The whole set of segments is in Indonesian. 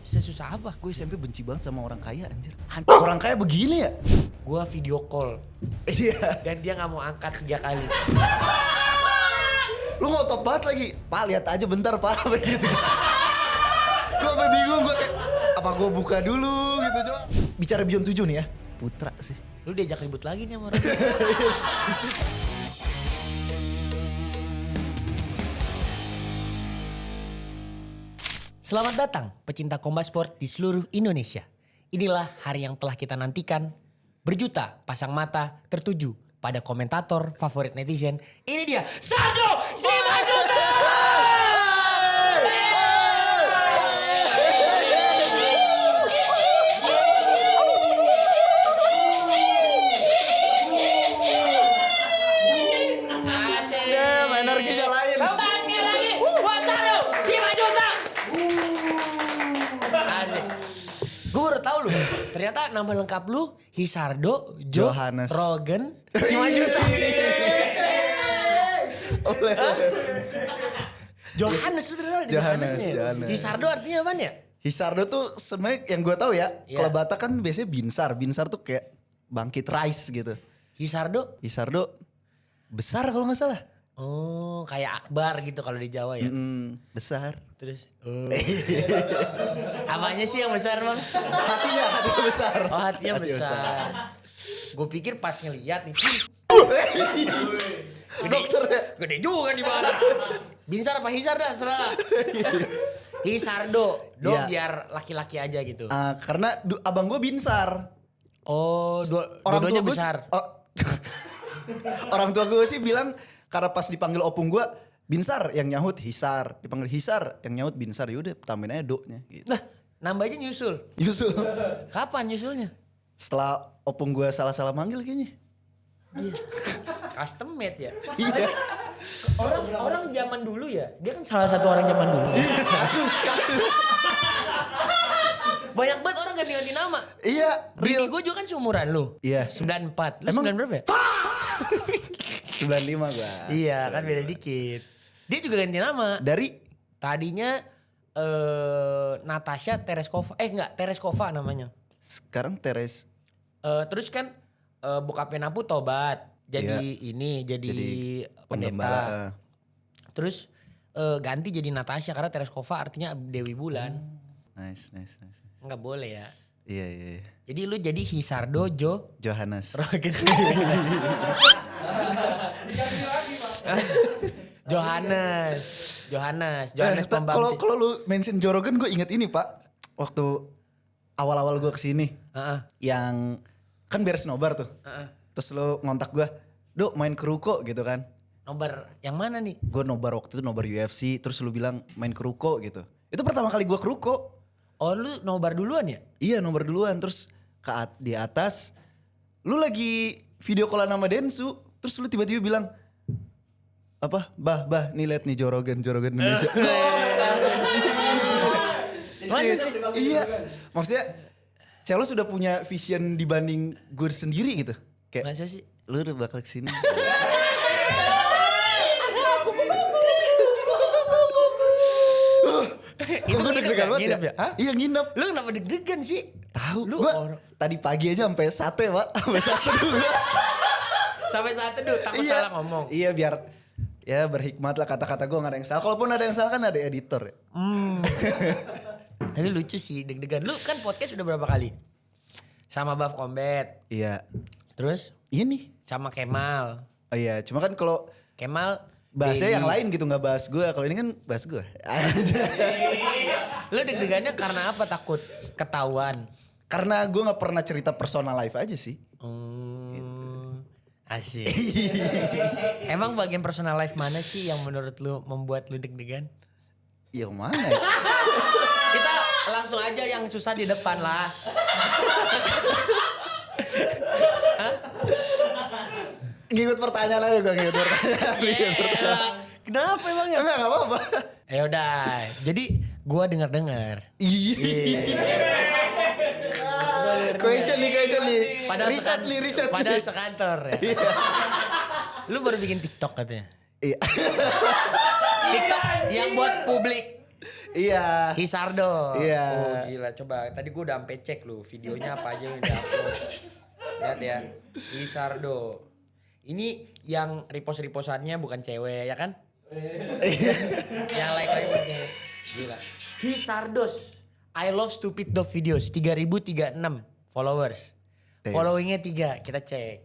Sesusah apa? Gue SMP benci banget sama orang kaya anjir. Orang kaya begini ya? Gue video call Iya. dan dia nggak mau angkat 3 kali. Lu ngotot banget lagi. Pak lihat aja bentar pak begitu. Gue sampe bingung gue kayak apa gue buka dulu gitu coba. Bicara Beyond 7 nih ya. Putra sih. Lu diajak ribut lagi nih sama orang. Selamat datang pecinta Kompas Sport di seluruh Indonesia. Inilah hari yang telah kita nantikan. Berjuta pasang mata tertuju pada komentator favorit netizen. Ini dia Sardo Simanjuntak. Energinya lain. Coba sekali lagi buat Sardo Simanjuntak. Asik. Gue baru tahu loh, ternyata nama lengkap lu Hisardo Johannes Rogen Simanjuntak. Johannes lu ternyata di Johannes, Johannes nih. Johannes. Hisardo artinya apaan ya? Hisardo tuh sebenarnya yang gue tahu ya. Iya. Kalau Batak kan biasanya Binsar. Binsar tuh kayak bangkit rice gitu. Hisardo? Hisardo besar kalau nggak salah. Oh, kayak Akbar gitu kalau di Jawa ya. Besar. Terus, apanya sih yang besar bang? Hatinya besar. Oh hatinya Hati besar. Gue pikir pas ngeliat nih, Dokter ya. gede juga di mana? Binsar apa Hisar dah, serah. Hisardo, Iya. biar laki-laki aja gitu. Karena abang gue Binsar. Oh, dua-duanya gue besar. Orang tua gue sih bilang karena pas dipanggil opung gue Binsar yang nyahut Hisar, dipanggil Hisar yang nyahut Binsar, yaudah tambahin aja do-nya gitu. Nah, nambahnya nyusul. Yusuf. Kapan nyusulnya? Setelah opung gue salah-salah manggil kayaknya. Custom made ya. Iya. Orang zaman dulu ya, dia kan salah satu orang zaman dulu. Kasus. Banyak banget orang ganti-ganti nama. Iya, Bini real. gue juga kan seumuran lu. Iya. 94. Lu Emang? 9 berapa ya? 95 gue. Iya kan beda dikit. Dia juga ganti nama. Dari Tadinya Natasha Tereskova. Tereskova namanya. sekarang Teres Terus kan bokapnya Napu tobat. Jadi jadi pendeta. penggembala. Terus ganti jadi Natasha karena Tereskova artinya Dewi Bulan. Nice. Nggak boleh ya. Iya. Jadi lu jadi Hisardo Johannes. Rogen. Johannes Pembaptis. Kalau lu mention Jorogen gue inget ini pak. Waktu awal-awal gue kesini. Yang kan beres nobar tuh. Terus lu ngontak gue. Dok main ke ruko gitu kan. Nobar yang mana nih? Gue nobar waktu itu nobar UFC. Terus lu bilang main ke ruko gitu. Itu pertama kali gue ke ruko. Oh lu nobar duluan ya? Iya nobar duluan. Terus di atas. Lu lagi video callan sama Densu. Terus lu tiba-tiba bilang. Apa? Bah nih liat nih Jorogen Indonesia. Masa sih? Iya. Maksudnya Celo sudah punya vision dibanding gue sendiri gitu. Kayak Masa sih? lu udah bakal kesini. Itu Gua nginep deg-degan ya? banget Nginep ya? Hah? Iya nginep. Lu kenapa deg-degan sih? Tahu. Lu Gua orang- tadi pagi aja sampai sate pak. Sampai sate dulu. Sampai saat itu takut salah ngomong. Iya biar ya berhikmat lah kata-kata gue gak ada yang salah. Kalaupun ada yang salah kan ada editor ya. Tapi lucu sih deg-degan. Lu kan podcast udah berapa kali? Sama Baf Combat. Iya. Terus Iya nih. sama Kemal. Oh iya cuma kan kalau Kemal bahasnya Dedi. yang lain gitu gak bahas gue. Kalau ini kan bahas gue. Lu deg-degannya karena apa? Takut ketahuan. Karena gue gak pernah cerita personal life aja sih. Asik. Emang bagian personal life mana sih yang menurut lu membuat lu deg-degan? Ya mana ya? Kita langsung aja yang susah di depan lah. Ngikut pertanyaan aja gue ngikut pertanyaan. Yelah. Kenapa emang ya? Enggak apa-apa. Ya udah. Jadi gua dengar-dengar. Question nih. Padahal Riset Padahal nih. sekantor ya. Lu baru bikin TikTok katanya. Iya. TikTok yang buat publik. Iya. Hisardo. Iya. Oh gila, coba tadi gue udah sampai cek lu videonya apa aja yang di-upload. Lihat ya, Hisardo. Ini yang repost-repostannya bukan cewek ya kan? Yang like bukan cewek. Gila. Hisardos. I love stupid dog videos 3036 followers. Followingnya 3, kita cek.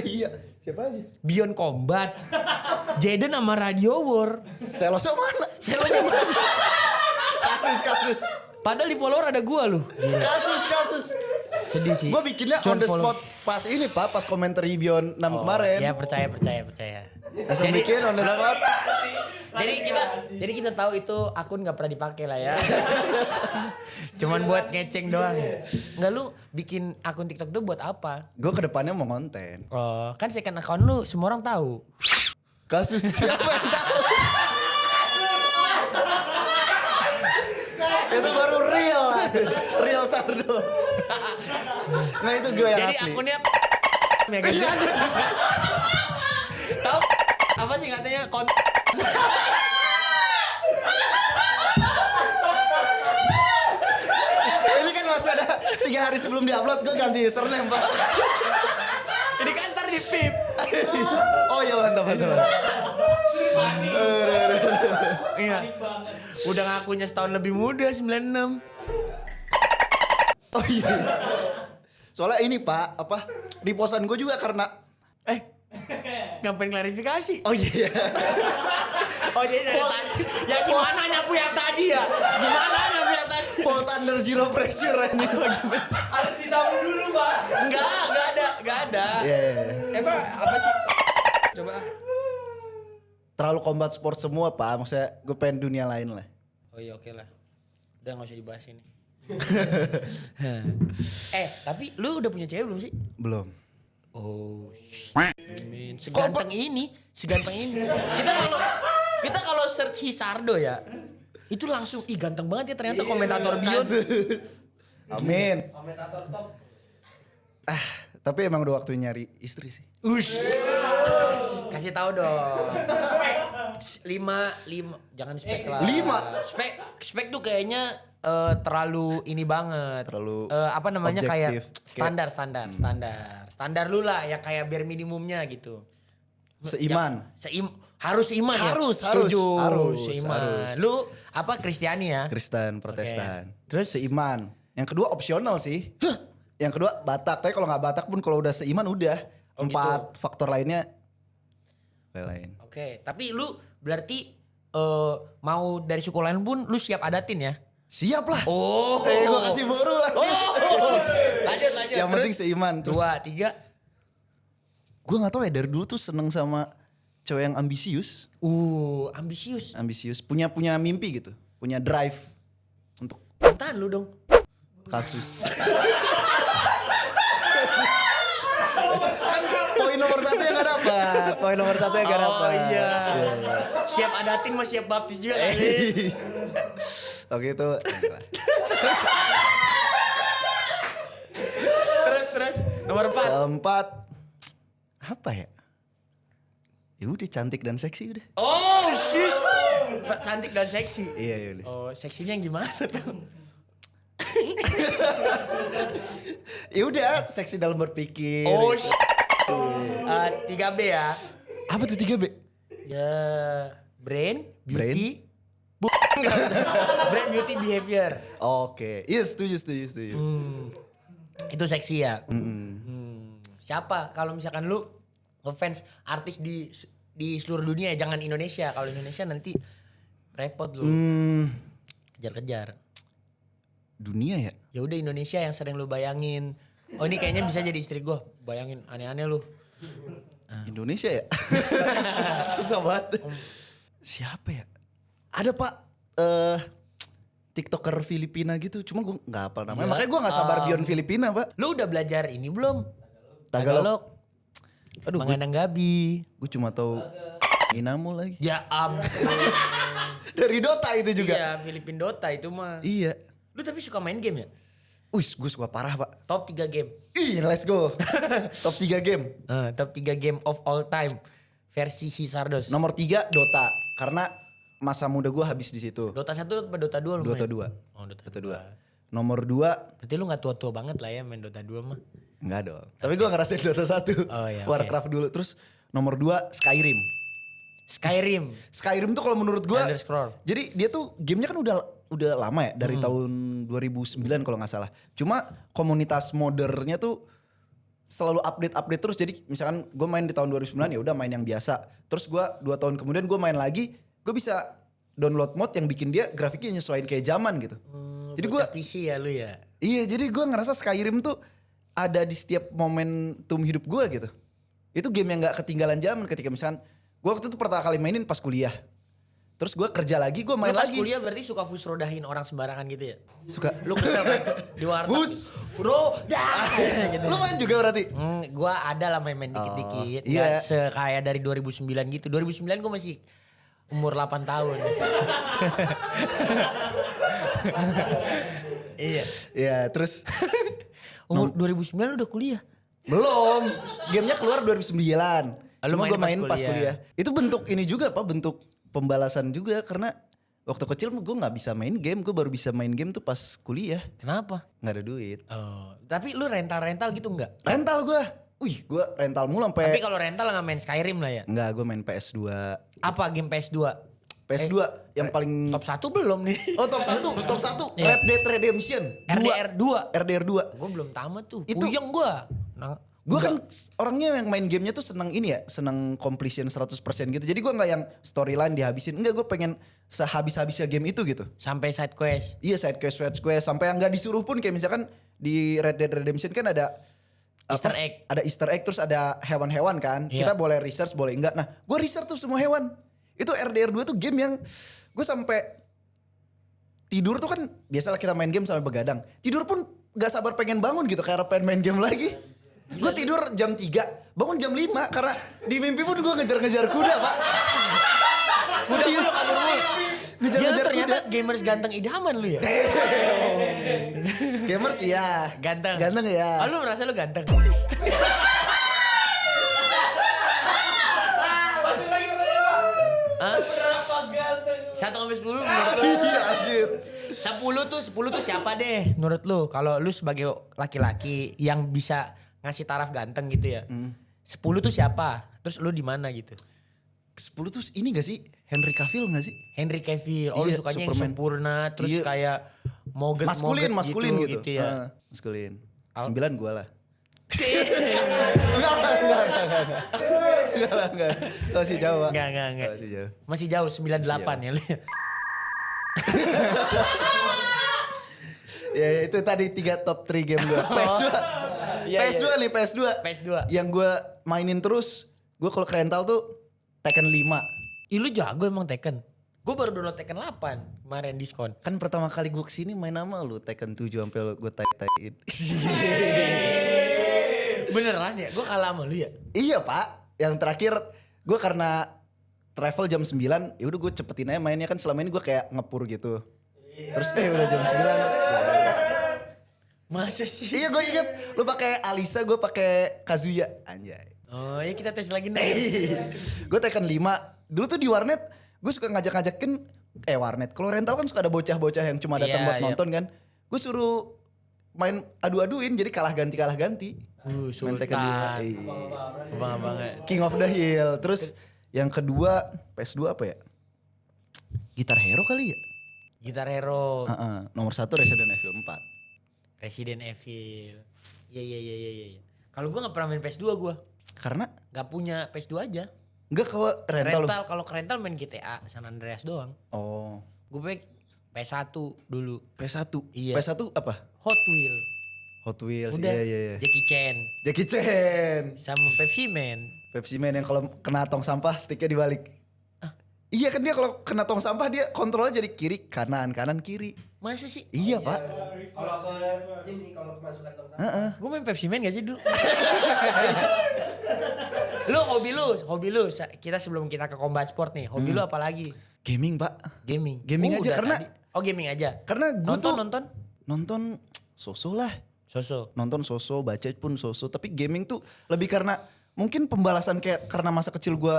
Iya. Siapa aja? Beyond Combat. Jaden sama Radio War. Selosnya mana? Selosnya mana? Kasus. Padahal di follower ada gua lu. Kasus. Sedih sih. Gue bikinnya Cuman on the follow- spot pas ini Pak, pas komentar Beyond 6 kemarin. Ya percaya. Langsung bikin on the spot. Jadi kita tahu itu akun nggak pernah dipakai lah ya. Cuman buat ngeceng doang. Nggak, lu bikin akun TikTok tuh buat apa? Gue kedepannya mau konten. Oh, kan second account lu semua orang tahu. Kasus siapa yang tahu? Itu baru real Sardo. Nah itu gue yang Jadi asli. akunnya ya guys. Tahu apa sih katanya Ini kan masih ada 3 hari sebelum diupload, gue ganti username Pak. ini kan ntar di pip. Oh iya mantap. Iya. Udah ngakunya setahun lebih muda 96. Oh iya. Soalnya ini Pak, apa repostan gue juga karena Ngapain klarifikasi? oh iya. Oh jadi dari tadi. Ya gimana nyapu yang tadi ya? Gimana nyapu yang tadi? Fault under zero pressure ini. Harus disapu dulu, Pak. Enggak ada. Iya. Emang apa sih? Coba. Terlalu combat sport semua Pak, maksudnya gue pengen dunia lain lah. Oh iya oke lah. Udah gak usah dibahas ini. Tapi lu udah punya cewek belum sih? Belum. Oh, seganteng ini. Kita kalau search Hisardo ya, itu langsung ganteng banget ya ternyata komentator Beyond. Amin. Komentator top. Tapi emang udah waktu nyari istri sih. Ush. Kasih tahu dong. Lima, jangan spek lah. 5? Spek tuh kayaknya terlalu ini banget. Terlalu apa namanya objektif. kayak standar lu lah ya kayak bare minimumnya gitu. Seiman. Harus seiman ya. Setuju. Seiman. Harus. Lu apa Kristiani ya? Kristen, Protestan. Terus? Seiman. Yang kedua opsional sih. Yang kedua Batak. Tapi kalau nggak Batak pun kalau udah seiman udah. Oh, 4 faktor lainnya lain. Oke, tapi lu berarti mau dari suku lain pun lu siap adatin ya? Siap lah. Oh. Gue kasih boru lah. Lanjut. Yang penting seiman. Terus 2, 3. gue gak tahu ya dari dulu tuh seneng sama cewek yang ambisius. Ambisius. Ambisius. Punya mimpi gitu. Punya drive. Untuk Tahan lu dong. kasus. Kan poin nomor 1 yang gak dapat. Poin nomor 1 yang gak dapat. Oh iya. Siap adatin mah siap baptis juga kali. Oke itu. Terus nomor 4. Keempat. Apa ya? Ya udah cantik dan seksi udah. Oh shit. Cantik dan seksi. Iya udah. Oh, seksinya yang gimana tuh? Ya udah seksi dalam berpikir. Oh shit. 3B ya. Apa tuh 3B? Ya, brain, beauty, brain, beauty, behavior. Oke. Iya setuju. Itu seksi ya. Siapa kalau misalkan lu ngefans artis di seluruh dunia ya, jangan Indonesia. Kalau Indonesia nanti repot lu. Kejar-kejar. Dunia ya? Ya udah Indonesia yang sering lu bayangin. Oh ini kayaknya bisa jadi istri gue. Bayangin aneh-aneh lu. Indonesia ya? Susah banget. Siapa ya? Ada Pak TikToker Filipina gitu. Cuma gue gak hafal namanya. Ya, Makanya gue gak sabar Beyond Filipina Pak. Lu udah belajar ini belum? Tagalog. Aduh Mengandang Gabi. gue cuma tahu Inamu lagi. Ya ampun. Dari Dota itu juga. Iya Filipin Dota itu mah. Iya. Lu tapi suka main game ya? Wih gue suka parah Pak. Top 3 game. Ih let's go. Top 3 game. Top 3 game of all time. Versi Hisardos. Nomor 3 Dota. Karena masa muda gue habis di situ. Dota 1 apa Dota 2 lu Dota main? 2. Oh Dota Dota 2. 2. Nomor 2 Berarti lu gak tua-tua banget lah ya main Dota 2 mah. enggak dong. Tapi gue ngerasain Dota 1. Oh, iya, Warcraft dulu. Terus nomor 2 Skyrim. Skyrim tuh kalau menurut gue, Elder Scroll. jadi dia tuh gamenya kan udah lama ya dari tahun 2009 kalau nggak salah. Cuma komunitas modernya tuh selalu update terus. Jadi misalkan gue main di tahun 2009 ya udah main yang biasa. Terus gue 2 tahun kemudian gue main lagi, gue bisa download mod yang bikin dia grafiknya nyesuaiin kayak zaman gitu. Jadi gue PC ya lu ya. iya, jadi gue ngerasa Skyrim tuh ada di setiap momentum hidup gue gitu. Itu game yang nggak ketinggalan zaman ketika misalkan gue waktu itu pertama kali mainin pas kuliah. Terus gue kerja lagi, gue main Lu pas lagi. kuliah berarti suka fusrodahin orang sembarangan gitu ya? Suka. Lu kesel kan? Di warteg. Fusrodah! gitu. Lu main juga berarti? Gua ada lah main-main dikit-dikit. iya. Gak sekaya dari 2009 gitu. 2009 gua masih umur 8 tahun. Iya. Iya, terus Umur 2009 udah kuliah. belum. Gamenya keluar 2009. Lu Cuma main gue main pas pas kuliah. Itu bentuk ini juga Pak, bentuk pembalasan juga karena waktu kecil gue nggak bisa main game, gue baru bisa main game tuh pas kuliah. Kenapa? Nggak ada duit. Oh, tapi lu rental-rental gitu enggak? Rental gue. Wih, gue rental mulu Tapi sampai kalau rental nggak main Skyrim lah ya. enggak, gue main PS2. Apa game PS2? PS2 yang paling Top 1 belum nih. Oh, top 1, top 1. Iya. Red Dead Redemption. RDR 2. RDR 2. Gue belum tamat tuh. Itu- Puyeng gue. Nah, Gue kan orangnya yang main gamenya tuh seneng ini ya, seneng completion 100% gitu. Jadi gue nggak yang storyline dihabisin. Enggak, gue pengen sehabis-habisnya game itu gitu. sampai side quest. Iya, side quest sampai yang nggak disuruh pun kayak misalkan di Red Dead Redemption kan ada Easter egg. Ada Easter egg terus ada hewan-hewan kan. Iya. Kita boleh research, boleh enggak. Nah, gue research tuh semua hewan. Itu RDR 2 tuh game yang gue sampai tidur tuh kan biasalah kita main game sampai begadang. Tidur pun gak sabar pengen bangun gitu karena pengen main game lagi. Gue tidur jam 3, bangun jam 5 karena di mimpi pun gue ngejar-ngejar kuda, Pak. Serius. Dia Ngejar-ngejar ternyata kuda. gamers ganteng idaman lu ya. Gamers iya. Ganteng. Ganteng ya. Oh, lu merasa lu ganteng? Masih lagi bertanya Pak. Hah? Berapa ganteng? 1 sampai 10 menurut lu? Iya anjir. 10 tuh siapa deh menurut lu? Kalau lu sebagai laki-laki yang bisa ngasih taraf ganteng gitu ya. 10 tuh siapa? Terus lu di mana gitu? 10 tuh ini gak sih? Henry Cavill gak sih? Henry Cavill. Oh, lu Iya, sukanya yang Superman. sempurna terus Iya. kayak Maskulin gitu. ya. Maskulin. Al- 9 gue lah. Enggak. Masih jauh, Pak. Enggak. Masih jauh. Masih jauh 98 ya lu. Ya itu tadi 3 top 3 game gue. PS2. Iya, PS2 iya. nih, PS2. PS2. Yang gue mainin terus, gue kalau ke rental tuh Tekken 5. Ih, lu jago emang Tekken. Gue baru download Tekken 8 kemarin diskon. Kan pertama kali gue kesini main sama lu Tekken 7 sampai lu gue tai-taiin. Beneran ya? Gue kalah sama lu ya? Iya, Pak. Yang terakhir gue karena travel jam 9, ya udah gue cepetin aja mainnya kan selama ini gue kayak ngepur gitu. Terus udah jam 9. Masa sih? Iya gue inget lu pakai Alisa, gue pakai Kazuya. Anjay. Oh ya kita tes lagi nih. Gue Tekken 5. Dulu tuh di warnet gue suka ngajak-ngajakin warnet. Kalau rental kan suka ada bocah-bocah yang cuma datang Iya, buat iya. nonton kan. Gue suruh main adu-aduin jadi kalah ganti. Main Tekken 5. Sultan. Iya. Abang-abangnya. King of the Hill. Terus yang kedua PS2 apa ya? Gitar Hero kali ya? Gitar Hero. Nomor 1 Resident Evil 4. Resident Evil. Iya. Kalau gue gak pernah main PS2 gue. Karena Gak punya PS2 aja. enggak kalau rental. Rental, kalau ke rental main GTA San Andreas doang. Oh, Gue pakai PS1 dulu. PS1. Iya. PS1 apa? Hot Wheel. Hot Wheels. Udah. Iya. Jackie Chan. Jackie Chan. Sama Pepsi Man. Pepsi Man yang kalau kena tong sampah sticknya dibalik. Iya kan dia kalau kena tong sampah dia kontrolnya jadi kiri kanan kiri. Masa sih? Iya Pak. Kalau ke ini kalau kemasukan tong sampah. Gue main Pepsi Man gak sih dulu? Lu hobi lu. Kita sebelum kita ke combat sport nih. Hobi lu apa lagi? Gaming Pak. Gaming. Gaming aja Udah karena tadi. Oh gaming aja. karena gue tuh Nonton. soso lah. Soso. Nonton soso, baca pun soso. Tapi gaming tuh lebih karena mungkin pembalasan kayak karena masa kecil gue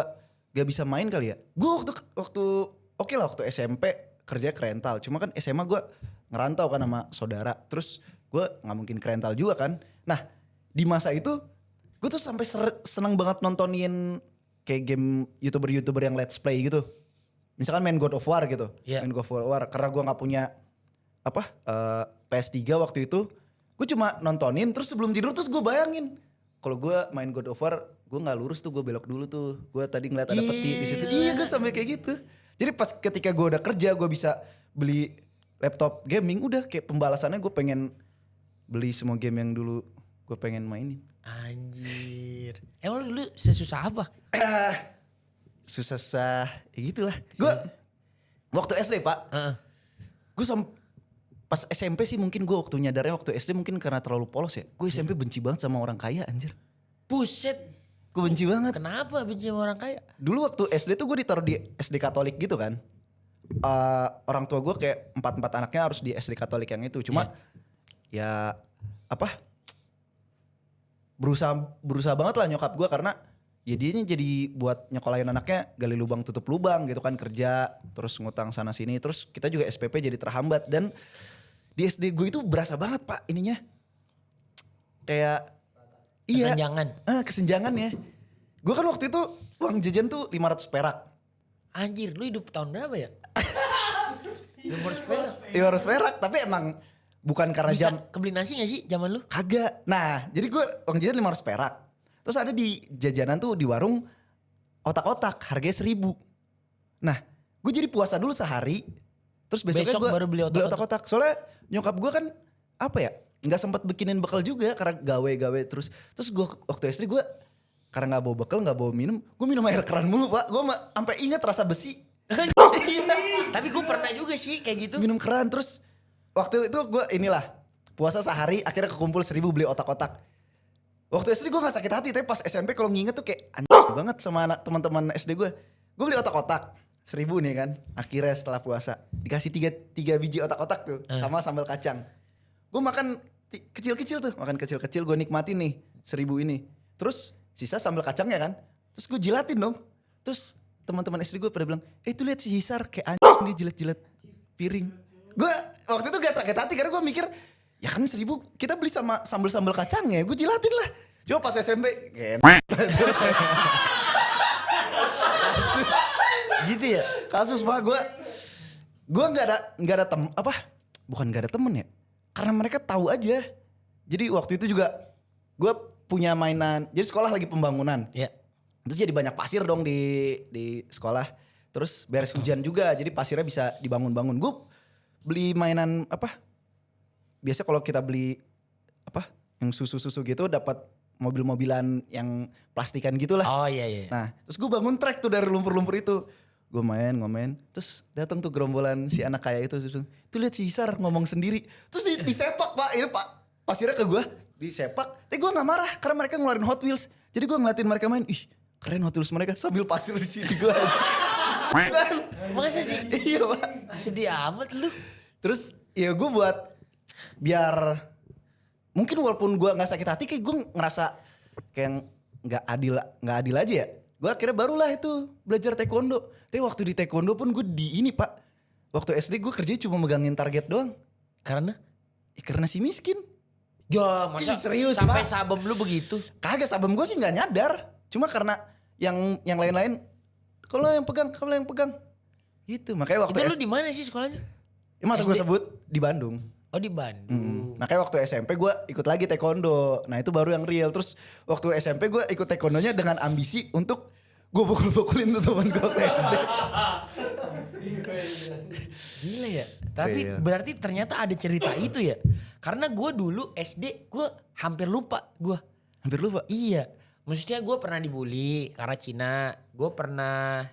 gak bisa main kali ya. Gue waktu oke lah waktu SMP kerja ke rental. Cuma kan SMA gue ngerantau kan sama saudara. Terus gue gak mungkin ke rental juga kan. Nah di masa itu gue tuh sampai seneng banget nontonin kayak game YouTuber-YouTuber yang let's play gitu. Misalkan main God of War gitu. Iya. Main God of War. Karena gue gak punya PS3 waktu itu. Gue cuma nontonin terus sebelum tidur terus gue bayangin. Kalau gue main God of War gue gak lurus tuh, gue belok dulu tuh. Gue tadi ngeliat ada peti di situ. Iya gue sampai kayak gitu. Jadi pas ketika gue udah kerja gue bisa beli laptop gaming. Udah kayak pembalasannya gue pengen beli semua game yang dulu gue pengen mainin. Anjir. Emang lu dulu sesusah apa? Susah ya gitulah. Gue waktu SD pak. Heeh. Gue pas SMP sih mungkin gue waktu nyadarnya waktu SD mungkin karena terlalu polos ya. Gue SMP benci banget sama orang kaya anjir. Buset. Gue benci banget. Kenapa benci sama orang kaya? Dulu waktu SD tuh gue ditaruh di SD Katolik gitu kan. Orang tua gue kayak 4 anaknya harus di SD Katolik yang itu. Cuma ya apa? Berusaha banget lah nyokap gue karena ya dianya jadi buat nyekolahin anaknya gali lubang tutup lubang gitu kan, kerja terus ngutang sana sini, terus kita juga SPP jadi terhambat. Dan di SD gue itu berasa banget pak ininya kayak Kesenjangan. kesenjangannya. Gue kan waktu itu uang jajan tuh 500 perak. Anjir, lu hidup tahun berapa ya? 500 perak. 500 perak tapi emang bukan karena Bisa jam kebeli nasi gak sih zaman lu? kagak. Nah jadi gue uang jajan 500 perak. Terus ada di jajanan tuh di warung otak-otak harganya 1.000. Nah gue jadi puasa dulu sehari. Terus besoknya Besok gue baru beli otak-otak. Soalnya nyokap gue kan apa ya, nggak sempat bikinin bekal juga karena gawe terus. Terus gue waktu SD gue karena nggak bawa bekal, nggak bawa minum, gue minum air keran mulu pak. Gue sampai inget rasa besi. Tapi gue pernah juga sih kayak gitu. Minum keran. Terus waktu itu gue inilah puasa sehari akhirnya kekumpul 1.000 beli otak-otak. Waktu SD gue gak sakit hati, tapi pas SMP kalau nginget tuh kayak anjing banget sama anak teman-teman SD gue. Gue beli otak-otak 1.000 nih kan. Akhirnya setelah puasa dikasih 3 biji otak-otak tuh sama sambal kacang. Gue makan kecil-kecil tuh, makan kecil-kecil gue nikmatin nih 1.000 ini. Terus sisa sambal kacangnya kan. Terus gue jilatin dong. Terus teman-teman SD gue pada bilang, tuh lihat si Hisar kayak anjing nih jilat-jilat piring. Gue waktu itu gak sakit hati karena gue mikir ya kan 1.000 kita beli sama sambal-sambal kacangnya, gue jilatin lah. Coba pas SMP, Gitu ya? kasus pak gue nggak ada bukan nggak ada temen ya, karena mereka tahu aja. Jadi waktu itu juga gue punya mainan, jadi sekolah lagi pembangunan. Iya. Terus jadi banyak pasir dong di sekolah. Terus beres hujan juga, jadi pasirnya bisa dibangun-bangun. Gue beli mainan biasa kalau kita beli yang susu gitu dapat mobil-mobilan yang plastikan gitulah. Oh iya. Nah, terus gue bangun trek tuh dari lumpur-lumpur itu. Gue main, terus datang tuh gerombolan si anak kaya itu. Tuh lihat si Hisar ngomong sendiri. Terus disepak pak, ini pak pasirnya ke gue disepak. Tapi gue nggak marah karena mereka ngeluarin Hot Wheels. Jadi gue ngeliatin mereka main, ih keren Hot Wheels mereka sambil pasir di sini gue aja. Masa sih? Iya pak. Sedih amat lu. Terus ya gue buat biar mungkin walaupun gue nggak sakit hati kayak gue ngerasa kayak nggak adil aja ya. Gue akhirnya barulah itu belajar taekwondo. Tapi waktu di taekwondo pun gue di ini pak. Waktu SD gue kerja cuma megangin target doang. Karena? Karena si miskin. Ya masa Ih, serius, sampai Pak. sabem lu begitu? Kagak, sabem gue sih nggak nyadar. Cuma karena yang lain-lain. Kalau yang pegang. Gitu. Makanya waktu Itu lu di mana sih sekolahnya? Ya, masa gue SD? sebut di Bandung. Oh di Bandung. Makanya waktu SMP gue ikut lagi taekwondo. Nah itu baru yang real. Terus waktu SMP gue ikut taekwondonya dengan ambisi untuk gue pukul-pukulin tuh teman gue waktu SD. Gila ya. Tapi Iya. berarti ternyata ada cerita itu ya. Karena gue dulu SD gue hampir lupa gue. Hampir lupa. Iya. Maksudnya gue pernah dibully karena Cina. Gue pernah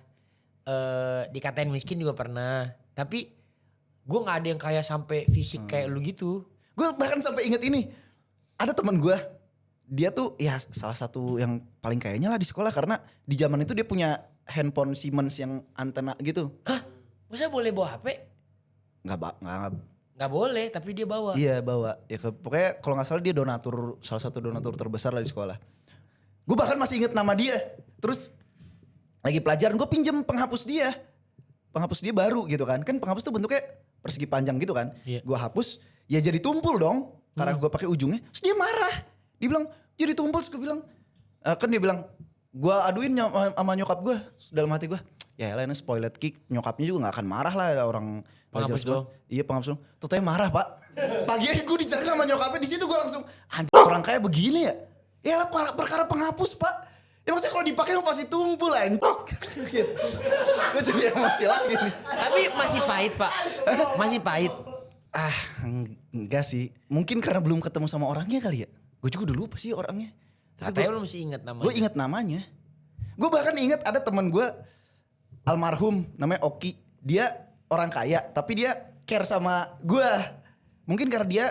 dikatain miskin juga pernah. Tapi gue gak ada yang kayak sampai fisik kayak lu gitu. Gue bahkan sampai inget ini. Ada teman gue. Dia tuh ya salah satu yang paling kayaknya lah di sekolah. Karena di zaman itu dia punya handphone Siemens yang antena gitu. Hah? Masa boleh bawa HP? Nggak. Gak boleh tapi dia bawa. Iya bawa. Ya pokoknya kalau gak salah dia salah satu donatur terbesar lah di sekolah. Gue bahkan masih inget nama dia. Terus lagi pelajaran gue pinjem penghapus dia. penghapus dia baru gitu kan. Kan penghapus tuh bentuknya persegi panjang gitu kan. Iya. Gue hapus ya jadi tumpul dong. Karena gue pakai ujungnya. Terus dia marah. Dia bilang jadi tumpul. Terus gue bilang kan dia bilang gue aduin sama nyokap gue. Dalam hati gue ya elah ini spoiler kick. Nyokapnya juga gak akan marah lah ada orang Penghapus doang. Iya penghapus doang. Tutanya marah pak. Pagian gue dicari sama nyokapnya di situ gue langsung anjir orang kaya begini ya. Ya lah perkara penghapus pak. Ya maksudnya kalau dipakai pasti tumpul anjir. Gue jadi emosi lagi nih. Tapi masih pahit pak. Masih pahit. Enggak sih. Mungkin karena belum ketemu sama orangnya kali ya. Gue juga udah lupa sih orangnya. Katanya lu mesti ingat namanya. Gue inget namanya. Gue bahkan inget ada teman gue almarhum namanya Oki. Dia orang kaya tapi dia care sama gue. Mungkin karena dia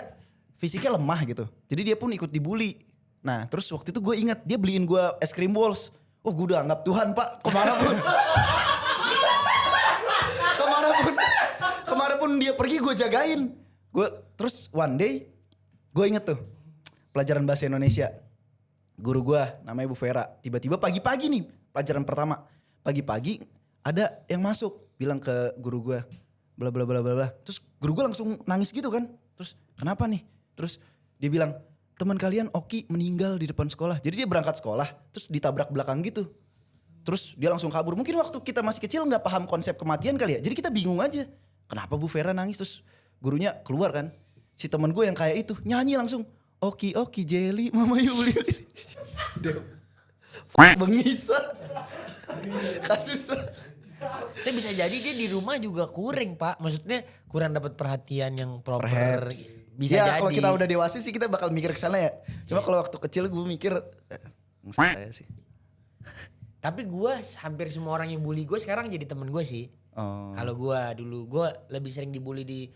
fisiknya lemah gitu. Jadi dia pun ikut dibully. Nah terus waktu itu gue ingat dia beliin gue es krim balls. Oh gue udah anggap Tuhan pak kemanapun. Kemanapun dia pergi gue jagain. Gue terus one day gue inget tuh pelajaran bahasa Indonesia. Guru gue namanya Bu Vera. Tiba-tiba pagi-pagi nih pelajaran pertama. Pagi-pagi ada yang masuk bilang ke guru gue bla bla bla bla bla. Terus guru gue langsung nangis gitu kan. Terus kenapa nih? Terus dia bilang teman kalian Oki meninggal di depan sekolah. Jadi dia berangkat sekolah terus ditabrak belakang gitu. Terus dia langsung kabur. Mungkin waktu kita masih kecil gak paham konsep kematian kali ya. Jadi kita bingung aja. Kenapa Bu Vera nangis? Terus gurunya keluar kan. Si teman gue yang kayak itu nyanyi langsung. Oki Oki Jelly Mama Yuli. Bengis pak. Kasus pak. Tapi bisa jadi dia di rumah juga kurang pak. Maksudnya kurang dapat perhatian yang proper. Perhaps. Bisa ya, jadi. kalau kita udah dewasa sih kita bakal mikir ke sana ya. Cuma kalau waktu kecil gue mikir saya sih. Tapi gue hampir semua orang yang bully gue sekarang jadi temen gue sih. Oh. Kalau gue dulu gue lebih sering dibully di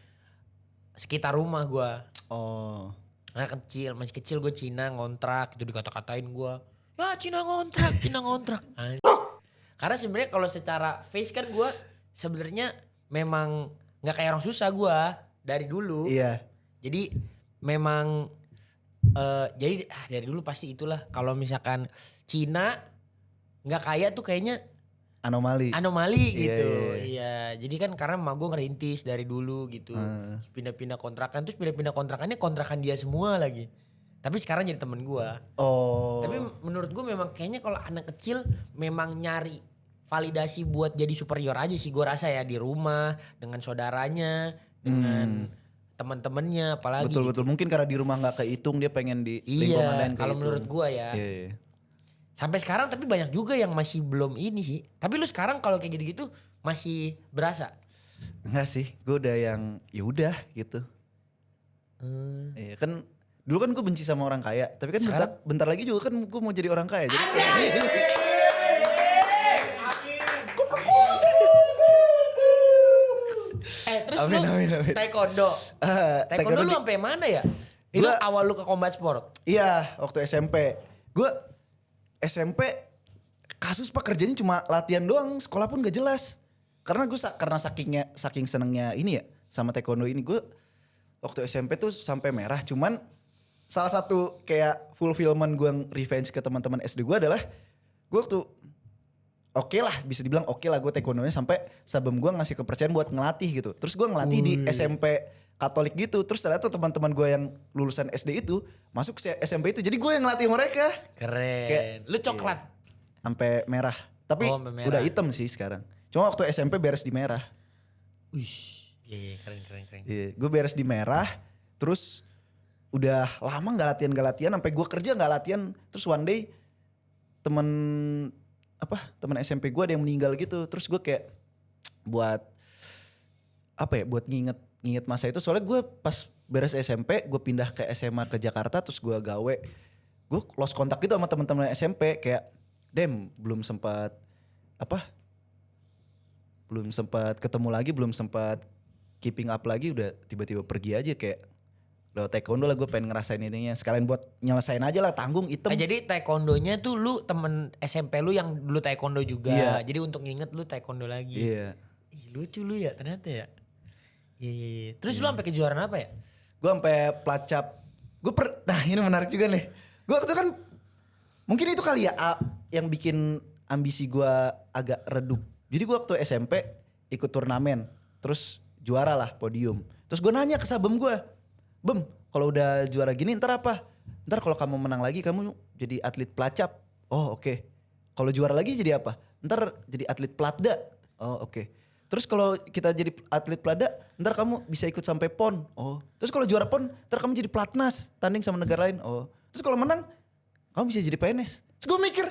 sekitar rumah gue. Oh. Nah kecil, masih kecil gue Cina ngontrak gitu dikata-katain gue. Ya Cina ngontrak, Cina ngontrak. Karena sebenarnya kalau secara face kan gue sebenarnya memang nggak kayak orang susah gue dari dulu. Iya. Jadi memang jadi dari dulu pasti itulah kalau misalkan Cina nggak kaya tuh kayaknya Anomali. gitu. Iya. Iya, jadi kan karena emak gue ngerintis dari dulu gitu. Terus pindah-pindah kontrakan, terus pindah-pindah kontrakannya kontrakan dia semua lagi. Tapi sekarang jadi temen gue. Oh. Tapi menurut gue memang kayaknya kalau anak kecil memang nyari validasi buat jadi superior aja sih gue rasa ya di rumah dengan saudaranya, dengan teman-temannya apalagi. Betul. Mungkin karena di rumah nggak kehitung dia pengen di lingkungan lain Iya, kalau kehitung. menurut gue ya. Iya. Sampai sekarang tapi banyak juga yang masih belum ini sih. Tapi lu sekarang kalau kayak gitu-gitu masih berasa? Enggak sih, gue udah yang ya udah gitu. Iya kan dulu kan gue benci sama orang kaya, tapi kan bentar lagi juga kan gue mau jadi orang kaya. Jadi Terus Amin, lu amin. taekwondo. Taekwondo lu sampai mana ya? Itu Gua- awal lu ke combat sport. Iya, waktu SMP. Gue SMP kasus pak kerjanya cuma latihan doang, sekolah pun gak jelas. Karena gue karena saking senengnya ini ya sama taekwondo ini, gue waktu SMP tuh sampai merah. Cuman salah satu kayak fulfillment gue revenge ke teman-teman SD gue adalah gue waktu oke lah bisa dibilang oke lah gue taekwondonya sampai sabem gue ngasih kepercayaan buat ngelatih gitu. Terus gue ngelatih di SMP Katolik gitu. Terus ternyata teman-teman gue yang lulusan SD itu masuk ke SMP itu. Jadi gue yang ngelatih mereka. Keren. Kayak- Lu coklat. Sampai merah. Tapi Oh, sampai merah. udah hitam sih sekarang. Cuma waktu SMP beres di merah. Wih. Iya, keren. Iya, gue beres di merah. Terus udah lama gak latihan sampai gue kerja gak latihan. Terus one day temen SMP gue ada yang meninggal gitu. Terus gue kayak buat nginget masa itu. Soalnya gue pas beres SMP gue pindah ke SMA ke Jakarta. Terus gue gawe. Gue lost kontak gitu sama teman-teman SMP. Kayak belum sempat ketemu lagi, belum sempat keeping up lagi, udah tiba-tiba pergi aja kayak lewat taekwondo lah gue pengen ngerasain intinya. Sekalian buat nyelesain aja lah tanggung hitam. Jadi taekwondonya tuh lu temen SMP lu yang dulu taekwondo juga. Iya. Jadi untuk nginget lu taekwondo lagi. Iya. Ih, lucu lu ya ternyata ya. Iya. Terus lu sampai kejuaraan apa ya? Gue sampai pelacap. Nah ini menarik juga nih. Gue waktu itu kan mungkin itu kali ya yang bikin ambisi gue agak redup. Jadi gue waktu SMP ikut turnamen. Terus juara lah podium. Terus gue nanya ke sabem gue. Bem, kalau udah juara gini ntar apa? Ntar kalau kamu menang lagi kamu jadi atlet pelacap. Oh oke. Kalau juara lagi jadi apa? Ntar jadi atlet pelatda. Oh oke. Terus kalau kita jadi atlet pelada, ntar kamu bisa ikut sampai PON. Oh. Terus kalau juara PON, ntar kamu jadi pelatnas, tanding sama negara lain. Oh. Terus kalau menang, kamu bisa jadi PNS. Terus gue mikir,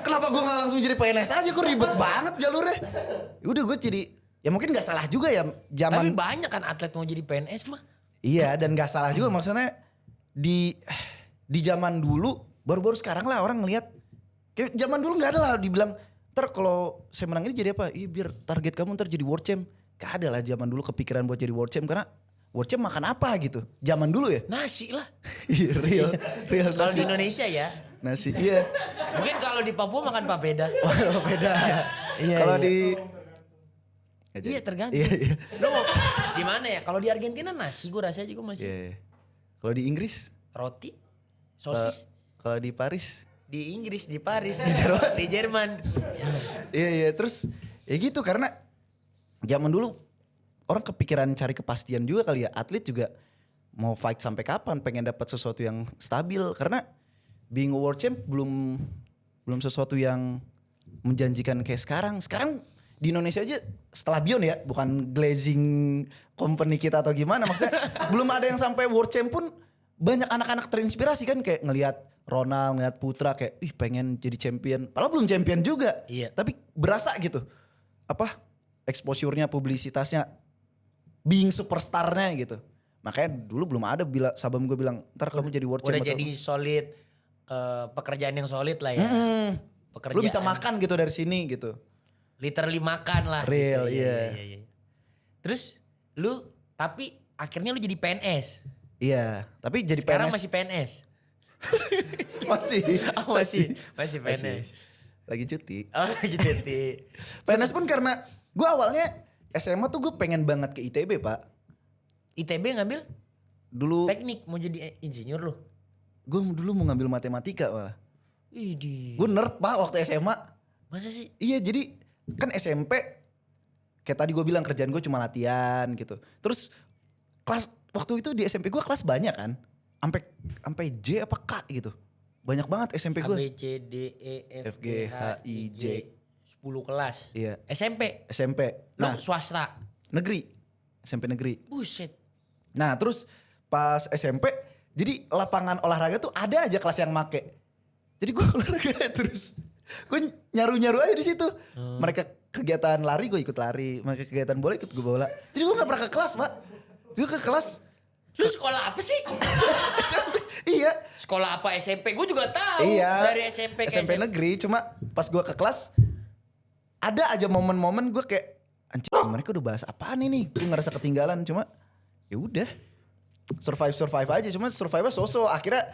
kenapa gue gak langsung jadi PNS aja? Kok ribet banget jalurnya. Udah gue jadi, ya mungkin gak salah juga ya Tapi zaman. banyak kan atlet mau jadi PNS mah. Iya dan gak salah juga maksudnya di zaman dulu, baru-baru sekarang lah orang ngelihat. Kayak zaman dulu gak ada lah dibilang, ntar kalau saya menang ini jadi apa? Ih biar target kamu ntar jadi world champ. Gak ada lah zaman dulu kepikiran buat jadi world champ karena world champ makan apa gitu. Zaman dulu ya. Nasi lah. Iya, real Kalau nasi. di Indonesia ya. Nasi iya. Mungkin kalau di Papua makan papeda. Wah beda. Iya, Kalau iya. di Iya tergantung. Iya iya. Lu mau di mana ya? Kalau di Argentina nasi gue rasanya juga masih. Iya, iya. Kalau di Inggris, Roti, sosis. kalau di Paris, Di Inggris, di Paris, di Jerman. iya iya terus ya gitu karena zaman dulu orang kepikiran cari kepastian juga kali ya, atlet juga mau fight sampai kapan pengen dapat sesuatu yang stabil karena being a world champ belum sesuatu yang menjanjikan kayak sekarang. Sekarang di Indonesia aja setelah Bion ya, bukan glazing company kita atau gimana maksudnya belum ada yang sampai world champ pun banyak anak-anak terinspirasi kan kayak ngelihat Ronald, ngelihat Putra kayak ih pengen jadi champion. Padahal belum champion juga. Iya. Tapi berasa gitu. Apa exposure-nya, publisitasnya, being superstarnya gitu. Makanya dulu belum ada sabam gue bilang ntar kamu jadi world champ. Udah jadi solid, pekerjaan yang solid lah ya. Pekerjaan. Lu bisa makan gitu dari sini gitu. Literally makan lah. Real, gitu. iya. Terus lu tapi akhirnya lu jadi PNS. Iya, tapi jadi Sekarang PNS. masih PNS. masih. Oh, masih PNS. Lagi cuti. Oh gitu. PNS pun karena gue awalnya SMA tuh gue pengen banget ke ITB pak. ITB ngambil Dulu teknik mau jadi insinyur lu. gue dulu mau ngambil matematika malah. Widih. Gue nerd pak waktu SMA. Masa sih? Iya jadi kan SMP kayak tadi gue bilang kerjaan gue cuma latihan gitu. Terus kelas waktu itu di SMP gue kelas banyak kan. Sampai J apa K gitu. Banyak banget SMP A, gue. B, C, D, E, F, G, H, I, J. 10 kelas. Iya. SMP. SMP. Lu Nah swasta. negeri. SMP negeri. Buset. Nah terus pas SMP jadi lapangan olahraga tuh ada aja kelas yang make. Jadi gue olahraga terus. Gue nyaru-nyaru aja di situ. Mereka kegiatan lari gue ikut lari. Mereka kegiatan bola ikut gue bola. Jadi gue gak pernah ke kelas pak. Gue ke kelas. Lu sekolah apa sih? SMP. Iya. Sekolah apa SMP? Gue juga tahu. Iya. Dari SMP ke SMP negeri. Cuma pas gue ke kelas. Ada aja momen-momen gue kayak. Anjir mereka udah bahas apaan ini. Gue ngerasa ketinggalan. Cuma ya udah. Survive aja. Cuma survive so-so. Akhirnya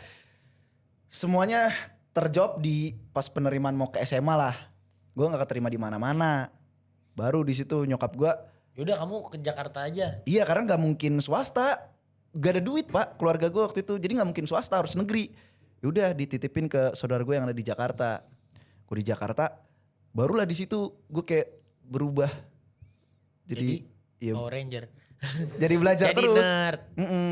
semuanya terjob di pas penerimaan mau ke SMA lah. Gue gak keterima di mana-mana. Baru di situ nyokap gue. Yaudah kamu ke Jakarta aja. Iya karena gak mungkin swasta. Gak ada duit pak keluarga gue waktu itu. Jadi gak mungkin swasta harus negeri. Yaudah dititipin ke saudara gue yang ada di Jakarta. Gue di Jakarta barulah di situ gue kayak berubah. Jadi iya, Power Ranger. jadi belajar Jadi terus. nerd. Mm-mm.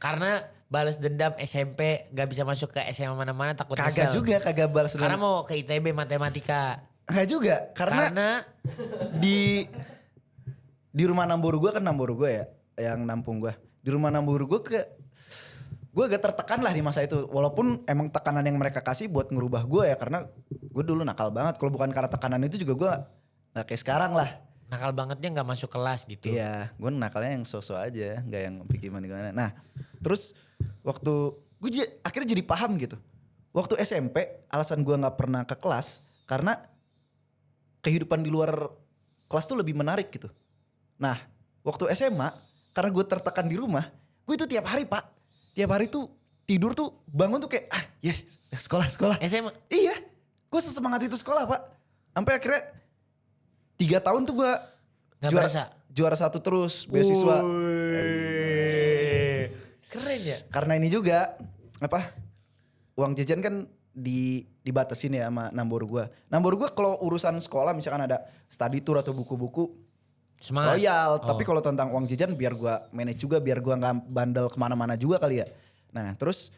Karena balas dendam SMP gak bisa masuk ke SMA mana-mana takut Kagak nyesel. juga kagak balas Karena dendam. mau ke ITB matematika. Kagak juga karena di rumah Namburu gue kan Namburu gue ya yang nampung gue. Di rumah Namburu gue agak tertekan lah di masa itu. Walaupun emang tekanan yang mereka kasih buat ngerubah gue ya karena gue dulu nakal banget. Kalau bukan karena tekanan itu juga gue nggak kayak sekarang lah. Nakal bangetnya gak masuk kelas gitu. Iya, gue nakalnya yang sosok aja, nggak yang gimana. Nah, terus waktu gue akhirnya jadi paham gitu. Waktu SMP alasan gue nggak pernah ke kelas karena kehidupan di luar kelas tuh lebih menarik gitu. Nah, waktu SMA karena gue tertekan di rumah, gue itu tiap hari pak, tiap hari tuh tidur tuh bangun tuh kayak sekolah. SMA? Iya, gue sesemangat itu sekolah pak. Sampai akhirnya 3 tahun tuh gue Gak berasa? juara 1 terus beasiswa. Keren ya? Karena ini juga uang jajan kan dibatasin ya sama Nambur gue. Nambur gue kalau urusan sekolah misalkan ada study tour atau buku-buku Semangat. Royal. Oh. Tapi kalau tentang uang jajan biar gue manage juga, biar gue nggak bandel kemana-mana juga kali ya. Nah terus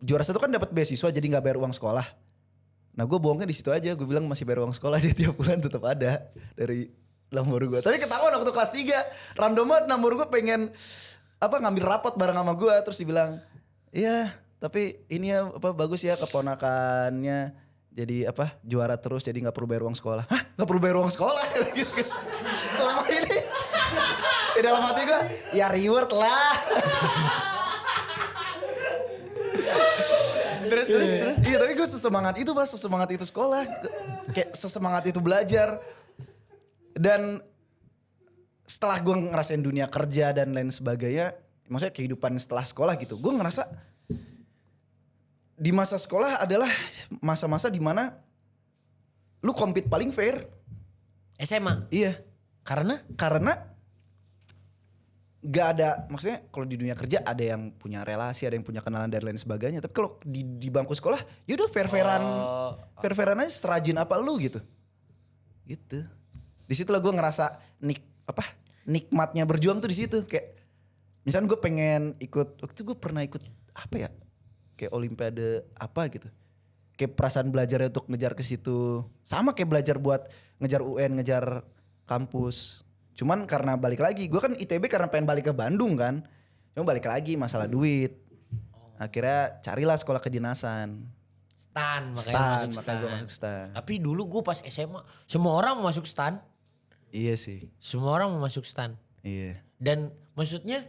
juara 1 kan dapat beasiswa jadi nggak bayar uang sekolah. Nah gue bohongnya di situ aja, gue bilang masih bayar uang sekolah jadi tiap bulan tetap ada dari nomor gue. Tapi ketahuan waktu kelas 3, random banget nomor gue pengen ngambil rapot bareng sama gue, terus dibilang, iya tapi ini ya bagus ya keponakannya jadi juara terus jadi nggak perlu bayar uang sekolah. Hah, nggak perlu bayar uang sekolah? Gitu. Selama ini di dalam hati gue ya reward lah. terus. Iya tapi gue sesemangat itu Bas, sesemangat itu sekolah. Kayak sesemangat itu belajar. Dan setelah gue ngerasain dunia kerja dan lain sebagainya, maksudnya kehidupan setelah sekolah gitu, gue ngerasa di masa sekolah adalah masa-masa dimana lu compete paling fair. SMA? Iya. Karena gak ada, maksudnya kalau di dunia kerja ada yang punya relasi, ada yang punya kenalan dan lain sebagainya. Tapi kalau di bangku sekolah, yaudah fair-fairan aja, serajin apa lu gitu. Gitu. Di situ lah gue ngerasa nikmatnya berjuang tuh di situ. Kayak misalnya gue pengen ikut, waktu itu gue pernah ikut kayak olimpiade apa gitu. Kayak perasaan belajarnya untuk ngejar ke situ. Sama kayak belajar buat ngejar UN, ngejar kampus. Cuman karena balik lagi, gue kan ITB karena pengen balik ke Bandung kan. Cuma balik lagi masalah duit. Akhirnya carilah sekolah kedinasan. Stan, Makanya gue masuk stan. Tapi dulu gue pas SMA, semua orang mau masuk stan. Iya sih. Semua orang mau masuk stan. Iya. Dan maksudnya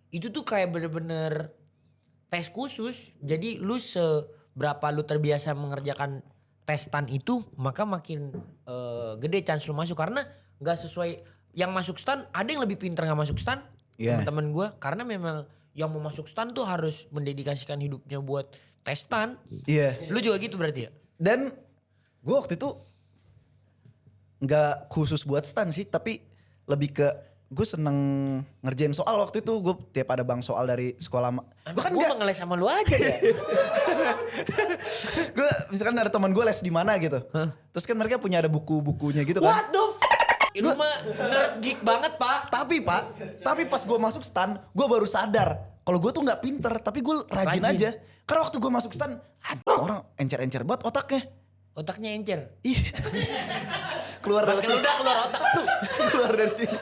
itu tuh kayak bener-bener tes khusus. Jadi lu seberapa lu terbiasa mengerjakan tes stan itu, maka makin gede chance lu masuk. Karena gak sesuai. Yang masuk stan, ada yang lebih pintar gak masuk stan. Yeah. Teman-teman gue. Karena memang yang mau masuk stan tuh harus mendedikasikan hidupnya buat tes stan. Iya. Lu juga gitu berarti ya? Dan gue waktu itu gak khusus buat stan sih. Tapi lebih ke gue seneng ngerjain soal waktu itu. Gue tiap ada bang soal dari sekolah. Gue kan gue ngeles sama lu aja ya. Gue misalkan ada teman gue les di mana gitu. Terus kan mereka punya ada buku-bukunya gitu kan. What the Lu mah nerd geek banget pak. Tapi pas gue masuk stan, gue baru sadar kalau gue tuh nggak pinter, tapi gue rajin aja. Karena waktu gue masuk stan, orang encer-encer banget otaknya. Otaknya encer. Iya. Keluar dari sini. Udah keluar otak tuh. Keluar dari sini.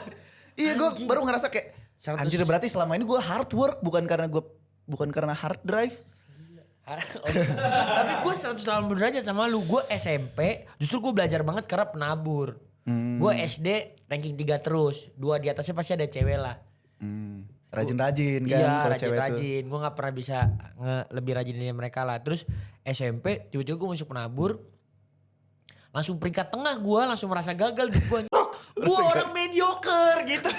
Iya gue baru ngerasa kayak, anjir berarti selama ini gue hard work bukan karena hard drive. Tapi gue 180 derajat sama lu. Gue SMP justru gue belajar banget karena penabur. Gue SD ranking 3 terus. 2 di atasnya pasti ada cewek lah. Rajin-rajin kan. Iya kalau cewek tuh. rajin-rajin. Gue gak pernah bisa lebih rajin dari mereka lah. Terus SMP tiba-tiba gue masuk penabur. Langsung peringkat tengah gue langsung merasa gagal gitu gue. Gue orang mediocre gitu.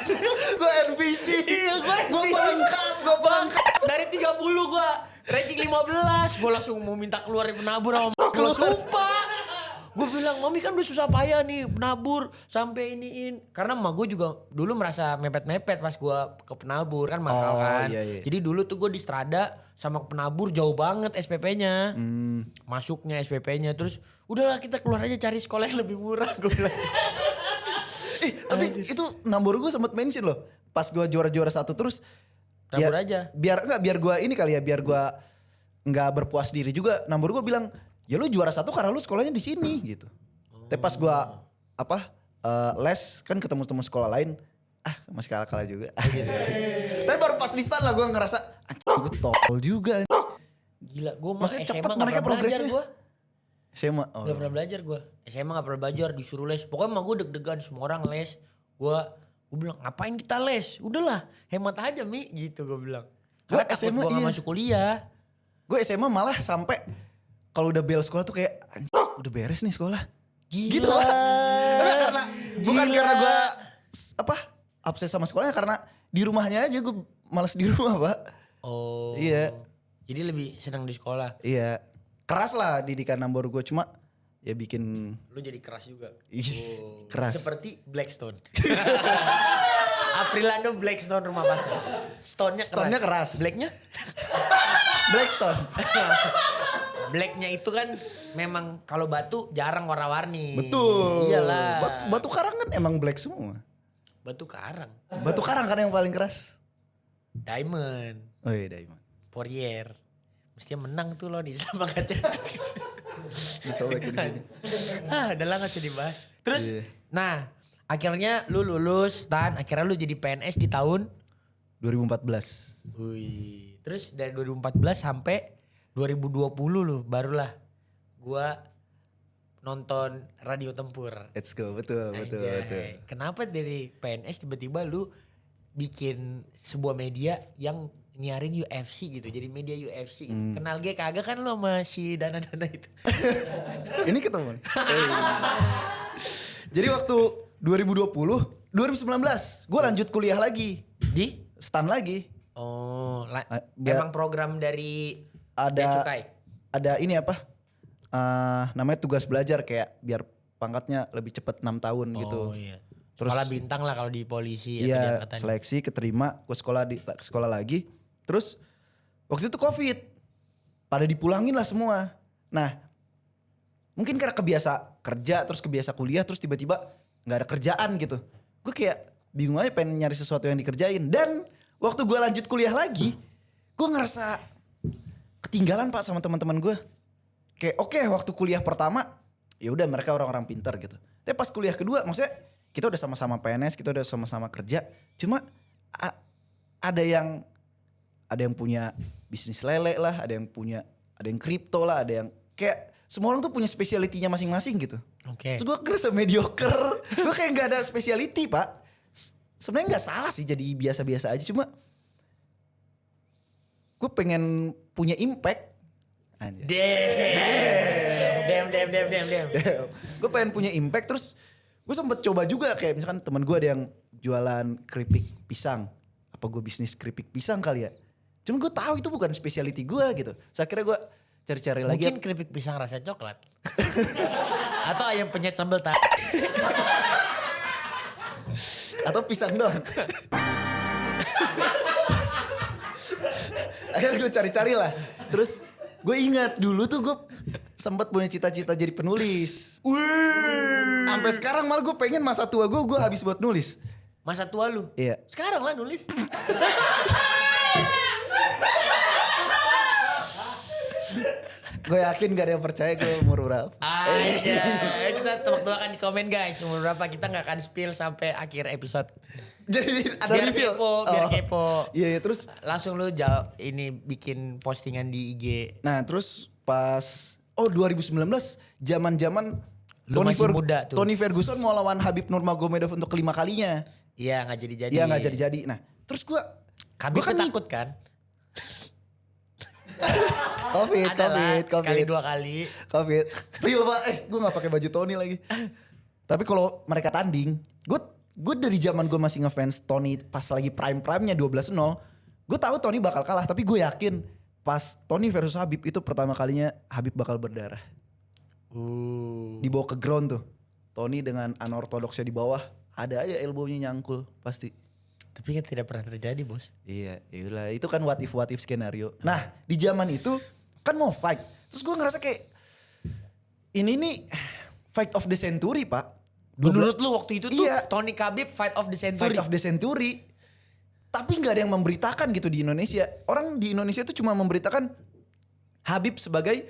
Gue NPC. Iya Gue pelengkap. Dari 30 gue ranking 15. Gue langsung mau minta keluar dari penabur sama gue. Sumpah. Gue bilang, mami kan udah susah payah nih penabur sampai iniin. Karena emak gue juga dulu merasa mepet-mepet pas gue ke penabur kan mahal kan. Iya. Jadi dulu tuh gue di Strada sama ke penabur jauh banget SPP-nya. Masuknya SPP-nya terus udahlah kita keluar aja cari sekolah yang lebih murah gue bilang. Tapi itu nomor gue sempet mention loh. Pas gue juara-juara 1 terus. Penabur aja. Biar gue ini kali ya, biar gue nggak berpuas diri juga. Nomor gue bilang, ya lu juara 1 karena lu sekolahnya di sini gitu. Tapi pas gue les kan ketemu teman sekolah lain, masih kalah juga. Tapi baru pas di stan lah gue ngerasa, gue tol juga. Gila gue mah Maksudnya SMA cepet gak mereka pernah belajar progresnya. gue. SMA. Gak pernah belajar gue. SMA gak pernah belajar disuruh les. Pokoknya emang gue deg-degan semua orang les. Gue bilang ngapain kita les? Udahlah hemat aja Mi gitu gue bilang. Karena takut SMA gue gak iya. masuk kuliah. Gue SMA malah sampai kalau udah bel sekolah tuh kayak udah beres nih sekolah. Gila. Gitu lah. Bukan karena gue absen sama sekolahnya, karena di rumahnya aja gue males di rumah Pak. Oh. Iya. Jadi lebih senang di sekolah. Iya. Keras lah didikan Nambor gue, cuma ya bikin Lu jadi keras juga. keras. Seperti Blackstone. Aprilando Blackstone rumah pasar. Stone-nya keras. Black-nya? Blackstone. Black-nya itu kan memang kalau batu jarang warna-warni. Betul. Iyalah. Batu karang kan emang black semua. Batu karang. Batu karang kan yang paling keras. Diamond. Oh iya Diamond. Fourier. Mestinya menang tuh lo di sama kaca. Disobekin sini. Udah lah gak usah dibahas. Terus, Iya. nah akhirnya lu lulus, akhirnya lu jadi PNS di tahun 2014. Wih. Terus dari 2014 sampai 2020 lu barulah gua nonton Radio Tempur. Let's go, betul. Anjay. Kenapa dari PNS tiba-tiba lu bikin sebuah media yang nyiarin UFC gitu, jadi media UFC gitu. Kenal gue kagak kan lu sama si Dana-Dana itu. Ini ketemu. Jadi waktu 2020, 2019 gue lanjut kuliah lagi. Di? Stan lagi. Oh, biar- emang program dari Ada Bea Cukai? ada ini apa? Namanya tugas belajar kayak biar pangkatnya lebih cepat 6 tahun gitu. Oh iya. Terus- Sekolah bintang lah kalau di polisi atau di Iya, angkatan. seleksi keterima, gue sekolah lagi. Terus waktu itu Covid. Pada dipulangin lah semua. Nah, mungkin karena kebiasa kerja terus kebiasa kuliah terus tiba-tiba nggak ada kerjaan gitu. Gue kayak bingung aja pengen nyari sesuatu yang dikerjain. Dan waktu gue lanjut kuliah lagi, gue ngerasa ketinggalan Pak sama teman-teman gue. Kayak oke, waktu kuliah pertama ya udah mereka orang-orang pintar gitu. Tapi pas kuliah kedua maksudnya kita udah sama-sama PNS, kita udah sama-sama kerja. Cuma ada yang punya bisnis lele lah, ada yang kripto lah, ada yang kayak semua orang tuh punya speciality-nya masing-masing gitu. Oke. Terus gue ngerasa mediocre, gue kayak gak ada speciality Pak. Sebenarnya gak salah sih jadi biasa-biasa aja, cuma gue pengen punya impact. Anjir. Damn. Gue pengen punya impact, terus gue sempet coba juga kayak misalkan teman gue ada yang jualan keripik pisang. Apa gue bisnis keripik pisang kali ya? Cuma gue tahu itu bukan speciality gue gitu. Saya kira gue cari-cari lagi. Mungkin keripik pisang rasa coklat. Atau ayam penyet sambal tak. Atau pisang doang. Akhirnya gue cari-cari lah. Terus gue ingat dulu tuh gue sempat punya cita-cita jadi penulis. Sampai sekarang malah gue pengen masa tua gue habis buat nulis. Masa tua lu? Iya. Sekarang lah nulis. Gue yakin gak ada yang percaya gue umur berapa. Aja. Kita tebak-tebakan di komen guys. Umur berapa kita gak akan spill sampai akhir episode. Jadi ada Biar reveal. kepo, biar Oh. kepo. Iya, terus Langsung lu jawab ini bikin postingan di IG. nah terus pas 2019 zaman-zaman Lu masih muda tuh. Tony Ferguson mau lawan Habib Nurmagomedov untuk kelima kalinya. Iya gak jadi-jadi. Iya nggak jadi-jadi. Nah terus gue Khabib kan takut kan? COVID. Sekali dua kali. Covid. Real Pak, gue gak pakai baju Tony lagi. Tapi kalau mereka tanding, gue dari zaman gue masih ngefans Tony pas lagi prime-nya 12-0, gue tahu Tony bakal kalah, tapi gue yakin pas Tony versus Habib itu pertama kalinya Habib bakal berdarah. Dibawa ke ground tuh. Tony dengan unortodoksnya di bawah, ada aja elbownya nyangkul pasti. Tapi kan tidak pernah terjadi bos. Iya, iyalah itu kan what if skenario. Nah, di zaman itu kan mau fight. Terus gue ngerasa kayak ini nih fight of the century, Pak. Menurut lu waktu itu tuh Iya. Tony Khabib fight of the century. Fight of the century. Tapi nggak ada yang memberitakan gitu di Indonesia. Orang di Indonesia itu cuma memberitakan Habib sebagai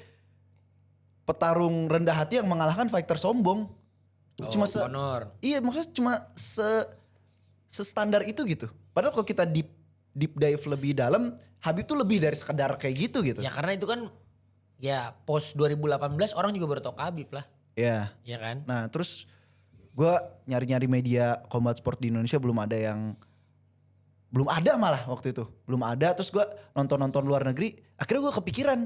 petarung rendah hati yang mengalahkan fighter sombong. Cuma Conor. Iya, maksudnya cuma standar itu gitu. Padahal kalau kita deep dive lebih dalam, Habib tuh lebih dari sekedar kayak gitu. Ya karena itu kan ya post 2018 orang juga baru tau Khabib lah. Ya. Ya kan? Nah terus gue nyari-nyari media combat sport di Indonesia belum ada malah waktu itu. Belum ada, terus gue nonton luar negeri. Akhirnya gue kepikiran,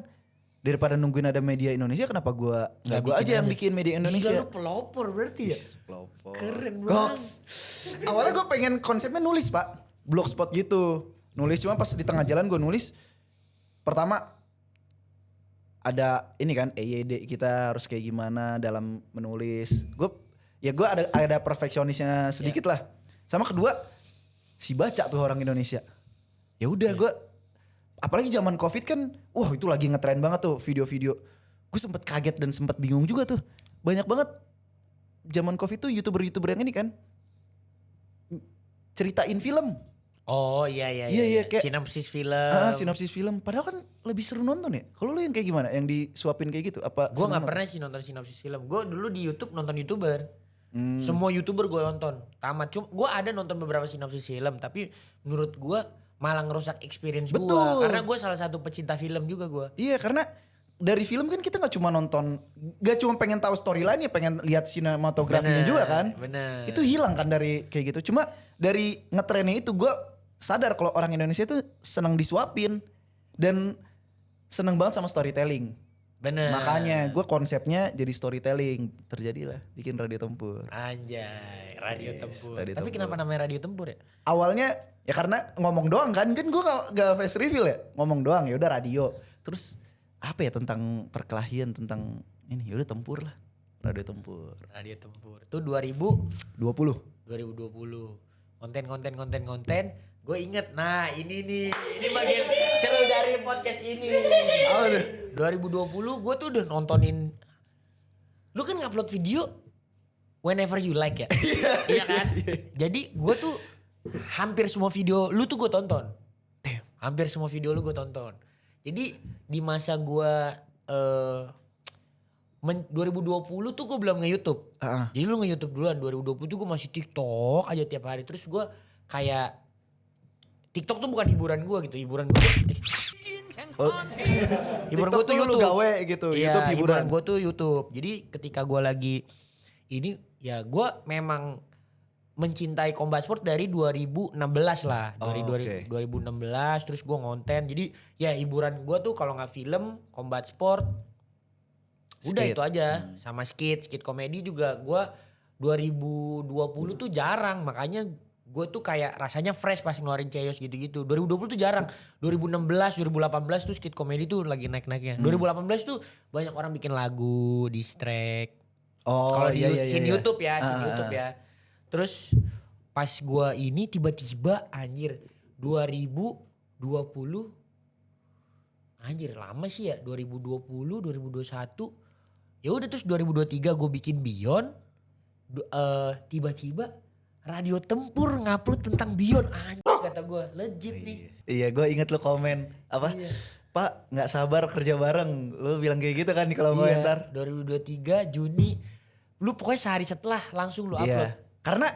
daripada nungguin ada media Indonesia, kenapa gue nggak gue aja yang bikin media Indonesia. Gila lu pelopor berarti ya? Pelopor. Keren banget. Goks. Awalnya gue pengen konsepnya nulis Pak. Blogspot gitu. Nulis, cuma pas di tengah jalan gue nulis. Pertama ada ini kan EYD kita harus kayak gimana dalam menulis. Gue ada perfeksionisnya sedikit lah. Sama kedua si baca tuh orang Indonesia. Ya udah gue apalagi zaman Covid kan, wah itu lagi ngetren banget tuh video-video. Gue sempet kaget dan sempet bingung juga tuh. Banyak banget zaman Covid tuh YouTuber yang ini kan ceritain film. Oh iya Iya, iya, kayak- sinopsis film. Sinopsis film. Padahal kan lebih seru nonton ya. Kalau lu yang kayak gimana? Yang disuapin kayak gitu? Apa? Gue seneng nggak nonton? pernah sih nonton sinopsis film. Gue dulu di YouTube nonton YouTuber. Hmm. Semua YouTuber gue nonton. Tamat. Cuma gue ada nonton beberapa sinopsis film, tapi menurut gue malah ngerusak experience gue. Betul. Karena gue salah satu pecinta film juga gue. Iya, karena dari film kan kita nggak cuma nonton, nggak cuma pengen tahu storyline ya, pengen lihat sinematografinya juga kan. Bener. Itu hilang kan dari kayak gitu. Cuma dari ngetrennya itu gue sadar kalau orang Indonesia tuh senang disuapin dan senang banget sama storytelling. Bener. Makanya gue konsepnya jadi storytelling. Terjadilah bikin radio tempur. Anjay, radio Yes, tempur. radio Tapi tempur. kenapa namanya radio tempur ya? Awalnya ya karena ngomong doang kan gue gak face reveal ya, ngomong doang ya udah radio. Terus apa ya tentang perkelahian, tentang ini ya udah tempur lah, radio tempur. Radio tempur. Itu 2000 20. 2020. Konten. Gue inget, nah ini nih, ini bagian seru dari podcast ini. Apa tuh? 2020 gue tuh udah nontonin, lu kan ngupload video whenever you like ya, iya kan? Jadi gue tuh hampir semua video lu tuh gue tonton, hampir semua video lu gue tonton. Jadi di masa gue 2020 tuh gue belum nge-YouTube. Jadi lu nge-YouTube duluan, 2020 tuh gue masih TikTok aja tiap hari. Terus gue kayak TikTok tuh bukan hiburan gue gitu, hiburan gue hiburan gue tuh TikTok lu YouTube. gawe gitu, Iya, YouTube hiburan. gue tuh YouTube. Jadi ketika gue lagi ini ya gue memang mencintai combat sport dari 2016 lah. Dari Oh, oke. 2016 terus gue ngonten. Jadi ya hiburan gue tuh kalau nggak film, combat sport, udah Skit. itu aja. Sama skit komedi juga gue 2020 tuh jarang. Makanya gue tuh kayak rasanya fresh pas ngeluarin Ceyos gitu-gitu. 2020 tuh jarang. 2016, 2018 tuh skit komedi tuh lagi naik-naiknya. 2018 tuh banyak orang bikin lagu, diss track. Oh Kalau di iya, iya, scene iya. YouTube ya, scene Ah, YouTube ah. ya. Terus pas gua ini tiba-tiba anjir 2020 anjir lama sih ya 2020, 2021. Ya udah terus 2023 gue bikin Beyond. Tiba-tiba radio tempur ngupload tentang Beyond anjir kata gue legit nih. Iya gue inget lu komen apa? Iya. Pak nggak sabar kerja bareng. Lu bilang kayak gitu kan di kolom komentar. 2023 Juni. Lu pokoknya sehari setelah langsung lu upload. Iya. Karena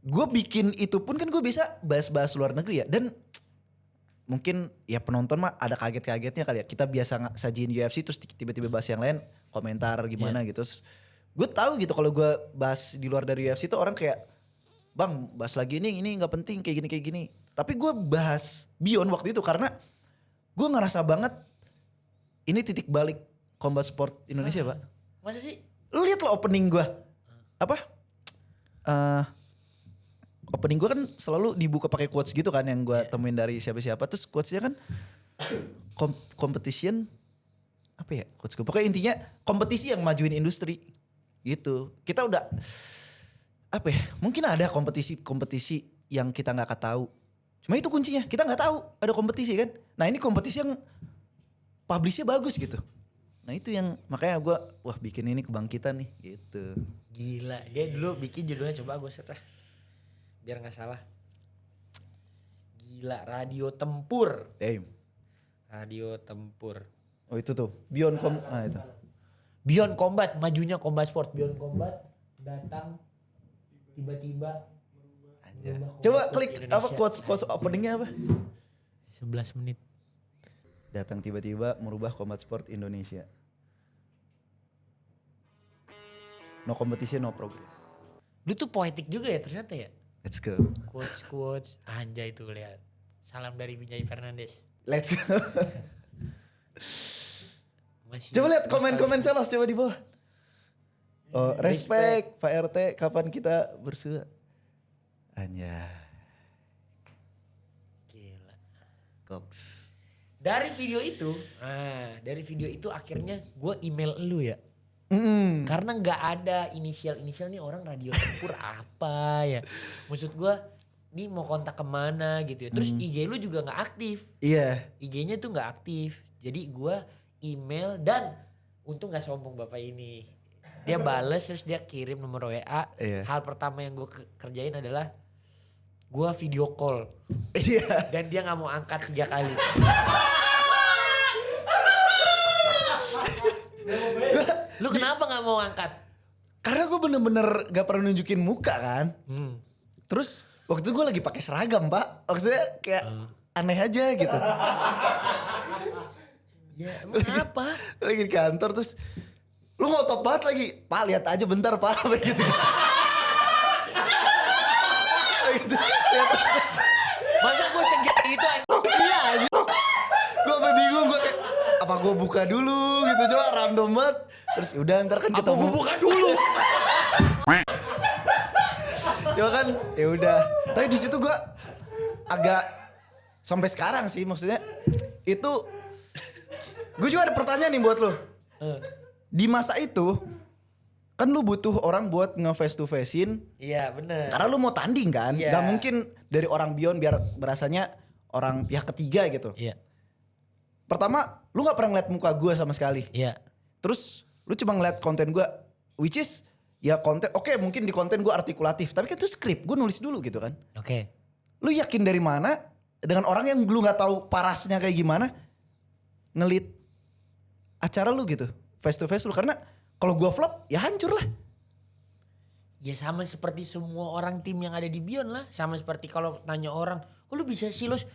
gue bikin itu pun kan gue bisa bahas-bahas luar negeri ya. Dan mungkin ya penonton mah ada kaget-kagetnya kali ya. Kita biasa sajiin UFC terus tiba-tiba bahas yang lain komentar gimana gitu. Gue tahu gitu kalau gue bahas di luar dari UFC tuh orang kayak bang bahas lagi ini gak penting kayak gini. Tapi gue bahas Beyond waktu itu karena gue ngerasa banget ini titik balik combat sport Indonesia pak. Masa sih? Lu lihat lo opening gue. Apa? Opening gue kan selalu dibuka pakai quotes gitu kan yang gue temuin dari siapa-siapa. Terus quotesnya kan competition apa ya quotes gue. Pokoknya intinya kompetisi yang majuin industri gitu. Kita udah apa ya? Mungkin ada kompetisi yang kita nggak tahu. Cuma itu kuncinya kita nggak tahu ada kompetisi kan. Nah ini kompetisi yang publishnya bagus gitu. Nah itu yang makanya gue wah bikin ini kebangkitan nih gitu. Gila, dia dulu bikin judulnya coba gue set lah. Biar gak salah. Gila, radio tempur. Damn. Radio tempur. Oh itu tuh Beyond itu. Beyond Combat, majunya combat sport. Beyond Combat datang tiba-tiba. Anjir. merubah Coba combat klik sport apa Indonesia. quotes openingnya apa? 11 menit. Datang tiba-tiba merubah combat sport Indonesia. No competition, no progress. Lu tuh poetik juga ya ternyata ya. Let's go. Quotes. Anjay tuh lihat. Salam dari Binjai Fernandes. Let's go. Masih Coba lihat komen-komen nostalgia. Selos coba di bawah. Oh, respect Pak RT, kapan kita bersua? Anjay. Gila. Goks. Dari video itu akhirnya gue email lu ya. Karena nggak ada inisial nih orang radio tempur apa ya. Maksud gue nih mau kontak kemana gitu ya. Terus IG lu juga nggak aktif. Iya. IG-nya tuh nggak aktif. Jadi gue email dan untung nggak sombong bapak ini. Dia bales terus dia kirim nomor WA. Iya. Hal pertama yang gue kerjain adalah gue video call Iya. dan dia nggak mau angkat 3 kali. Lu kenapa nggak mau angkat? Karena gue bener-bener gak pernah nunjukin muka kan. Terus waktu itu gue lagi pakai seragam pak. Maksudnya kayak aneh aja gitu. Ya emang apa? Lagi di kantor terus lu ngotot banget lagi. Pak lihat aja bentar pak. Begitu. Begitu. Masa gue segit itu Iya aja. Gue sampe bingung gue kayak apa gue buka dulu gitu coba random banget. Terus udah ntar kan apa ketemu. gue buka dulu? Coba kan ya udah. Tapi di situ gue agak sampai sekarang sih maksudnya itu gue juga ada pertanyaan nih buat lo. Di masa itu kan lu butuh orang buat nge-face to face-in Iya bener. karena lu mau tanding kan. Iya. Gak mungkin dari orang Beyond biar berasanya orang pihak ketiga gitu. Iya. Pertama lu gak pernah ngeliat muka gue sama sekali. Iya. Terus lu cuma ngeliat konten gue which is ya konten oke, mungkin di konten gue artikulatif tapi kan itu skrip gue nulis dulu gitu kan. Oke. Lu yakin dari mana dengan orang yang lu gak tahu parasnya kayak gimana ngelit acara lu gitu face to face lu karena kalau gua flop ya hancur lah. Ya sama seperti semua orang tim yang ada di Beyond lah. Sama seperti kalau nanya orang, kok lu bisa sih Los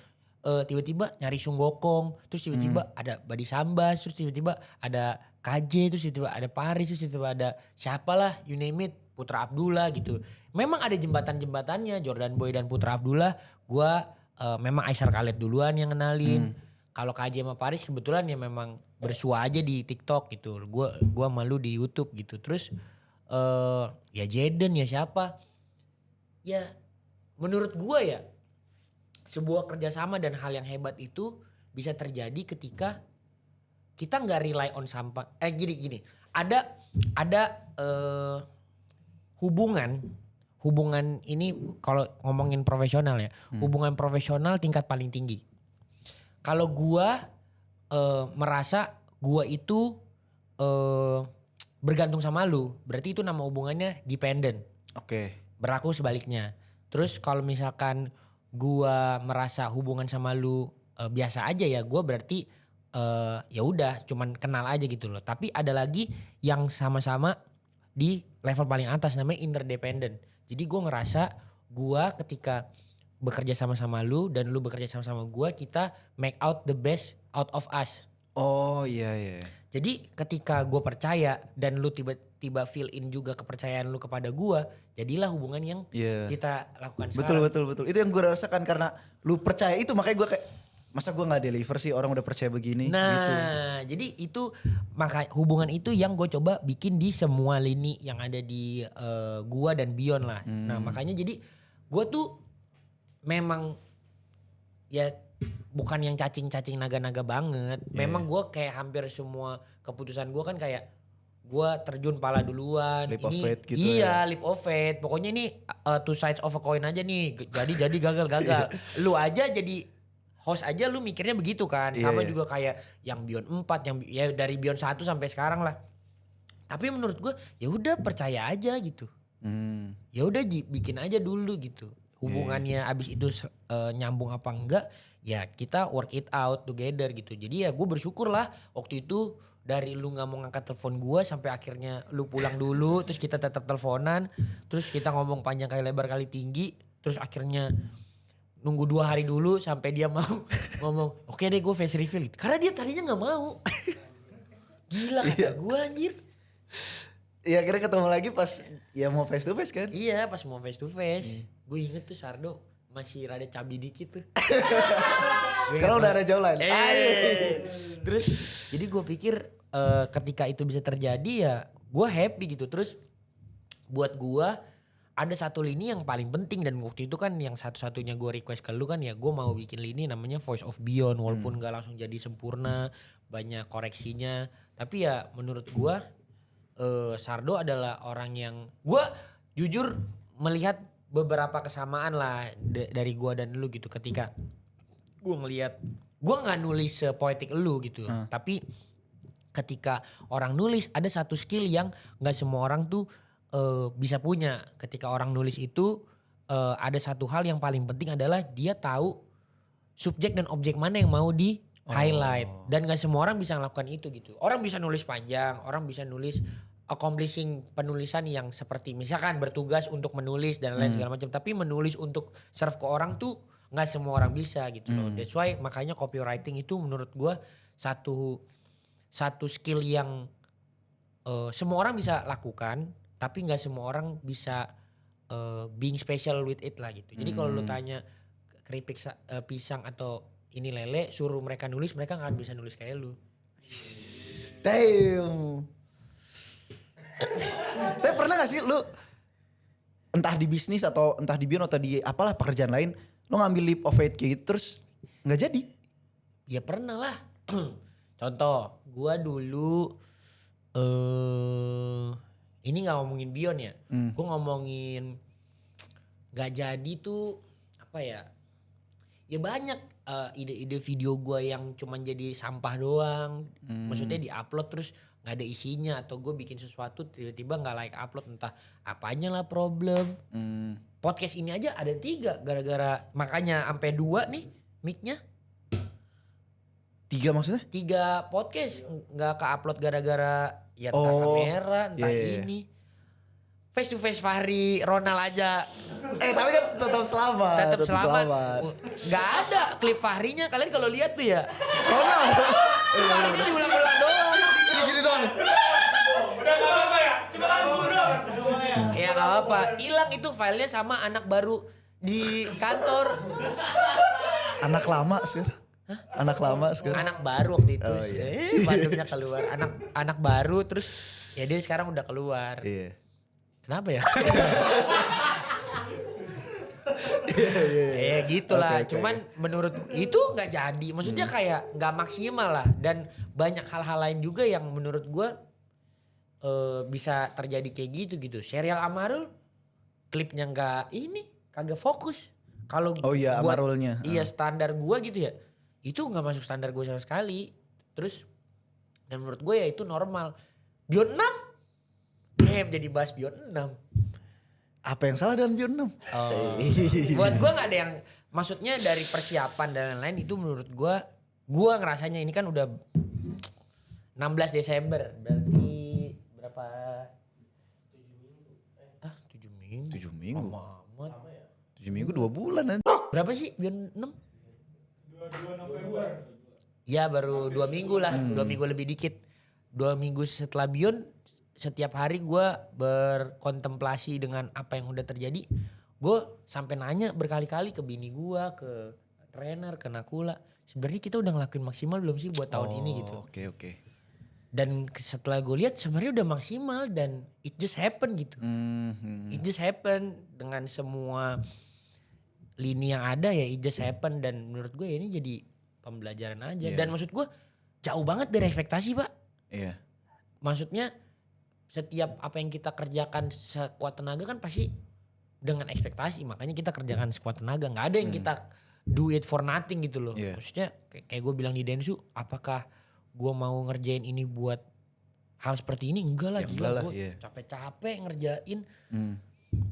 tiba-tiba nyari Sunggokong, terus tiba-tiba ada Badi Sambas, terus tiba-tiba ada KJ, terus tiba-tiba ada Paris, terus tiba-tiba ada siapalah, you name it, Putra Abdullah gitu. Memang ada jembatan-jembatannya, Jordan Boy dan Putra Abdullah. Gua memang Aisar Khaled duluan yang kenalin. Kalau KJ sama Paris kebetulan ya memang bersua aja di TikTok gitu. Gua malu di YouTube gitu. Terus ya Jaden ya siapa? Ya menurut gua ya sebuah kerjasama dan hal yang hebat itu bisa terjadi ketika kita nggak rely on sampah. Gini. Ada hubungan ini kalau ngomongin profesional ya. Hubungan profesional tingkat paling tinggi. Kalau gua merasa gua itu bergantung sama lu, berarti itu nama hubungannya dependent. Oke. Berlaku sebaliknya. Terus kalau misalkan gua merasa hubungan sama lu biasa aja ya, gua berarti ya udah cuman kenal aja gitu loh. Tapi ada lagi yang sama-sama di level paling atas namanya interdependent. Jadi gua ngerasa gua ketika bekerja sama-sama lu dan lu bekerja sama-sama gua, kita make out the best out of us. Oh iya. Jadi ketika gue percaya dan lu tiba-tiba fill in juga kepercayaan lu kepada gue, jadilah hubungan yang Iya. kita lakukan sekarang. Betul. Itu yang gue rasakan karena lu percaya itu makanya gue kayak masa gue gak deliver sih orang udah percaya begini gitu. Nah, jadi itu maka hubungan itu yang gue coba bikin di semua lini yang ada di gua dan Beyond lah. Nah, makanya jadi gue tuh memang ya bukan yang cacing-cacing naga-naga banget. Memang gue kayak hampir semua keputusan gue kan kayak gue terjun pala duluan. Leap of ini faith gitu iya, leap of faith. Pokoknya ini two sides of a coin aja nih. Jadi gagal. Lu aja jadi host aja lu mikirnya begitu kan. Sama Iya. juga kayak yang Beyond 4, yang ya dari Beyond 1 sampai sekarang lah. Tapi menurut gue ya udah percaya aja gitu. Ya udah bikin aja dulu gitu. Hubungannya abis itu nyambung apa enggak, ya kita work it out together gitu. Jadi ya gue bersyukur lah waktu itu dari lu gak mau ngangkat telepon gue sampai akhirnya lu pulang dulu, terus kita tetap teleponan, terus kita ngomong panjang kali lebar kali tinggi, terus akhirnya nunggu 2 hari dulu sampai dia mau ngomong oke deh gue face reveal gitu. Karena dia tadinya gak mau. Gila kata gue anjir. Iya akhirnya ketemu lagi pas ya mau face to face kan. Iya pas mau face to face. Gue inget tuh Sardo masih rada cabi dikit tuh. Sekarang udah ada jaulan. Terus jadi gue pikir ketika itu bisa terjadi ya gue happy gitu. Terus buat gue ada satu lini yang paling penting dan waktu itu kan yang satu-satunya gue request ke lu kan ya gue mau bikin lini namanya Voice of Beyond. Walaupun gak langsung jadi sempurna, banyak koreksinya. Tapi ya menurut gue Sardo adalah orang yang gue jujur melihat beberapa kesamaan lah dari gue dan lu gitu ketika gue ngelihat gue nggak nulis sepoetik lu gitu tapi ketika orang nulis ada satu skill yang nggak semua orang tuh bisa punya. Ketika orang nulis itu ada satu hal yang paling penting adalah dia tahu subjek dan objek mana yang mau di highlight. Dan gak semua orang bisa melakukan itu gitu. Orang bisa nulis panjang, orang bisa nulis accomplishing penulisan yang seperti misalkan bertugas untuk menulis dan lain segala macam. Tapi menulis untuk serve ke orang tuh gak semua orang bisa gitu loh. That's why makanya copywriting itu menurut gue satu skill yang semua orang bisa lakukan. Tapi gak semua orang bisa being special with it lah gitu. Jadi kalau lu tanya keripik pisang atau ini lele, suruh mereka nulis, mereka gak bisa nulis kayak lu. Damn. Tapi pernah gak sih lu entah di bisnis atau entah di Bion atau di apalah pekerjaan lain, lu ngambil leap of faith kayak gitu terus gak jadi? Ya pernah lah. Contoh, gua dulu ini gak ngomongin Bion ya. Gua ngomongin gak jadi tuh apa ya. Ya banyak ide-ide video gua yang cuman jadi sampah doang. Maksudnya di-upload terus gak ada isinya. Atau gue bikin sesuatu tiba-tiba gak like upload. Entah apanya lah problem. Podcast ini aja ada 3 gara-gara. Makanya sampai 2 nih mic-nya. 3 maksudnya? 3 podcast gak ke-upload gara-gara ya entah kamera entah ini. Face to face Fahri, Ronald aja. Tapi kan tetap selamat. Tetap selamat. Gak ada klip Fahrinya. Kalian kalau lihat tuh ya. Ronald. Fahrinya diulang-ulang doang. Gini doang. Udah gak apa-apa ya? Cuma kabur dong. Ya gak apa-apa. Hilang itu filenya sama anak baru di kantor. Anak lama sih. Anak lama sekarang. Anak baru waktu itu. Oh, iya. Bandungnya keluar. Anak baru terus ya dia sekarang udah keluar. Iya. Kenapa ya? Ya gitulah. Oke. Cuman menurut itu nggak jadi. Maksudnya kayak nggak maksimal lah. Dan banyak hal-hal lain juga yang menurut gue bisa terjadi kayak gitu. Serial Amarul klipnya kagak fokus. Kalau Amarulnya. Iya standar gue gitu ya. Itu nggak masuk standar gue sama sekali. Terus dan menurut gue ya itu normal. Bion 6 jadi bahas Bion 6. Apa yang salah dengan Bion 6? Buat gue gak ada yang, maksudnya dari persiapan dan lain-lain itu menurut gue ngerasanya ini kan udah 16 Desember. Berarti berapa? 7 minggu. 7 minggu. Lama amat. 7 minggu 2 bulan nanti. Berapa sih Bion 6? 22 November. Ya baru 2 minggu lah, 2 minggu lebih dikit. 2 minggu setelah Bion, setiap hari gue berkontemplasi dengan apa yang udah terjadi. Gue sampai nanya berkali-kali ke bini gue, ke trainer, ke Nakula. Sebenarnya kita udah ngelakuin maksimal belum sih buat tahun ini gitu. Oke. Dan setelah gue lihat sebenarnya udah maksimal dan it just happen gitu. It just happen dengan semua lini yang ada ya it just happen. Dan menurut gue ya ini jadi pembelajaran aja. Yeah. Dan maksud gue jauh banget dari ekspektasi Pak. Iya. Maksudnya setiap apa yang kita kerjakan sekuat tenaga kan pasti dengan ekspektasi. Makanya kita kerjakan sekuat tenaga. Gak ada yang kita do it for nothing gitu loh. Yeah. Maksudnya kayak gue bilang di Densu, apakah gue mau ngerjain ini buat hal seperti ini? Enggak lah, Ya, gila enggak lah, gue iya. capek-capek ngerjain.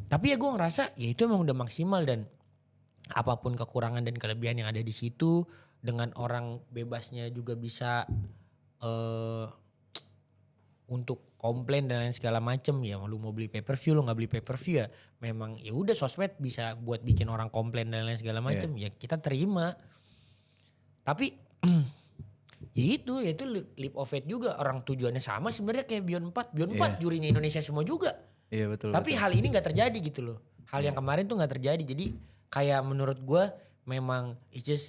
Tapi ya gue ngerasa ya itu emang udah maksimal. Dan apapun kekurangan dan kelebihan yang ada di situ, dengan orang bebasnya juga bisa untuk komplain dan lain segala macem. Ya lu mau beli pay per view, lu nggak beli pay per view ya memang ya udah, sosmed bisa buat bikin orang komplain dan lain segala macem. Ya kita terima. Tapi ya itu leap of faith juga. Orang tujuannya sama sebenarnya kayak Bion 4. Bion 4 jurinya Indonesia semua juga. Iya betul. Tapi hal ini nggak terjadi gitu loh. Hal yang kemarin tuh nggak terjadi. Jadi kayak menurut gue memang it's just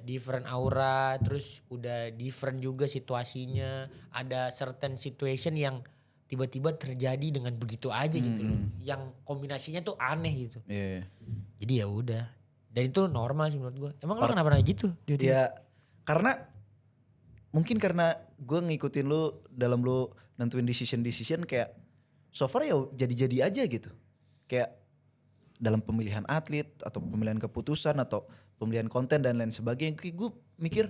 different aura. Terus udah different juga situasinya. Ada certain situation yang tiba-tiba terjadi dengan begitu aja gitu loh. Yang kombinasinya tuh aneh gitu. Iya. Jadi ya udah. Dan itu normal sih menurut gue. Emang lo kenapa nanya gitu? Ya karena mungkin karena gue ngikutin lu dalam lu nentuin decision kayak so far ya jadi-jadi aja gitu. Kayak dalam pemilihan atlet atau pemilihan keputusan atau pemilihan konten dan lain sebagainya. Kayak gue mikir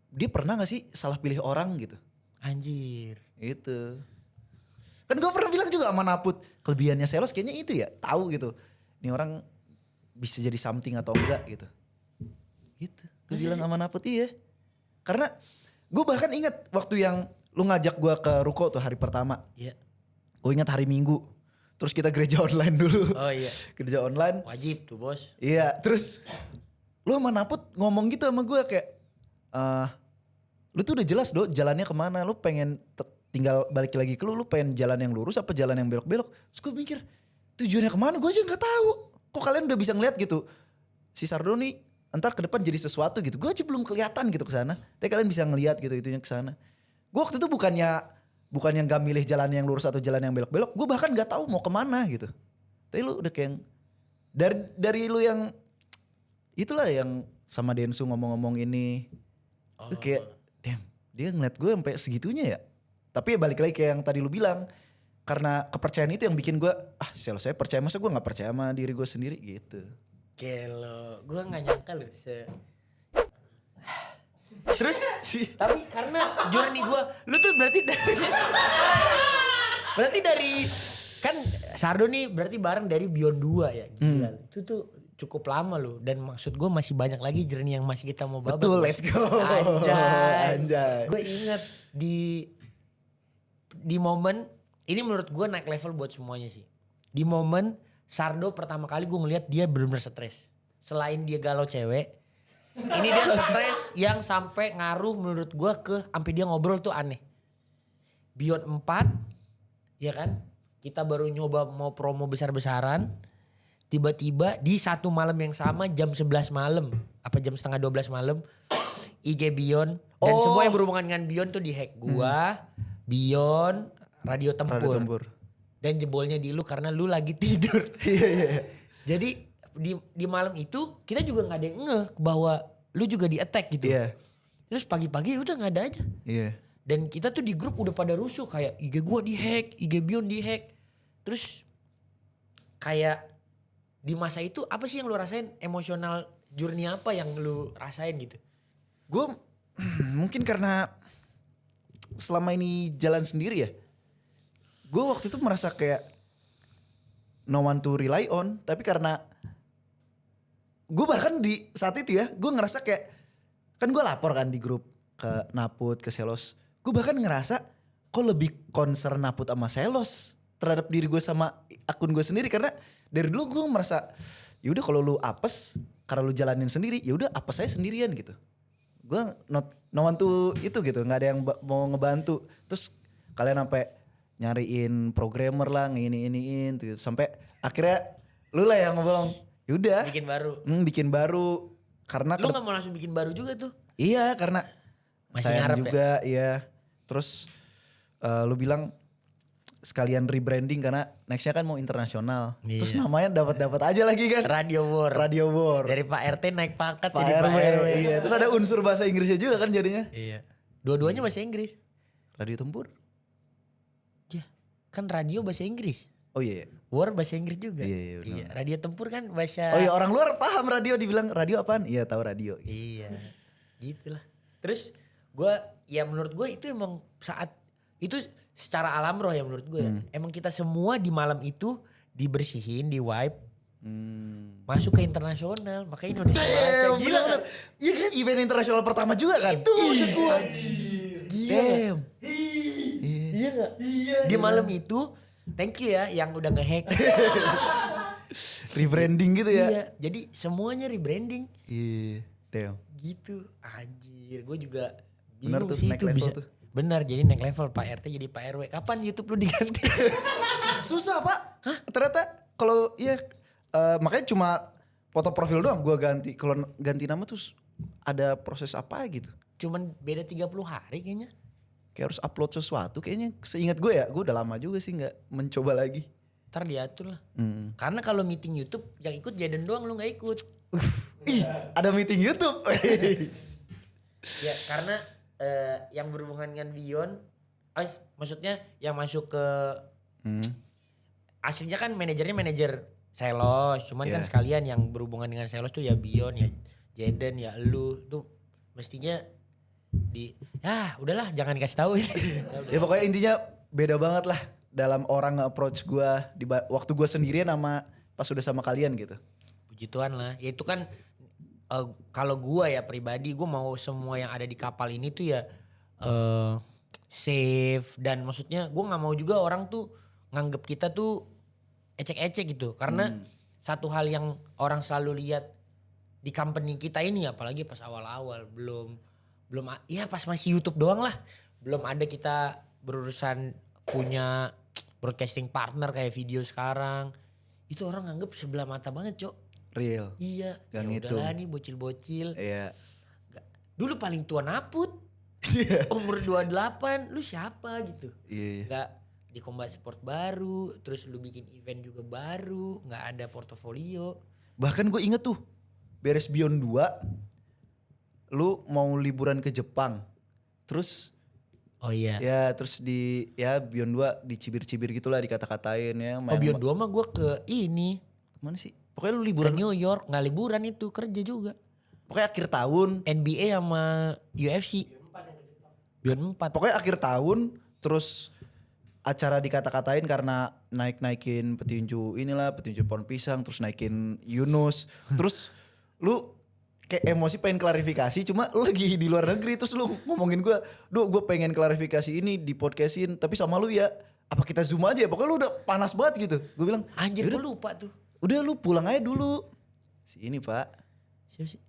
dia pernah gak sih salah pilih orang gitu. Anjir. Itu. Kan gue pernah bilang juga sama Naput, kelebihannya Selos kayaknya itu ya, tahu gitu. Ini orang bisa jadi something atau enggak gitu. Gitu. Gue bilang sama Naput iya. Karena gue bahkan ingat waktu yang lu ngajak gue ke Ruko tuh hari pertama. Iya. Gue ingat hari Minggu. Terus kita gereja online dulu. Oh iya. Gereja online. Wajib tuh bos. Iya, terus lu sama Naput ngomong gitu sama gue kayak, lu tuh udah jelas do jalannya kemana, lu pengen tinggal balik lagi ke lu pengen jalan yang lurus apa jalan yang belok-belok. Terus gue mikir, tujuannya kemana gue aja gak tahu. Kok kalian udah bisa ngeliat gitu, si Sardo nih entar ke depan jadi sesuatu gitu. Gue aja belum kelihatan gitu ke sana. Tapi kalian bisa ngeliat gitu itunya ke sana. Gue waktu itu bukannya gak milih jalan yang lurus atau jalan yang belok-belok, gue bahkan gak tahu mau kemana gitu. Tapi lu udah kayak dari lu yang itulah yang sama Densu ngomong-ngomong ini. Lu kayak damn, dia ngeliat gue sampai segitunya ya. Tapi ya balik lagi kayak yang tadi lu bilang, karena kepercayaan itu yang bikin gue, saya percaya, masa gue gak percaya sama diri gue sendiri gitu. Gelo, gue gak nyangka loh. Terus tapi karena journey gue, lu tuh berarti dari kan Sardo nih berarti bareng dari Beyond 2 ya. Gila. Itu tuh cukup lama loh, dan maksud gue masih banyak lagi journey yang masih kita mau babak. Betul, let's go. Anjay. Gue inget di momen ini menurut gue naik level buat semuanya sih. Di momen Sardo pertama kali gue ngeliat dia benar-benar stres. Selain dia galau cewek, ini dia stres yang sampai ngaruh menurut gue ke sampai dia ngobrol tuh aneh. Beyond 4, ya kan? Kita baru nyoba mau promo besar-besaran. Tiba-tiba di satu malam yang sama jam 11 malam. Apa jam setengah 12 malam. IG Beyond. Dan semua yang berhubungan dengan Beyond tuh dihack. Gua, Beyond, Radio Tempur. Dan jebolnya di lu karena lu lagi tidur. Iya. Jadi di malam itu kita juga gak ada yang ngeh bahwa lu juga di attack gitu. Iya. Terus pagi-pagi udah gak ada aja. Iya. Dan kita tuh di grup udah pada rusuh kayak IG gua dihack, IG Beyond dihack. Terus kayak di masa itu apa sih yang lu rasain, emosional journey apa yang lu rasain gitu? Gue mungkin karena selama ini jalan sendiri ya. Gue waktu itu merasa kayak no one to rely on. Tapi karena gue bahkan di saat itu ya, gue ngerasa kayak, kan gue lapor kan di grup ke Naput, ke Selos. Gue bahkan ngerasa kok lebih concern Naput sama Selos terhadap diri gue sama akun gue sendiri. Karena dari dulu gue merasa yaudah kalau lu apes karena lu jalanin sendiri, yaudah apes saya sendirian gitu. Gue no one to itu gitu, nggak ada yang mau ngebantu. Terus kalian sampai nyariin programmer lah, iniin gitu. Sampai akhirnya lu lah yang ngomong, yaudah bikin baru karena lu nggak mau langsung bikin baru juga tuh? Iya, karena masih sayang ngarep juga ya. Terus lu bilang sekalian rebranding karena nextnya kan mau internasional. Iya. Terus namanya dapat aja lagi kan. Radio War. Dari Pak RT naik pangkat Pak jadi Pak RW. RW. Iya. Terus ada unsur bahasa Inggrisnya juga kan jadinya. Iya. Dua-duanya bahasa Inggris. Radio Tempur. Ya, kan radio bahasa Inggris. Oh iya. War bahasa Inggris juga. Iya, benar. Iya. Radio Tempur kan bahasa. Oh iya, orang luar paham radio, dibilang radio apaan? Iya, tahu radio. Iya. Gitulah. Terus menurut gue itu emang saat itu secara alam roh ya menurut gue ya. Emang kita semua di malam itu dibersihin, di wipe. Masuk ke internasional, makanya Indonesia Raya. Gila kan? Iya kan event internasional pertama juga kan? Itu maksud gue. Gila. Iya gak? Iya. Di malam itu, thank you ya yang udah ngehack. Rebranding gitu ya? Iya, jadi semuanya rebranding. Iya, damn. Gitu, anjir. Gue juga Bener bingung tuh, sih naik itu level bisa. tuh. Benar, jadi naik level Pak RT jadi Pak RW. Kapan YouTube lu diganti? Susah Pak. Hah? Ternyata kalau iya makanya cuma foto profil doang gue ganti. Kalau ganti nama tuh ada proses apa gitu. Cuman beda 30 hari kayaknya. Kayak harus upload sesuatu kayaknya. Seingat gue ya, gue udah lama juga sih gak mencoba lagi. Ntar diatur lah. Karena kalau meeting YouTube yang ikut Jaden doang, lu gak ikut. Ih, ada meeting YouTube. Ya karena yang berhubungan dengan Beyond, maksudnya yang masuk ke aslinya kan manajernya manajer Selos, cuman kan sekalian yang berhubungan dengan Selos tuh ya Beyond, ya Jaden, ya lu tuh mestinya udahlah jangan kasih tahu. Ya pokoknya intinya beda banget lah. dalam orang nge-approach gue waktu gue sendirian sama pas udah sama kalian gitu. Puji Tuhan lah. Ya itu kan kalau gue ya pribadi gue mau semua yang ada di kapal ini tuh ya safe. Dan maksudnya gue gak mau juga orang tuh nganggep kita tuh ecek-ecek gitu. Karena satu hal yang orang selalu lihat di company kita ini apalagi pas awal-awal belum ya pas masih YouTube doang lah. Belum ada kita berurusan punya broadcasting partner kayak video sekarang. Itu orang nganggep sebelah mata banget, Cok. Real. Iya, Gak ya ngitung. udahlah nih bocil-bocil. Iya. Dulu paling tua Naput. Umur 28, lu siapa gitu. Iya. Gak di Combat Sport baru, terus lu bikin event juga baru, gak ada portofolio. Bahkan gue inget tuh beres Beyond 2 lu mau liburan ke Jepang. Terus Oh iya. ya terus di ya Beyond 2 dicibir-cibir gitulah dikata-katain ya. Oh Beyond 2 mah gue ke ini, Mana sih? Pokoknya lu ke liburan. New York, gak liburan itu, kerja juga. Pokoknya akhir tahun. NBA sama UFC. Beyond 4. Pokoknya akhir tahun terus acara dikata-katain karena naikin petinju inilah, petinju pohon pisang, terus naikin Yunus. Terus lu kayak emosi pengen klarifikasi, cuma lu lagi di luar negeri terus lu ngomongin gue, gue pengen klarifikasi ini di podcastin tapi sama lu ya apa kita zoom aja ya, pokoknya lu udah panas banget gitu. Gue bilang Anjir "Yaudah, gue lupa tuh. udah lu pulang aja dulu. Ini pak. Siapa sih?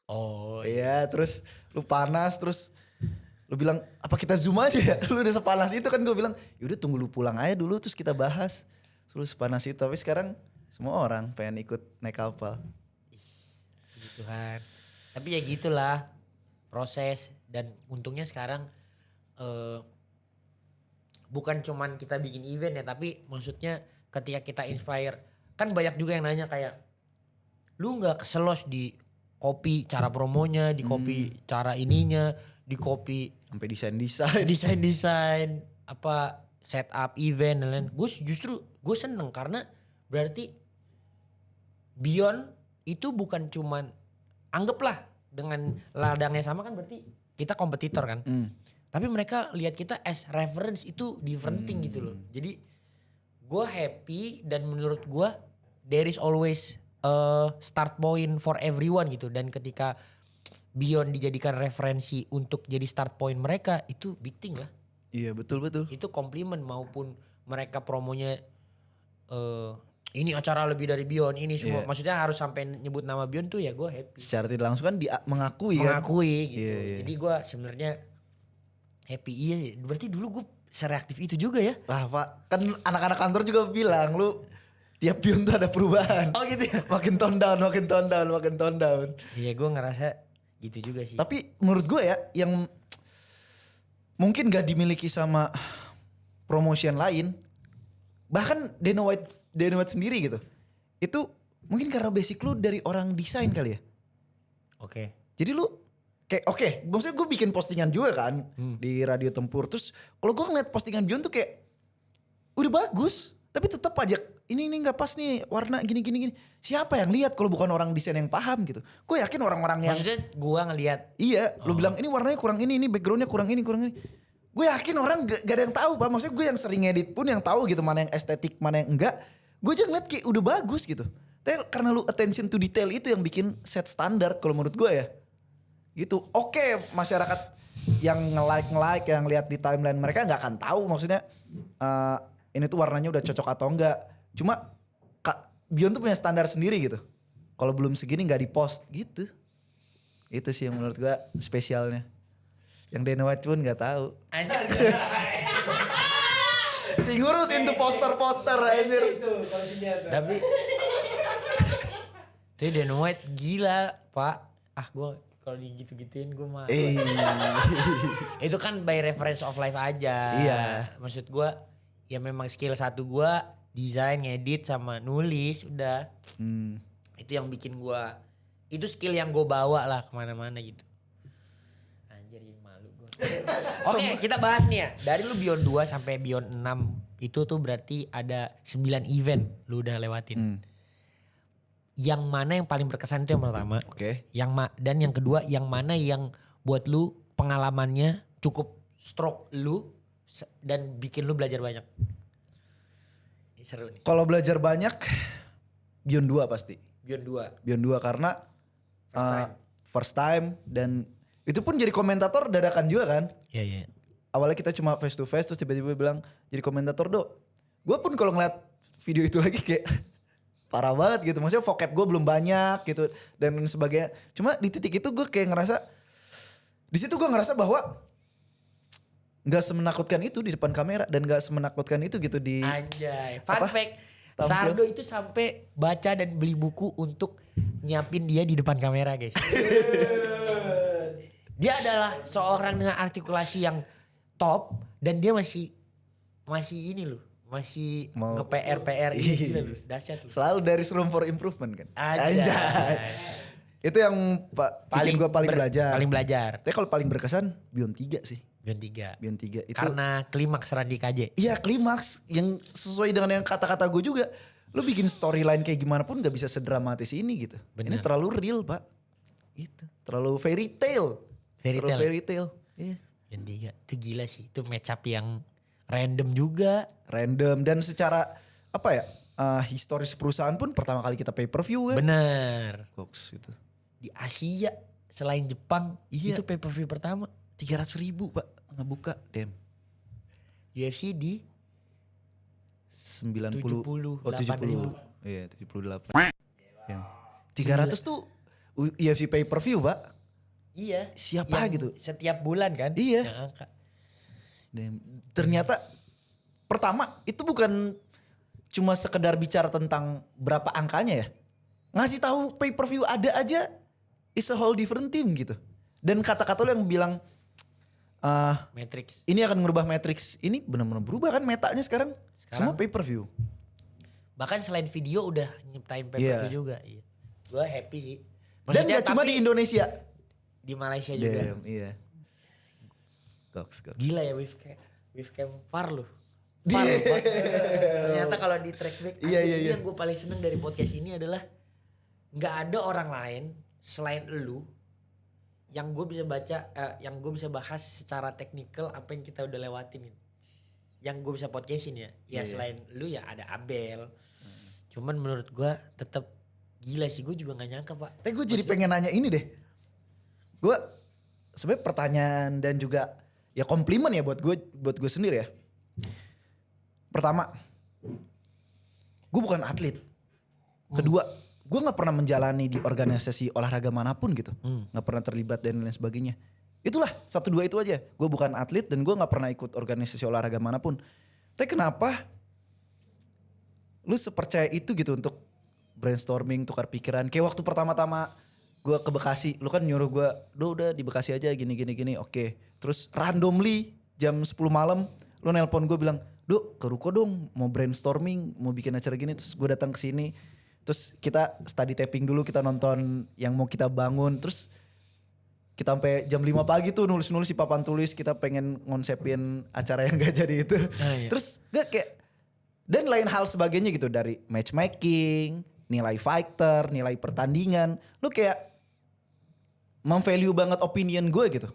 Oh Iya terus lu panas terus lu bilang apa kita zoom aja ya. Lu udah sepanas itu kan, gue bilang yaudah tunggu lu pulang aja dulu terus kita bahas. Terus sepanas itu, tapi sekarang semua orang pengen ikut naik kapal. puji Tuhan. Tapi ya gitulah proses, dan untungnya sekarang bukan cuman kita bikin event ya, tapi maksudnya ketika kita inspire, kan banyak juga yang nanya kayak lu nggak keselos di copy cara promonya, di copy cara ininya, di copy Sampai desain-desain. desain apa setup event dan lain. Gue justru gue seneng karena berarti Beyond itu bukan cuman, anggaplah dengan ladangnya sama kan berarti kita kompetitor kan. Tapi mereka lihat kita as reference, itu different thing gitu loh. Jadi gue happy, dan menurut gue there is always a start point for everyone gitu. Dan ketika Beyond dijadikan referensi untuk jadi start point mereka, itu big thing lah. Iya betul-betul. Itu komplimen, maupun mereka promonya ini acara lebih dari Beyond ini semua. Iya. Maksudnya harus sampai nyebut nama Beyond tuh ya gue happy. Secara tidak langsung kan mengakui kan. Mengakui gitu. Iya, iya. Jadi gue sebenarnya happy. Iya, berarti dulu gue sereaktif itu juga ya. Wah pak, kan anak-anak kantor juga bilang lu tiap Beyond tuh ada perubahan. Oh gitu ya. Makin tone down, makin tone down, makin tone down. Iya gue ngerasa gitu juga sih. Tapi menurut gue ya yang mungkin gak dimiliki sama promotion lain, bahkan Dana White sendiri gitu, itu mungkin karena basic lu dari orang desain kali ya. Oke. Jadi lu kayak oke, maksudnya gue bikin postingan juga kan di Radio Tempur. Terus kalau gue ngeliat postingan Beyond tuh kayak udah bagus, tapi tetap aja ini nggak pas nih warna gini. Siapa yang lihat kalau bukan orang desain yang paham gitu? Gue yakin orang-orang yang Maksudnya gue ngelihat. iya, lu bilang ini warnanya kurang ini backgroundnya kurang ini. Gue yakin orang gak ada yang tahu pak. Maksudnya gue yang sering edit pun yang tahu gitu mana yang estetik, mana yang enggak. Gue aja ngeliat kayak udah bagus gitu. Tapi karena lu attention to detail itu yang bikin set standar kalau menurut gue ya. Gitu. Oke, masyarakat yang nge-like, yang lihat di timeline mereka nggak akan tahu maksudnya ini tuh warnanya udah cocok atau enggak. Cuma Beyond tuh punya standar sendiri gitu. Kalau belum segini nggak di-post gitu. Itu sih yang menurut gue spesialnya. Yang Dana White pun nggak tahu. Si ngurus itu poster-poster anjir. Tapi tuh Dana White gila pak. Gue kalau digitu-gituin gue mah. Itu kan by reference of life aja. Iya. Maksud gue ya memang skill satu gue desain, ngedit sama nulis udah. Itu yang bikin gue, itu skill yang gue bawa lah kemana-mana gitu. Anjir jadi malu gue. Oke kita bahas nih ya. Dari lu Beyond 2 sampai Beyond 6 itu tuh berarti ada 9 event lu udah lewatin. Yang mana yang paling berkesan itu yang pertama. Oke. Dan yang kedua yang mana yang buat lu pengalamannya cukup stroke lu dan bikin lu belajar banyak? Ini seru nih. Kalau belajar banyak, Beyond 2 pasti. Beyond 2. Karena First time. first time dan itu pun jadi komentator dadakan juga kan. Iya. Awalnya kita cuma face to face terus tiba-tiba bilang jadi komentator Dok. Gue pun kalau ngeliat video itu lagi kayak parah banget gitu. Maksudnya vocab gue belum banyak gitu dan sebagainya. Cuma di titik itu gue kayak ngerasa, di situ gue ngerasa bahwa nggak semenakutkan itu di depan kamera dan nggak semenakutkan itu gitu di Anjay. Fun Apa? fact. Tampil. Sardo itu sampai baca dan beli buku untuk nyiapin dia di depan kamera guys. Dia adalah seorang dengan artikulasi yang top dan dia masih ini loh. Masih Mau- nge-PR Iya. gila loh. Dahsyat loh. selalu dari room for improvement kan. Anjay. Itu yang bikin gue paling belajar. Paling belajar. Tapi kalau paling berkesan Beyond 3 sih. Beyond 3. Beyond 3 itu. Karena klimaks Randy KJ. Iya klimaks yang sesuai dengan yang kata-kata gue juga. Lu bikin storyline kayak gimana pun gak bisa sedramatis ini gitu. Bener. Ini terlalu real pak. Itu terlalu fairy tale. Fairy Terlalu tale. fairy tale. Iya. Beyond 3. Itu gila sih. Itu match up yang random juga. Random dan secara apa ya historis perusahaan pun pertama kali kita pay per view kan. Bener. Goks itu. Di Asia selain Jepang Iya. itu pay per view pertama. 300.000 pak ngebuka damn. UFC di 90 oh 78.000. 70. Iya 78. Ya. 300 tuh UFC pay per view pak. Iya. Siapa Yang gitu? Setiap bulan kan. Iya. Yang angka. Dan ternyata pertama itu bukan cuma sekedar bicara tentang berapa angkanya ya. Ngasih tahu pay per view ada aja is a whole different team gitu. Dan kata-kata lu yang bilang Matrix. ini akan merubah Matrix. Ini benar-benar berubah kan metanya sekarang. Semua Sekarang- pay per view. Bahkan selain video udah nyiptain pay per view juga. Iya. Gue happy sih. Dan Maksudnya gak cuma tapi di Indonesia. di Malaysia juga. Damn, iya. Goks. Gila ya with cam far loh. Far loh, Pak. Ternyata kalau di track back Iya, iya, ini iya. yang gue paling seneng dari podcast ini adalah nggak ada orang lain selain elu yang gue bisa baca, yang gue bisa bahas secara teknikal apa yang kita udah lewatin. Yang gue bisa podcastin ya. Ya selain lu ya ada Abel. Cuman menurut gue tetap gila sih, gue juga nggak nyangka pak. Tapi gue jadi pengen nanya ini deh. Gue sebenarnya pertanyaan dan juga ya komplimen ya buat gue sendiri ya. Pertama, gue bukan atlet. Kedua, gue nggak pernah menjalani di organisasi olahraga manapun gitu, nggak pernah terlibat dan lain sebagainya. Itulah 1-2 itu aja. Gue bukan atlet dan gue nggak pernah ikut organisasi olahraga manapun. Tapi kenapa lu sepercaya itu gitu untuk brainstorming, tukar pikiran? Kayak waktu pertama-tama gue ke Bekasi, lu kan nyuruh gue, udah di Bekasi aja gini, oke. Terus randomly jam 10 malam lu nelpon gue bilang, Duk ke ruko dong mau brainstorming, mau bikin acara gini. Terus gue datang ke sini, terus kita study taping dulu, kita nonton yang mau kita bangun. Terus kita sampai jam 5 pagi tuh nulis-nulis di papan tulis, kita pengen ngonsepin acara yang gak jadi itu. iya. Terus gak kayak, dan lain hal sebagainya gitu, dari matchmaking, nilai fighter, nilai pertandingan. Lu kayak memvalue banget opinion gue gitu.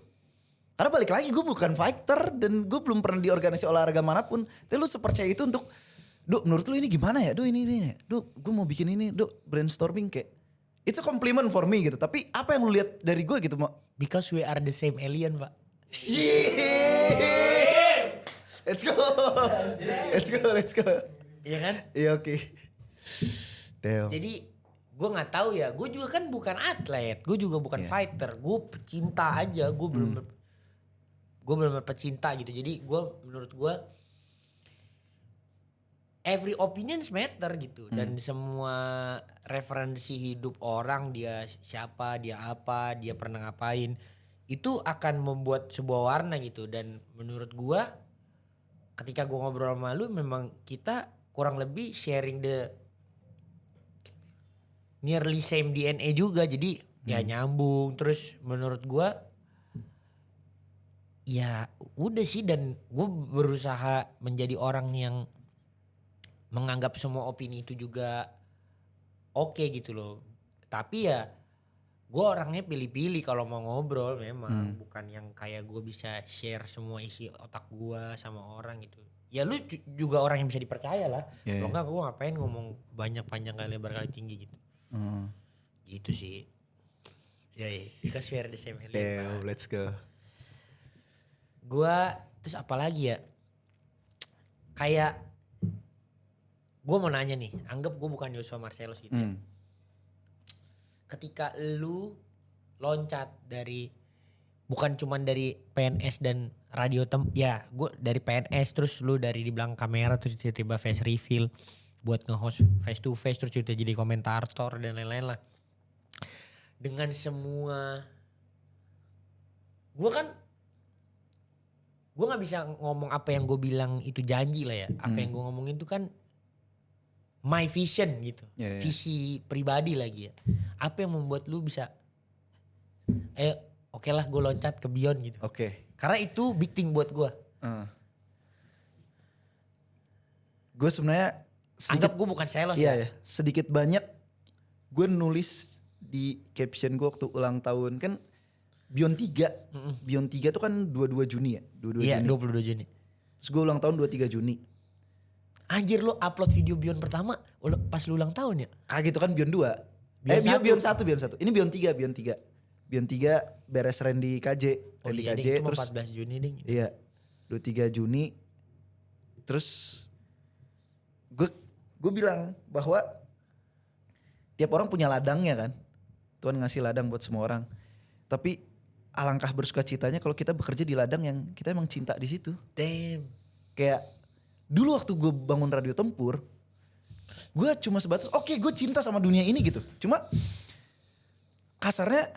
Karena balik lagi gue bukan fighter dan gue belum pernah di organisasi olahraga manapun. Tapi lu sepercaya itu untuk, Duk menurut lu ini gimana ya? Duk ini. Duk gue mau bikin ini. Duk brainstorming kayak. It's a compliment for me gitu. Tapi apa yang lu lihat dari gue gitu? Because we are the same alien pak. Shit. Let's go. Iya kan? Iya oke. Damn. Jadi gue nggak tahu ya. Gue juga kan bukan atlet. Gue juga bukan fighter. Gue pecinta aja. Gue benar-benar pecinta gitu. Jadi gue menurut gue every opinions matter gitu. Dan semua referensi hidup orang, dia siapa, dia apa, dia pernah ngapain, itu akan membuat sebuah warna gitu. Dan menurut gue ketika gue ngobrol sama lu, memang kita kurang lebih sharing the nearly same DNA juga. Jadi ya nyambung. Terus menurut gue ya udah sih, dan gue berusaha menjadi orang yang menganggap semua opini itu juga oke gitu loh. Tapi ya Gue orangnya pilih-pilih kalau mau ngobrol memang. Bukan yang kayak gue bisa share semua isi otak gue sama orang gitu. Ya lu juga orang yang bisa dipercaya lah. Iya, Kalau enggak gue ngapain ngomong banyak panjang kali lebar kali tinggi gitu. Gitu sih. Ya, kita share the same element. Let's go. Gue terus apa lagi ya? Kayak gue mau nanya nih, anggap gue bukan Joshua Marcellus gitu ya. Ketika lu loncat dari bukan cuman dari PNS dan radio ya gue dari PNS terus lu dari di belakang kamera terus tiba-tiba face reveal buat nge-host face to face terus juga jadi komentator dan lain-lain lah. Dengan semua gue nggak bisa ngomong apa yang gue bilang itu janji lah ya. Apa yang gue ngomongin itu kan my vision gitu. Yeah. Visi pribadi lagi ya. Apa yang membuat lu bisa oke lah gue loncat ke Beyond gitu. Oke. Karena itu big thing buat gue. Gue sebenarnya Anggap gue bukan sales ya. Sedikit banyak gue nulis di caption gue waktu ulang tahun kan Beyond 3. Beyond 3 tuh kan 22 Juni ya. 22 Iya, Juni. 22 Juni. Terus gue ulang tahun 23 Juni. Anjir lu upload video Beyond pertama pas lu ulang tahun ya? Kayak gitu kan Beyond 2. Beyond 1. Beyond 1. Ini Beyond 3, Beyond 3. Beyond 3 beres Randy KJ. Oh Randy iya KJ ding, itu terus 14 Juni ding. iya. 23 Juni. Terus gue bilang bahwa tiap orang punya ladangnya kan. Tuhan ngasih ladang buat semua orang. Tapi alangkah bersukacitanya kalau kita bekerja di ladang yang kita emang cinta di situ. Damn. Kayak dulu waktu gue bangun radio tempur, gue cuma sebatas oke, gue cinta sama dunia ini gitu. Cuma kasarnya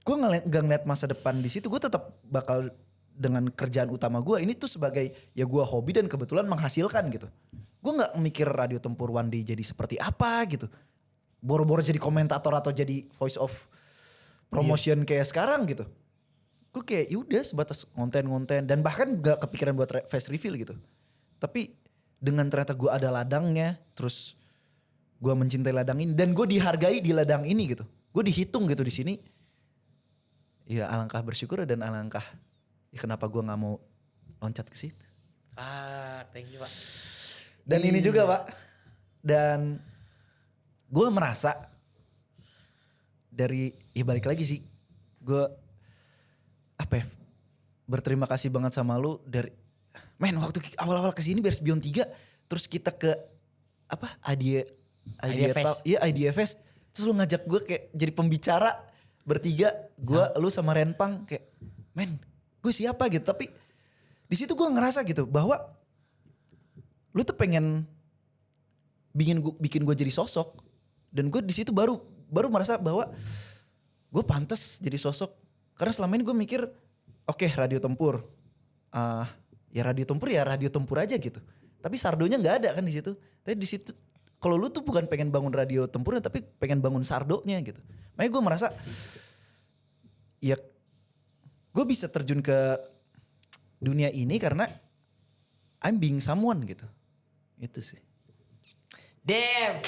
gue gak ngeliat masa depan di situ. Gue tetap bakal dengan kerjaan utama gue ini tuh sebagai ya gue hobi dan kebetulan menghasilkan gitu. Gue nggak mikir radio tempur one day jadi seperti apa gitu. Boro-boro jadi komentator atau jadi voice of promotion kayak sekarang gitu. Gue kayak yaudah sebatas ngonten-ngonten dan bahkan gak kepikiran buat face reveal gitu. Tapi dengan ternyata gue ada ladangnya, terus gue mencintai ladang ini dan gue dihargai di ladang ini gitu. Gue dihitung gitu di sini. Ya alangkah bersyukur dan alangkah ya kenapa gue nggak mau loncat ke situ. Thank you Pak. Dan ini juga Pak. Dan gue merasa dari ya balik lagi sih. Gue apa ya, berterima kasih banget sama lu dari waktu awal-awal kesini beres Beyond 3 terus kita ke apa IDFS. Iya IDFS terus lu ngajak gue kayak jadi pembicara bertiga gue lu sama Renpang kayak gue siapa gitu tapi di situ gue ngerasa gitu bahwa lu tuh pengen bikin gue jadi sosok dan gue di situ baru merasa bahwa gue pantas jadi sosok karena selama ini gue mikir oke, radio tempur ya radio tempur aja gitu tapi sardonya nggak ada kan di situ tapi di situ kalau lu tuh bukan pengen bangun radio tempurnya tapi pengen bangun sardonya gitu makanya gue merasa ya gue bisa terjun ke dunia ini karena I'm being someone gitu itu sih. Damn.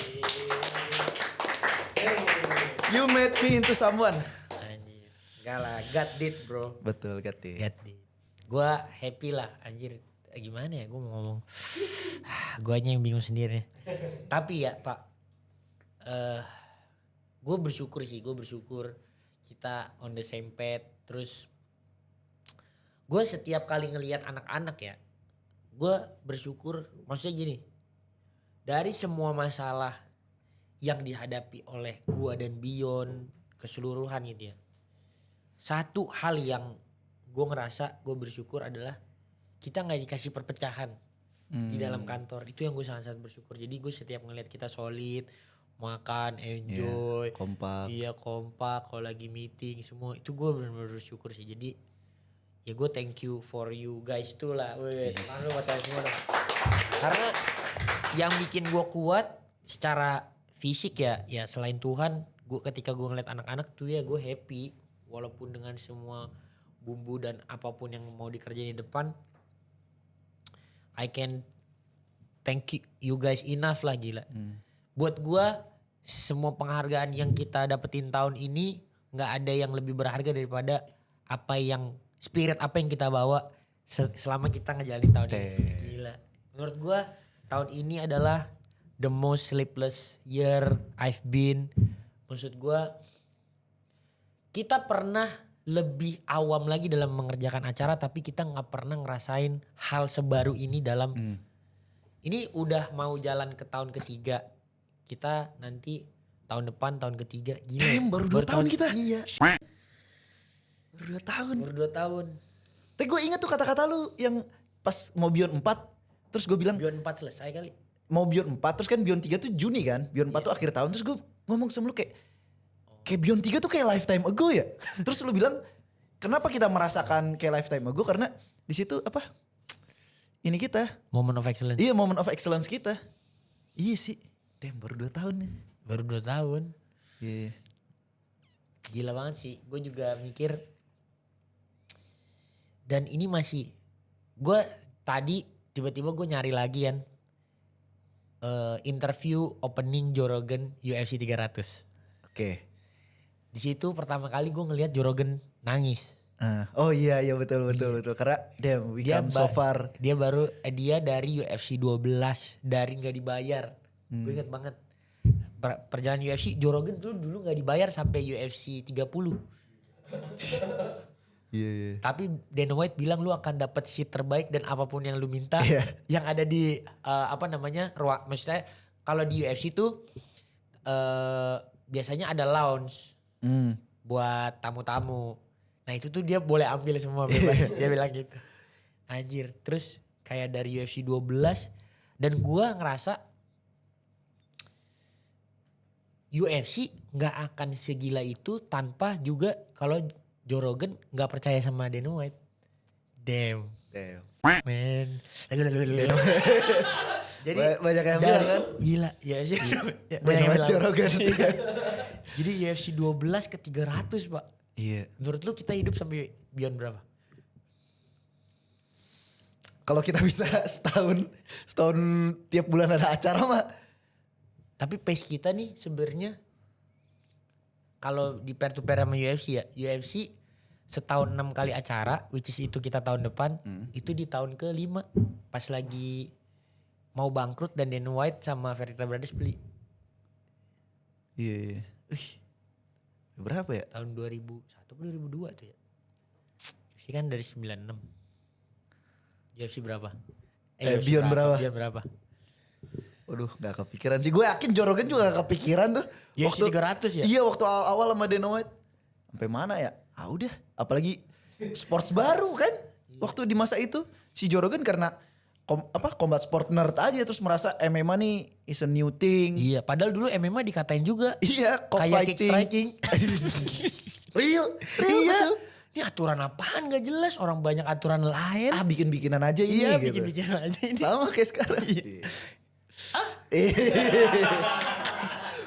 You made me into someone. Anjir. Gak lah, God did bro. Betul Gati. God did. Gue happy lah anjir. Gimana ya gue mau ngomong. Gue aja yang bingung sendiri. Tapi ya Pak. Gue bersyukur sih. Gue bersyukur kita on the same page. Terus gue setiap kali ngelihat anak-anak ya. Gue bersyukur maksudnya gini. Dari semua masalah yang dihadapi oleh gue dan Beyond keseluruhan gitu ya. Satu hal yang gue ngerasa gue bersyukur adalah kita gak dikasih perpecahan di dalam kantor. Itu yang gue sangat-sangat bersyukur. Jadi gue setiap ngeliat kita solid, makan, enjoy. Kompak. Iya kompak, kalau lagi meeting semua. Itu gue benar-benar bersyukur sih. Jadi ya gue thank you for you guys tuh lah. Lalu buat kalian semua dong. Karena yang bikin gue kuat secara fisik ya selain Tuhan. Ketika gue ngeliat anak-anak tuh ya gue happy. Walaupun dengan semua bumbu dan apapun yang mau dikerjain di depan. I can thank you guys enough lah gila. Buat gue semua penghargaan yang kita dapetin tahun ini nggak ada yang lebih berharga daripada apa yang spirit apa yang kita bawa selama kita ngejalanin tahun ini. Gila. Menurut gua tahun ini adalah the most sleepless year I've been. Maksud gua kita pernah lebih awam lagi dalam mengerjakan acara tapi kita nggak pernah ngerasain hal sebaru ini dalam ini udah mau jalan ke tahun ketiga. Kita nanti tahun depan tahun ketiga gila. Damn, baru 2 tahun kita. Iya. Baru 2 tahun. Baru 2 tahun. Tapi gue inget tuh kata-kata lu yang pas mau Beyond 4. Terus gue bilang Beyond 4 selesai kali. mau Beyond 4 terus kan Beyond 3 tuh Juni kan. Beyond 4 tuh akhir tahun. Terus gue ngomong sama lu kayak Beyond 3 tuh kayak lifetime ago ya. Terus lu bilang kenapa kita merasakan kayak lifetime ago karena di situ apa? Ini kita. Moment of excellence. Iya, moment of excellence kita. Iya sih. Damn, baru 2 tahun nih. Baru 2 tahun. Iya. Gila banget sih. Gue juga mikir. Dan ini masih. Gue tadi tiba-tiba gue nyari lagi kan. Interview opening Joe Rogan UFC 300. Oke. Di situ pertama kali gue ngelihat Joe Rogan nangis. Oh iya betul. Karena damn we come so far. Dia dari UFC 12 dari nggak dibayar. Gue inget banget. Perjalanan UFC Joe Rogan tuh dulu nggak dibayar sampai UFC 30. Iya. Tapi Dana White bilang lu akan dapat seat terbaik dan apapun yang lu minta yang ada di maksudnya kalau di UFC tuh biasanya ada lounge buat tamu-tamu. Nah itu tuh dia boleh ambil semua bebas. Dia bilang gitu. Anjir. Terus kayak dari UFC 12 dan gua ngerasa UFC gak akan segila itu tanpa juga kalau Joe Rogan gak percaya sama Dana White. Damn. Man. Jadi banyak yang bilang kan. Gila. Ya sih. Banyak yang bilang. Joe Rogan. Jadi UFC 12 ke 300 pak. Iya. Menurut lu kita hidup sampai Beyond berapa? Kalau kita bisa setahun tiap bulan ada acara mah. Tapi pace kita nih sebenarnya kalau di pair to pair sama UFC ya. UFC setahun 6 kali acara which is itu kita tahun depan. Itu di tahun ke-5 pas lagi mau bangkrut dan Dana White sama Verita Brothers beli. Iya. Berapa ya? Tahun 2001 atau 2002 tuh ya. UFC kan dari 96. UFC berapa? UFC Beyond berapa? Beyond berapa? Waduh gak kepikiran sih. Gue yakin Joe Rogan juga gak kepikiran tuh. UFC 300 ya? Iya waktu awal-awal sama Dana White. Sampai mana ya? Udah. Apalagi sports baru kan. Waktu di masa itu si Joe Rogan karena combat sport nerd aja terus merasa MMA nih is a new thing. Iya, padahal dulu MMA dikatain juga. Iya, kayak kick striking. Real Iya. betul. Ini aturan apaan gak jelas, orang banyak aturan lain. Bikin-bikinan aja ini Iya, gitu. bikin-bikinan aja ini. Sama kayak sekarang.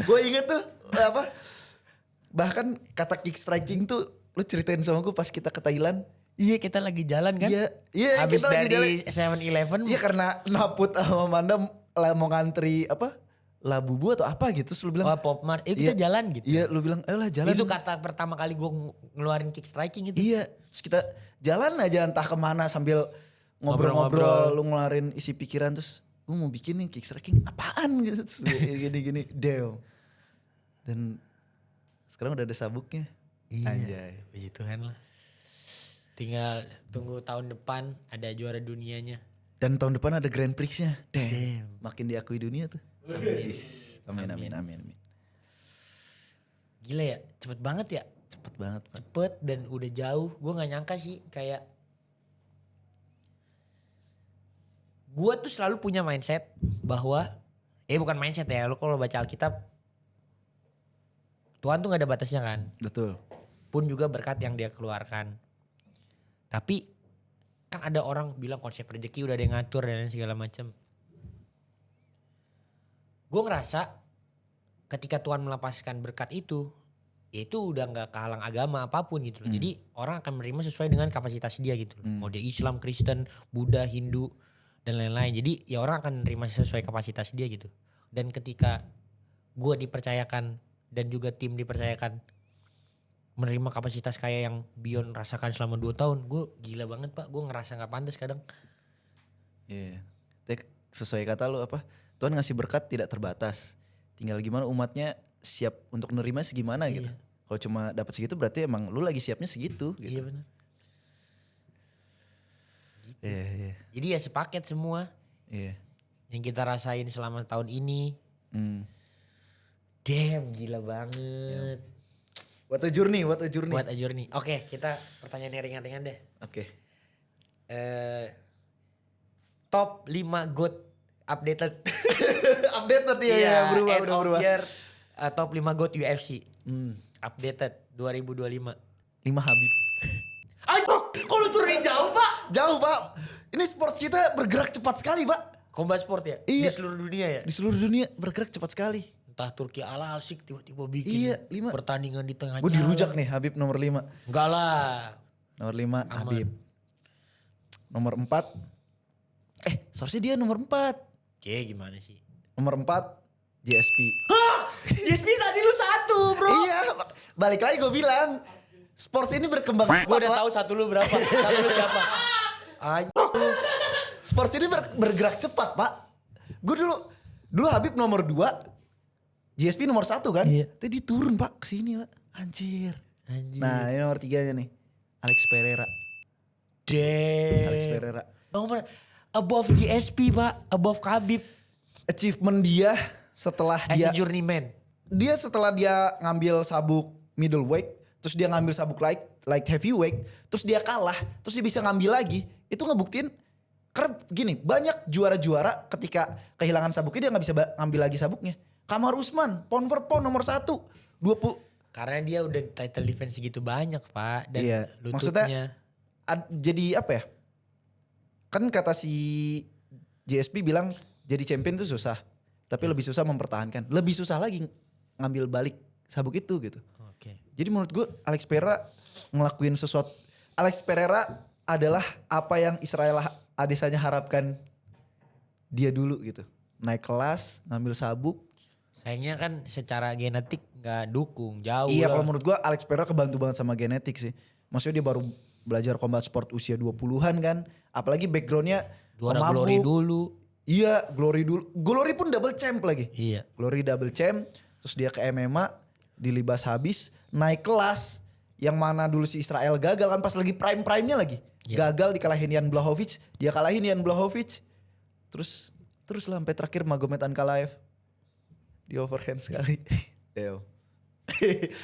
Gue inget tuh bahkan kata kick striking tuh lu ceritain sama gue pas kita ke Thailand. Iya, kita lagi jalan kan. Iya Habis kita lagi dari jalan. 7-Eleven. Iya karena Naput sama Manda mau ngantri Labubu atau apa gitu. Terus lu bilang. Pop Mart. Kita jalan gitu. Iya lu bilang ayolah jalan. Itu kata pertama kali gue ngeluarin kick striking itu. Iya. Terus kita jalan aja entah kemana sambil ngobrol-ngobrol. Lu ngeluarin isi pikiran terus. Gue mau bikin nih kick striking apaan gitu. Terus gini-gini. Damn. Dan sekarang udah ada sabuknya. Iya. Anjay. Puji Tuhan lah. Tinggal tunggu tahun depan ada juara dunianya. Dan tahun depan ada Grand Prix-nya. Damn. Makin diakui dunia tuh. Amin. Gila ya, cepet banget ya. Cepet banget. Pak. Cepet dan udah jauh. Gue gak nyangka sih kayak. Gue tuh selalu punya mindset bahwa. Bukan mindset ya, lo kalau baca Alkitab. Tuhan tuh gak ada batasnya kan. Betul. Pun juga berkat yang dia keluarkan. Tapi kan ada orang bilang konsep rezeki udah ada yang ngatur dan segala macam. Gue ngerasa ketika Tuhan melepaskan berkat itu udah gak kehalang agama apapun gitu loh. Jadi orang akan menerima sesuai dengan kapasitas dia gitu loh. Mau dia Islam, Kristen, Buddha, Hindu dan lain-lain. Jadi ya orang akan menerima sesuai kapasitas dia gitu. Dan ketika gue dipercayakan dan juga tim dipercayakan menerima kapasitas kayak yang Bion rasakan selama 2 tahun. Gue gila banget Pak, gue ngerasa gak pantas kadang. Iya. Sesuai kata lo apa? Tuhan ngasih berkat tidak terbatas. Tinggal gimana umatnya siap untuk nerima segimana gitu. Iya. Kalau cuma dapat segitu berarti emang lu lagi siapnya segitu gitu. Iya benar. Iya, iya. Jadi ya sepaket semua Iya. yang kita rasain selama tahun ini. Hmm. Damn, gila banget. What a journey, what a journey. Buat ajur nih. Oke, kita pertanyaan yang ringan-ringan deh. Oke. Top 5 GOAT updated. Updated dia ya, berubah, end udah of berubah. year, top 5 GOAT UFC. Hmm. Updated 2025. 5 Habib. Aduh, kok lu turunin jauh Pak? Jauh Pak. Ini sports kita bergerak cepat sekali Pak. Combat sport ya? Iya. Di seluruh dunia ya? Di seluruh dunia bergerak cepat sekali. Entah Turki ala asik tiba-tiba bikin Iya, 5. pertandingan di tengah Gue jalan. dirujak nih Habib nomor 5. Enggak lah. Nomor 5 Habib. Nomor 4. Seharusnya dia nomor 4. Oke, gimana sih? Nomor 4 JSP. JSP tadi lu 1 bro. Iya, balik lagi gue bilang. Sports ini berkembang Gue cepat, udah Pak. tahu satu lu berapa. Satu lu siapa? Aduh. Sports ini bergerak cepat, Pak. Gue dulu Habib nomor 2, GSP nomor 1 kan. Iya. Tadi turun, Pak, ke sini, Pak. Anjir. Nah, ini nomor 3-nya nih. Alex Pereira. Alex Damn. Pereira. Nomor above GSP Pak, above Khabib. Achievement dia setelah As dia a journeyman. setelah dia ngambil sabuk middleweight, terus dia ngambil sabuk light heavyweight, terus dia kalah, terus dia bisa ngambil lagi. Itu ngebuktiin karena gini, banyak juara-juara ketika kehilangan sabuknya dia nggak bisa ngambil lagi sabuknya. Kamar Usman, pound for pound nomor 1. 20. Karena dia udah title defense segitu banyak Pak. Dan Iya, maksudnya lututnya. Jadi apa ya? Kan kata si JSP bilang jadi champion itu susah. Tapi lebih susah mempertahankan. Lebih susah lagi ngambil balik sabuk itu gitu. Oke. Jadi menurut gue Alex Pereira ngelakuin sesuatu. Alex Pereira adalah apa yang Israel Adesanya harapkan dia dulu gitu. Naik kelas, ngambil sabuk. Sayangnya kan secara genetik gak dukung, jauh Iya lah. kalau menurut gue Alex Pereira kebantu banget sama genetik sih. Maksudnya dia baru belajar combat sport usia 20-an kan. Apalagi backgroundnya Juara pemabuk. Glory dulu. Iya Glory dulu. Glory pun double champ lagi. Iya. Glory double champ. Terus dia ke MMA. Dilibas habis. Naik kelas. Yang mana dulu si Israel gagal kan pas lagi prime-prime-nya lagi. Iya. Gagal dikalahin Jan Blachowicz. Dia kalahin Jan Blachowicz. Terus lah sampai terakhir Magomed Ankalaev. Di overhand sekali. Deo.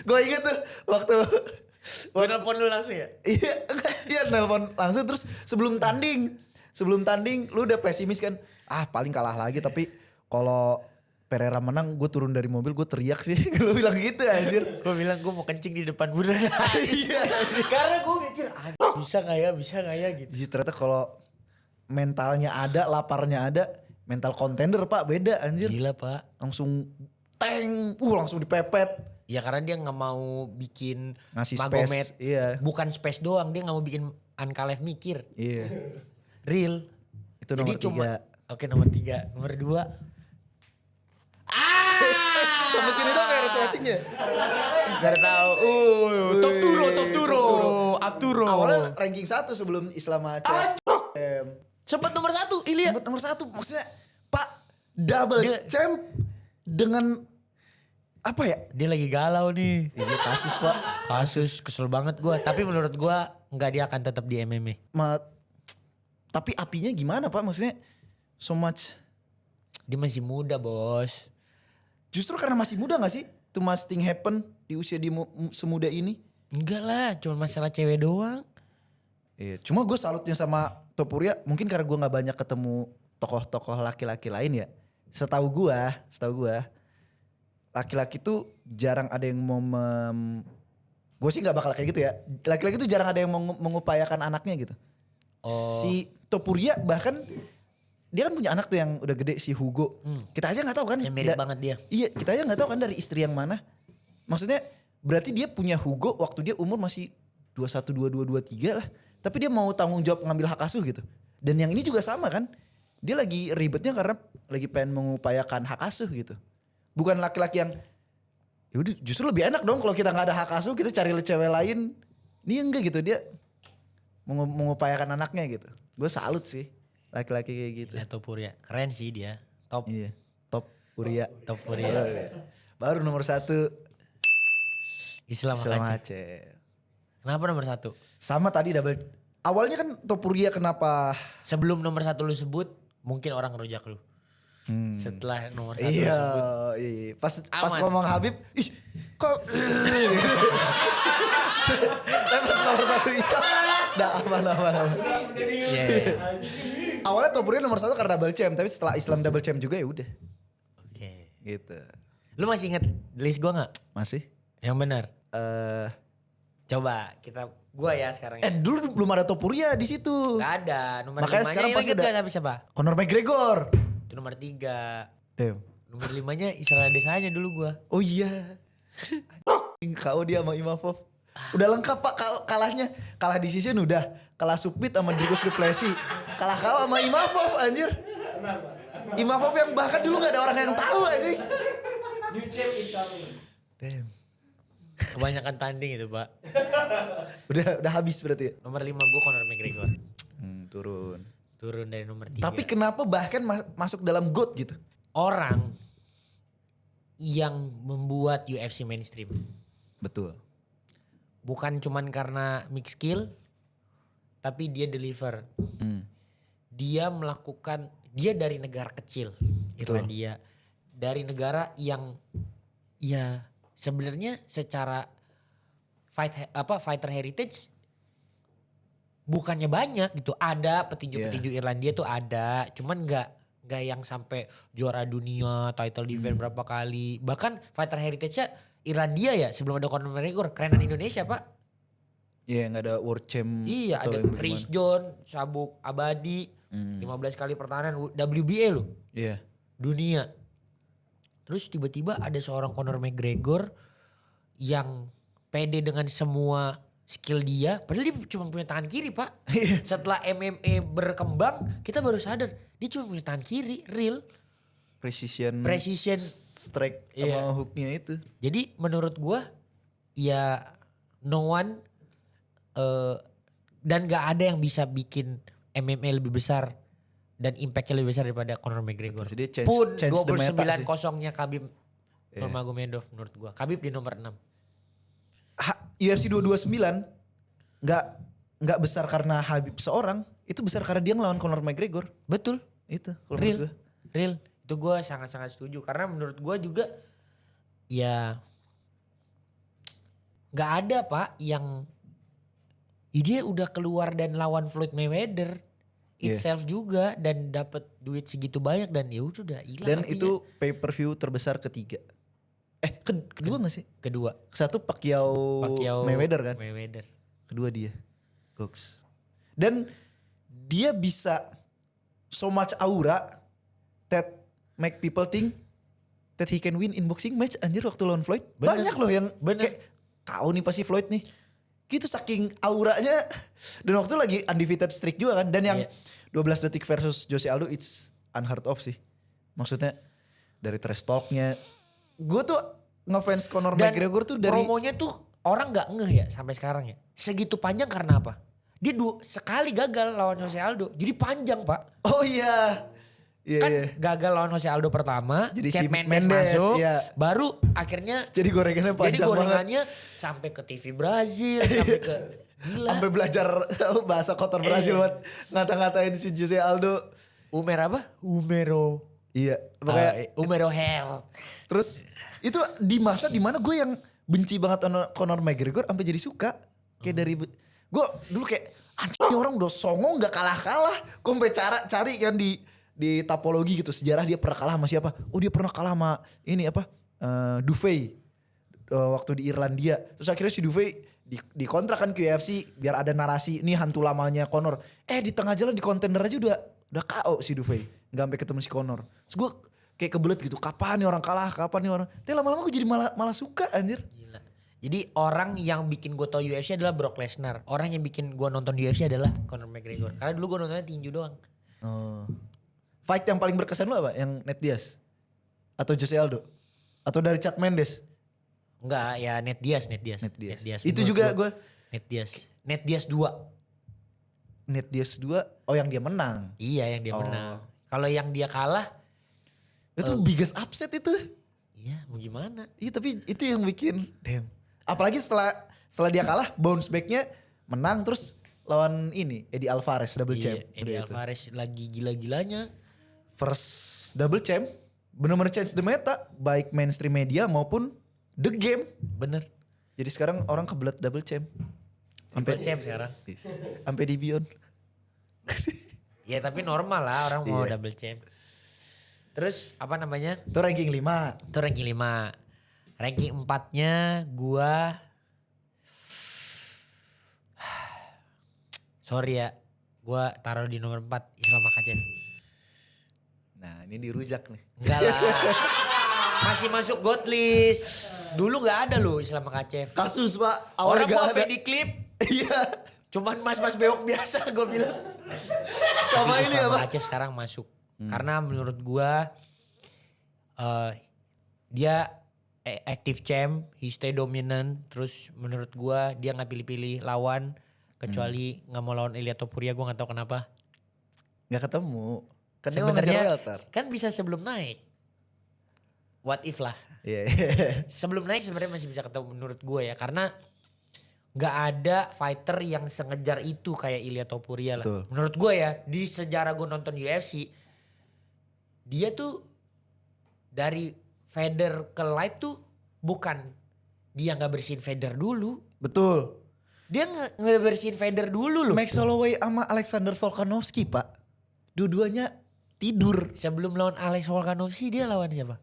Gue inget tuh waktu Gue nelfon lu langsung ya? Iya nelpon langsung terus sebelum tanding lu udah pesimis kan. Paling kalah lagi tapi kalau Pereira menang gue turun dari mobil gue teriak sih. Lu bilang gitu anjir. Gue bilang gue mau kencing di depan bundaran. Iya. Karena gue mikir bisa gak ya gitu. Jadi ternyata kalau mentalnya ada, laparnya ada, mental contender Pak beda anjir. Gila Pak. Langsung langsung dipepet. Ya karena dia gak mau bikin Ngasih Magomed. space, iya. Bukan space doang, dia gak mau bikin Ankalaev mikir. Iya. Real. Itu nomor 3. Oke nomor 3. Nomor 2. Sampai sini doang kayak resletingnya. Gak tahu. Top Turo. Abturo. Awalnya ranking 1 sebelum Islam Aceh. Sempat nomor 1 Ilya. Sempat nomor 1 maksudnya Pak double champ dengan apa ya? Dia lagi galau nih. Iya kasus Pak. Kasus kesel banget gue. Tapi menurut gue nggak dia akan tetap di MMA. Tapi apinya gimana Pak? Maksudnya so much. Dia masih muda bos. Justru karena masih muda gak sih? Too much thing happen di usia dia semuda ini. Enggak lah, cuma masalah cewek doang. Iya, cuma gue salutnya sama Topuria. Mungkin karena gue gak banyak ketemu tokoh-tokoh laki-laki lain ya. Setahu gue. Laki-laki tuh jarang ada yang mau gue sih gak bakal kayak gitu ya. Laki-laki tuh jarang ada yang mau mengupayakan anaknya gitu. Si Topuria bahkan dia kan punya anak tuh yang udah gede si Hugo. Kita aja gak tahu kan. Yang mirip banget dia. Iya kita aja gak tahu kan dari istri yang mana. Maksudnya berarti dia punya Hugo waktu dia umur masih 21, 22, 23 lah. Tapi dia mau tanggung jawab ngambil hak asuh gitu. Dan yang ini juga sama kan. Dia lagi ribetnya karena lagi pengen mengupayakan hak asuh gitu. bukan laki-laki yang yaudah justru lebih enak dong kalau kita nggak ada hak asuh kita cari cewek lain. Ini enggak gitu, dia mengupayakan anaknya gitu. Gue salut sih laki-laki kayak gitu. Ya Topuria, keren sih dia. Top, Iya, top Uria. top Puria. Baru nomor 1 Islam Islam Aceh. Aceh. Kenapa nomor 1? Sama tadi double. Awalnya kan Topuria kenapa? Sebelum nomor 1 lu sebut, mungkin orang ngerujak lu. Setelah nomor 1 lu Iya, sebut. iya. Pas Aman. ngomong Habib, ih kok. Tapi pas nomor 1 Islam, dah aman. Iya, iya. Awalnya Topuria nomor 1 karena double champ, tapi setelah Islam double champ juga ya udah. Oke. Gitu. Lu masih inget list gua gak? Masih? Yang benar. Eh, Coba gua ya sekarang ya. dulu belum ada Topuria di situ. Gak ada. Nomor Makanya 5-nya sekarang yang pasti inget udah- gak sampai siapa? Conor McGregor. Itu nomor 3. Damn. Nomor 5-nya Israel Desanya dulu gua. Oh iya. KO dia sama Imavov. Udah lengkap pak kalahnya. Kalah decision udah. Kalah submit sama Dricus du Plessis. Kalah KO sama Imavov anjir. Imavov yang bahkan dulu gak ada orang yang tahu anjing. New champ is coming. Damn. Kebanyakan tanding itu pak. Udah habis berarti. Nomor 5 gua Conor McGregor. Turun. Turun dari nomor 3. Tapi kenapa bahkan masuk dalam GOAT gitu? Orang yang membuat UFC mainstream. Betul. Bukan cuman karena mix skill. Tapi dia deliver. Dia melakukan, dia dari negara kecil. Irlandia. Dari negara yang ya sebenarnya secara fighter heritage bukannya banyak gitu. Ada petinju-petinju Irlandia tuh ada, cuman nggak yang sampai juara dunia, title defense berapa kali. Bahkan fighter heritage-nya Irlandia ya sebelum ada Conor McGregor, kerenan Indonesia pak. Iya gak ada world champ. Iya atau ada yang Chris gimana. John, Sabuk Abadi, 15 kali pertahanan WBA loh, Iya. dunia. Terus tiba-tiba ada seorang Conor McGregor yang pede dengan semua skill dia. Padahal dia cuma punya tangan kiri pak. Setelah MMA berkembang kita baru sadar dia cuma punya tangan kiri, real. Precision strike Iya. sama hooknya itu. Jadi menurut gua ya no one dan gak ada yang bisa bikin MMA lebih besar dan impactnya lebih besar daripada Conor McGregor. Jadi Pun change the meta 29 sih. kosongnya Khabib Nurmagomedov menurut gua. Khabib di nomor 6. UFC 229 nggak besar karena Habib seorang, itu besar karena dia ngelawan Conor McGregor. Betul. Itu kalau menurut gue. Real. Itu gue sangat-sangat setuju. Karena menurut gue juga ya gak ada pak yang dia udah keluar dan lawan Floyd Mayweather itself juga dan dapat duit segitu banyak dan ya udah hilang. Dan artinya. itu pay per view terbesar ketiga. Kedua gak sih? Kedua. Satu Pacquiao Mayweather kan? Mayweather. Kedua dia. Goks. Dan dia bisa so much aura that make people think that he can win in boxing match anjir waktu lawan Floyd. Bener. Banyak loh yang Bener. kayak kau nih pasti Floyd nih. Gitu saking auranya. Dan waktu lagi undefeated streak juga kan. Dan yang Iya. 12 detik versus Jose Aldo it's unheard of sih. Maksudnya dari trash talknya. Gue tuh ngefans Conor Dan McGregor tuh dari promonya tuh orang gak ngeh ya sampai sekarang ya. Segitu panjang karena apa? Dia sekali gagal lawan Jose Aldo. Jadi panjang pak. Oh iya. Iya, Kan iya. gagal lawan Jose Aldo pertama. Jadi Chad si Mendes Mendes, masuk. iya. Baru akhirnya Jadi gorengannya jadi panjang banget. gorengannya sampai ke TV Brazil. Sampai ke gila. Sampai belajar bahasa kotor Brasil buat ngata-ngatain si Jose Aldo. Umer apa? Umero. Iya. Makanya Umero Hell. terus itu di masa dimana gue yang benci banget Conor McGregor sampai jadi suka. Kayak dari gue dulu kayak anjing orang udah songong gak kalah-kalah. Gue sampai cari kan di tapologi gitu sejarah dia pernah kalah sama siapa. Oh dia pernah kalah sama ini apa Dufay waktu di Irlandia. Terus akhirnya si Dufay dikontrak kan ke UFC biar ada narasi ini hantu lamanya Conor. Di tengah jalan di kontender aja udah KO si Dufay. Gak sampai ketemu si Conor. Terus gue kayak kebelet gitu. Kapan nih orang kalah? Kapan nih orang? Tapi lama-lama gue jadi malah suka anjir. Gila. Jadi orang yang bikin gue tau UFC adalah Brock Lesnar. Orang yang bikin gue nonton UFC adalah Conor McGregor. Karena dulu gue nontonnya tinju doang. Fight yang paling berkesan lu apa? Yang Nate Diaz? Atau Jose Aldo? Atau dari Chad Mendes? Enggak, ya Nate Diaz. Net Diaz. Menurut Itu juga gue. Nate Diaz 2. Net Diaz 2, oh yang dia menang. Iya, yang dia Oh. menang. Kalau yang dia kalah, Itu biggest upset itu. iya mau gimana? Iya tapi itu yang bikin damn. Apalagi setelah dia kalah bounce backnya menang terus lawan ini Eddie Alvarez double champ. Iya, Eddie Udah itu. Alvarez lagi gila-gilanya. First double champ benar-benar change the meta baik mainstream media maupun the game. Bener. Jadi sekarang orang kebelet double champ. Triple champ sekarang. Sampai di Beyond. Ya tapi normal lah orang mau Iya. double champ. Terus apa namanya? Itu ranking 5. Itu ranking 5. Ranking 4-nya gua sorry ya. Gua taruh di nomor 4 Islam Makhachev. Nah ini dirujak nih. Enggak lah. Masih masuk God list. Dulu gak ada loh Islam Makhachev. Kasus pak. Orang Awalnya gua gak ada. sampai di klip. Iya. Cuman mas-mas bewok biasa gue bilang. Sama Tapi ini Islam apa? Makhachev sekarang masuk. Karena menurut gua dia active champ, he stay dominant. Terus menurut gua dia gak pilih-pilih lawan. Kecuali gak mau lawan Ilia Topuria, gue gak tahu kenapa. Gak ketemu. Kan dia mau ngejar Sebenarnya welter. kan bisa sebelum naik. What if lah. Iya. Sebelum naik sebenarnya masih bisa ketemu menurut gue ya. Karena gak ada fighter yang sengejar itu kayak Ilia Topuria lah. Betul. Menurut gue ya, di sejarah gue nonton UFC, dia tuh dari feather ke light tuh bukan dia gak bersihin feather dulu. Betul. Dia ngebersihin feather dulu loh. Max Holloway sama Alexander Volkanovski pak. Dua-duanya tidur. Sebelum lawan Alex Volkanovski dia lawan siapa?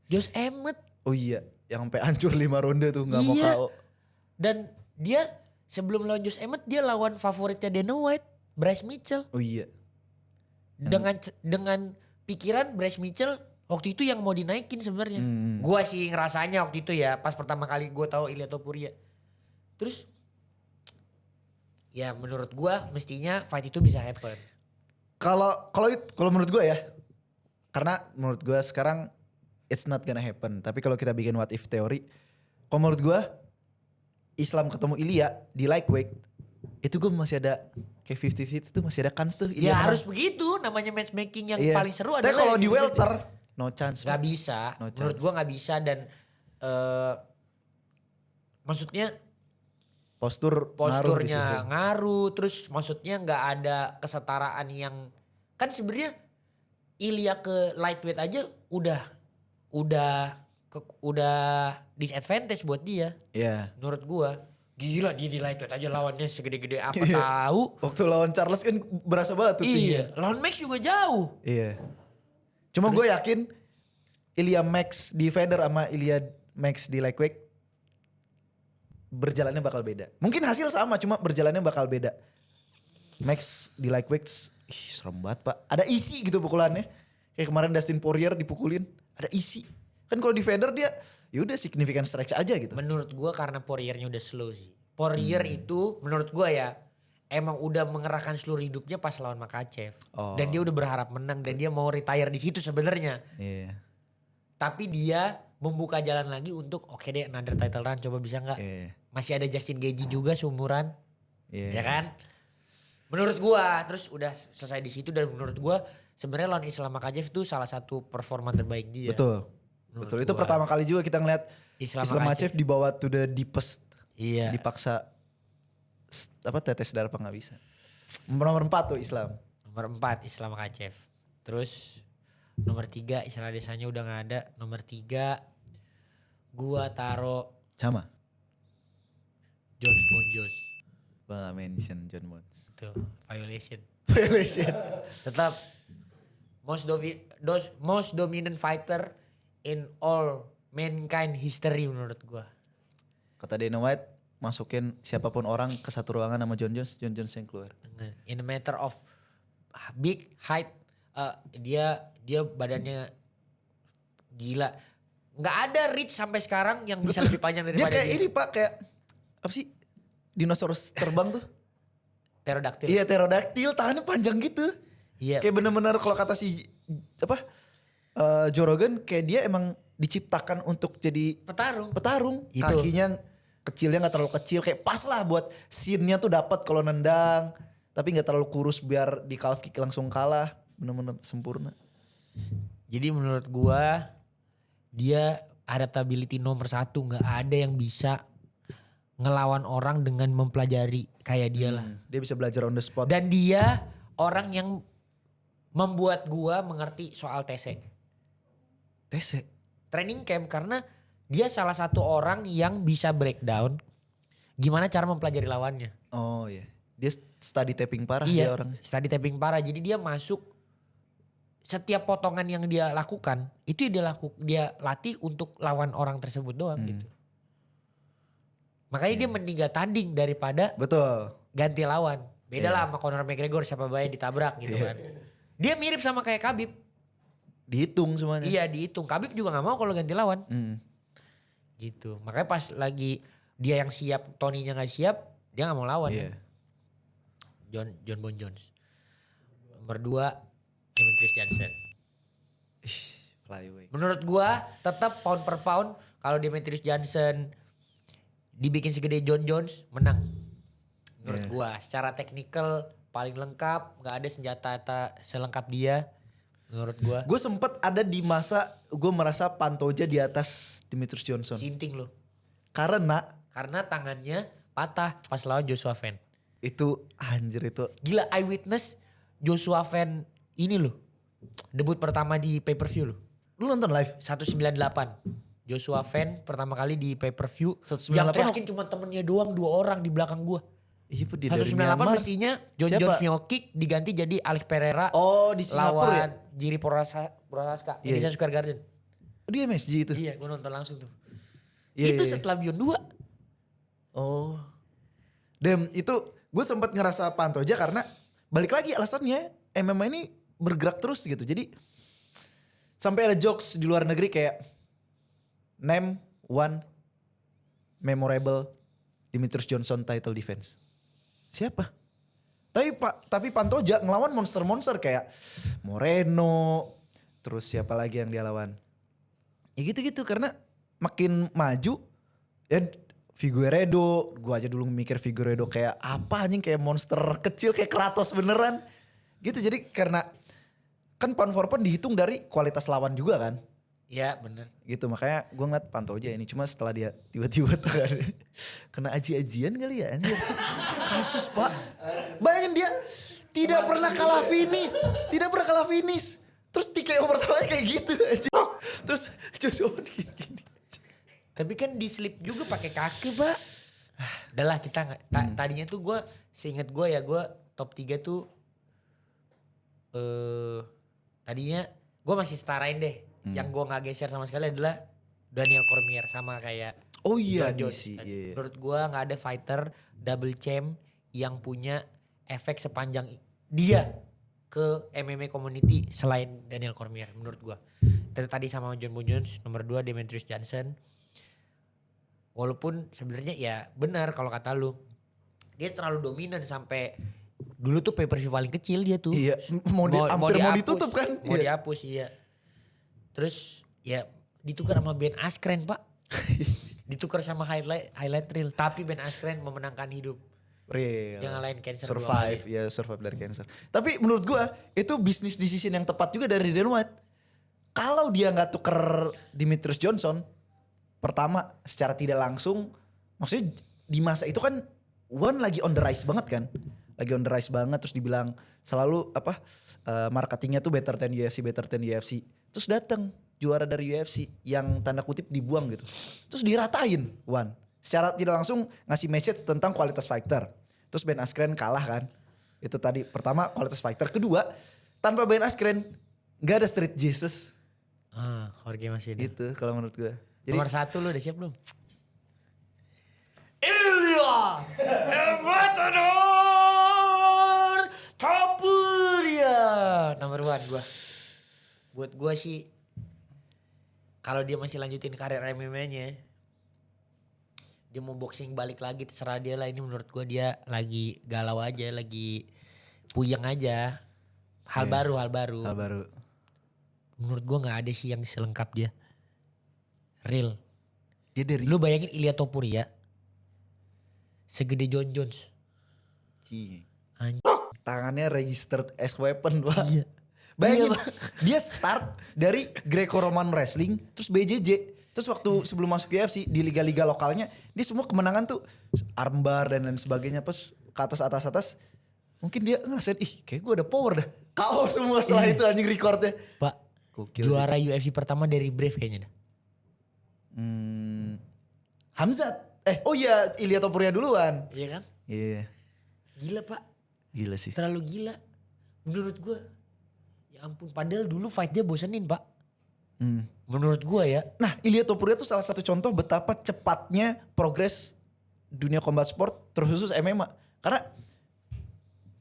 Josh Emmett. Oh iya. Yang sampai hancur 5 ronde tuh gak mau Iya. KO. Dan dia sebelum lawan Josh Emmett dia lawan favoritnya Dana White, Bryce Mitchell. Oh iya. Dengan pikiran Bryce Mitchell waktu itu yang mau dinaikin sebenarnya. Gua sih ngerasanya waktu itu ya pas pertama kali gue tahu Ilia Topuria. Terus ya menurut gua mestinya fight itu bisa happen. Kalau menurut gue ya. Karena menurut gue sekarang it's not gonna happen. Tapi kalau kita bikin what if teori. Kalau menurut gue Islam ketemu Ilya di lightweight. Itu gue masih ada kayak 50-50 tuh masih ada kans tuh. Ya Ilya menang. harus begitu namanya matchmaking yang Iya. paling seru Tapi adalah kalau yang di 50-50. welter no chance. Gak bisa. No Menurut chance. gua gak bisa dan maksudnya Posturnya posturnya ngaruh. Terus maksudnya gak ada kesetaraan yang kan sebenarnya Ilya ke lightweight aja udah disadvantage buat dia. Iya. Menurut gua gila dia di lightweight aja lawannya segede-gede apa Iya. tahu. Waktu lawan Charles kan berasa banget tuh tingginya. Iya, lawan Max juga jauh. Iya. Cuma gue yakin Ilya Max di feather sama Ilya Max di lightweight berjalannya bakal beda. Mungkin hasil sama cuma berjalannya bakal beda. Max di lightweight serem banget pak. Ada isi gitu pukulannya. Kayak kemarin Dustin Poirier dipukulin. Ada isi. Kan kalau di feather dia yaudah significant stretch aja gitu. Menurut gua karena Poiriernya udah slow sih. Poirier itu menurut gua ya emang udah mengerahkan seluruh hidupnya pas lawan Makhachev. Oh. Dan dia udah berharap menang dan dia mau retire di situ sebenarnya. Iya. Tapi dia membuka jalan lagi untuk oke deh another title run coba bisa nggak? Iya. Masih ada Justin Gaethje juga seumuran. Iya. Ya kan? Menurut gua terus udah selesai di situ dan menurut gua sebenarnya lawan Islam Makhachev itu salah satu performa terbaik dia. Betul. Menurut Betul. Itu gua. pertama kali juga kita ngeliat Islam Islam Makhachev. Makhachev dibawa to the deepest. Iya. Dipaksa tetes darah apa nggak bisa. Nomor 4 tuh Islam. Nomor 4 Islam Makhachev. Terus nomor 3 Islam Adesanya udah gak ada. Nomor 3 gua taro Sama. Jones Bonjos. Gua gak mention John Bones. Tuh violation. Violation. Tetap most dominant fighter in all mankind history menurut gua. Kata Dana White masukin siapapun orang ke satu ruangan sama John Jones yang keluar. In a matter of big height, dia badannya gila. Nggak ada reach sampai sekarang yang bisa lebih panjang Dia daripada kayak ini pak kayak apa sih dinosaurus terbang tuh? Pterodactyl. Iya pterodactyl tangannya panjang gitu. Iya. Kayak bener-bener kalau kata si apa Joe Rogan kayak dia emang diciptakan untuk jadi Petarung. petarung. Itu. Kakinya kecilnya nggak terlalu kecil, kayak pas lah buat scene-nya tuh dapat kalau nendang, tapi nggak terlalu kurus biar di calf kick langsung kalah, bener-bener sempurna. Jadi menurut gua dia adaptability nomor 1, nggak ada yang bisa ngelawan orang dengan mempelajari kayak dia lah. Dia bisa belajar on the spot. Dan dia orang yang membuat gua mengerti soal TC. TC. Training camp, karena dia salah satu orang yang bisa breakdown gimana cara mempelajari lawannya. Oh iya. Dia study tapping parah dia Iya, orang. study tapping parah. Jadi dia masuk setiap potongan yang dia lakukan itu dia latih untuk lawan orang tersebut doang gitu. Makanya dia mending gak tanding daripada Betul. ganti lawan. Beda lah sama Conor McGregor, siapa baik ditabrak gitu kan. Dia mirip sama kayak Khabib. Dihitung semuanya. Iya dihitung. Khabib juga gak mau kalau ganti lawan. Gitu. Makanya pas lagi dia yang siap, Tony-nya gak siap, dia gak mau lawan. Iya. John Bon Jones. Nomor 2, Demetrius Johnson. Flyweight. Menurut gua tetap pound per pound kalau Demetrius Johnson dibikin segede John Jones menang. Menurut gua secara teknikal paling lengkap, nggak ada senjata selengkap dia. Menurut gua Gue sempet ada di masa gue merasa Pantoja di atas Demetrius Johnson. sinting loh. Karena Karena tangannya patah pas lawan Joshua Van. itu anjir itu. Gila, eyewitness Joshua Van ini loh. Debut pertama di pay-per-view loh. Lu nonton live? 198. Joshua Van pertama kali di pay-per-view. 198 Yang teriakin cuma temennya doang, 2 orang di belakang gua. Iya dia dari 198 Myanmar. mestinya John Siapa? Jones Miocic diganti jadi Alex Pereira. Oh di Singapura ya? lawan Jiri Prohaska. Iya. Madison Square Garden. Oh, dia MSG itu? Iya, gue nonton langsung tuh. Iya, Itu iya. setelah Beyond 2. Oh. Itu gue sempat ngerasa Pantoja karena balik lagi alasannya MMA ini bergerak terus gitu. Jadi sampai ada jokes di luar negeri kayak name one memorable Demetrius Johnson title defense. Siapa? Tapi Pantoja ngelawan monster-monster kayak Moreno, terus siapa lagi yang dia lawan? Ya gitu-gitu karena makin maju ya Figueiredo, gua aja dulu mikir Figueiredo kayak apa anjing, kayak monster kecil kayak Kratos beneran. Gitu jadi karena kan pound for pound dihitung dari kualitas lawan juga kan. Iya bener. Gitu makanya gue ngeliat Pantoja ini cuma setelah dia tiba-tiba kena aji-ajian kali ya anjir. Kasus pak. Bayangin dia tidak pernah kalah finish. Terus TKO pertamanya kayak gitu aja. Terus Joshua gini. Tapi kan di slip juga pakai kaki, Pak. Udah lah kita tadinya tuh gue seingat gue ya, gue top 3 tuh tadinya gue masih setarain deh. Yang gue gak geser sama sekali adalah Daniel Cormier sama kayak Oh iya John Jones. DC. Iya. Menurut gue gak ada fighter double champ yang punya efek sepanjang dia ke MMA community selain Daniel Cormier menurut gue. Tadi sama John Bon Jones, nomor 2 Demetrius Johnson. Walaupun sebenarnya ya benar kalau kata lu, dia terlalu dominan sampai dulu tuh pay-per-view paling kecil dia tuh. Iya, hampir mau dihapus, ditutup kan? Mau Iya. dihapus iya. Terus ya ditukar sama Ben Askren pak. Ditukar sama highlight reel. Tapi Ben Askren memenangkan hidup. Real. Dia ngalahin cancer 2 Survive, kali. ya survive dari cancer. Tapi menurut gua itu bisnis decision yang tepat juga dari Dan White. Kalau dia nggak tuker Demetrius Johnson, pertama secara tidak langsung, maksudnya di masa itu kan One lagi on the rise banget kan. Lagi on the rise banget terus dibilang selalu marketingnya tuh better than UFC. Terus datang juara dari UFC yang tanda kutip dibuang gitu. Terus diratain One. Secara tidak langsung ngasih message tentang kualitas fighter. Terus Ben Askren kalah kan. Itu tadi pertama kualitas fighter. Kedua tanpa Ben Askren gak ada Street Jesus. Jorge Masvidal. Gitu kalau menurut gue. Jadi Nomor 1 lu udah siap belum? Ilya El Matador Topuria. Nomor 1 gua. Buat gua sih kalau dia masih lanjutin karir MMA-nya, dia mau boxing balik lagi terserah dia lah. Ini menurut gua dia lagi galau aja, lagi puyeng aja. Hal baru. hal baru. Menurut gua nggak ada sih yang selengkap dia. Real. Dia dari Lu bayangin Ilya Topuria segede John Jones. Cie. Anjing. Tangannya registered as weapon, Pak. Iya. Bayangin, Iya, Pak. dia start dari Greco-Roman Wrestling, terus BJJ. Terus waktu sebelum masuk UFC di liga-liga lokalnya, dia semua kemenangan tuh armbar dan lain sebagainya. Pas ke atas. Mungkin dia ngerasain, kayak gue ada power dah. KO semua setelah itu anjing recordnya. Pak, Gokil juara UFC pertama dari Brave kayaknya dah. Hamzat. Oh iya, Ilya Topuria duluan. Iya kan? Iya, Gila Pak, gila sih. terlalu gila. Menurut gue, ya ampun padahal dulu fight dia bosenin Pak. Menurut gue ya. Nah, Ilya Topuria tuh salah satu contoh betapa cepatnya progres dunia combat sport, terkhusus MMA. Karena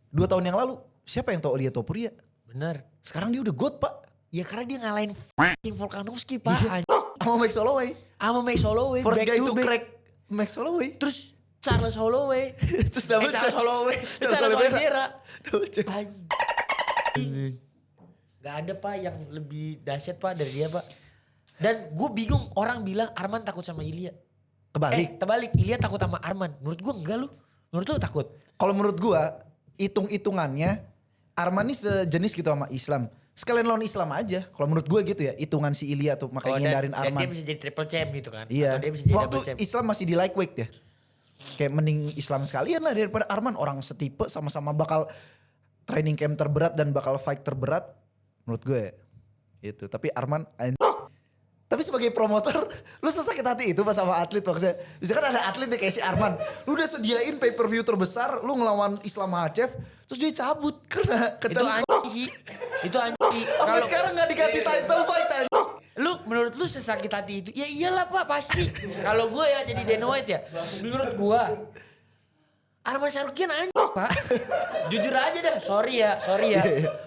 2 tahun yang lalu, siapa yang tahu Ilya Topuria? Bener. Sekarang dia udah GOAT, Pak. Ya karena dia ngalahin f***ing Volkanovski Pak. Iya. Sama Max Holloway. Sama Max Holloway. First back guy to to back. crack Max Holloway. Terus Charles Holloway. Terus double Charles champ. Holloway. Charles Charles Oliveira. Oliveira. Double champ. Anjing. Gak ada Pak yang lebih dahsyat Pak dari dia Pak. Dan gue bingung orang bilang Arman takut sama Ilya. Kebalik. Terbalik Ilya takut sama Arman. Menurut gue enggak lu. Menurut lu takut? Kalau menurut gua, hitung-hitungannya Arman ini sejenis gitu sama Islam. Sekalian lawan Islam aja. Kalau menurut gua gitu ya, hitungan si Ilya tuh makanya ngindarin dan Arman. dia bisa jadi triple champ gitu kan. Iya. Atau dia bisa jadi Waktu double champ. Islam masih di lightweight ya. Kayak mending Islam sekalian lah daripada Arman. Orang setipe sama-sama bakal training camp terberat dan bakal fight terberat. Menurut gue itu. Tapi Arman tapi sebagai promotor lu sesakit hati itu pas sama atlet maksudnya. Misalkan ada atlet nih kayak si Arman. Lu udah sediain pay per view terbesar. Lu ngelawan Islam Makhachev. Terus dia cabut karena Itu kecengklok. anjing sih. Itu anjing. Sampai Kalau sekarang gak dikasih title fight anjing. lu menurut lu sesakit hati itu? Ya iyalah Pak pasti. Kalau gue ya jadi Dana White ya. Menurut gue Arman Sarukian anjing Pak. Jujur aja dah. Sorry ya.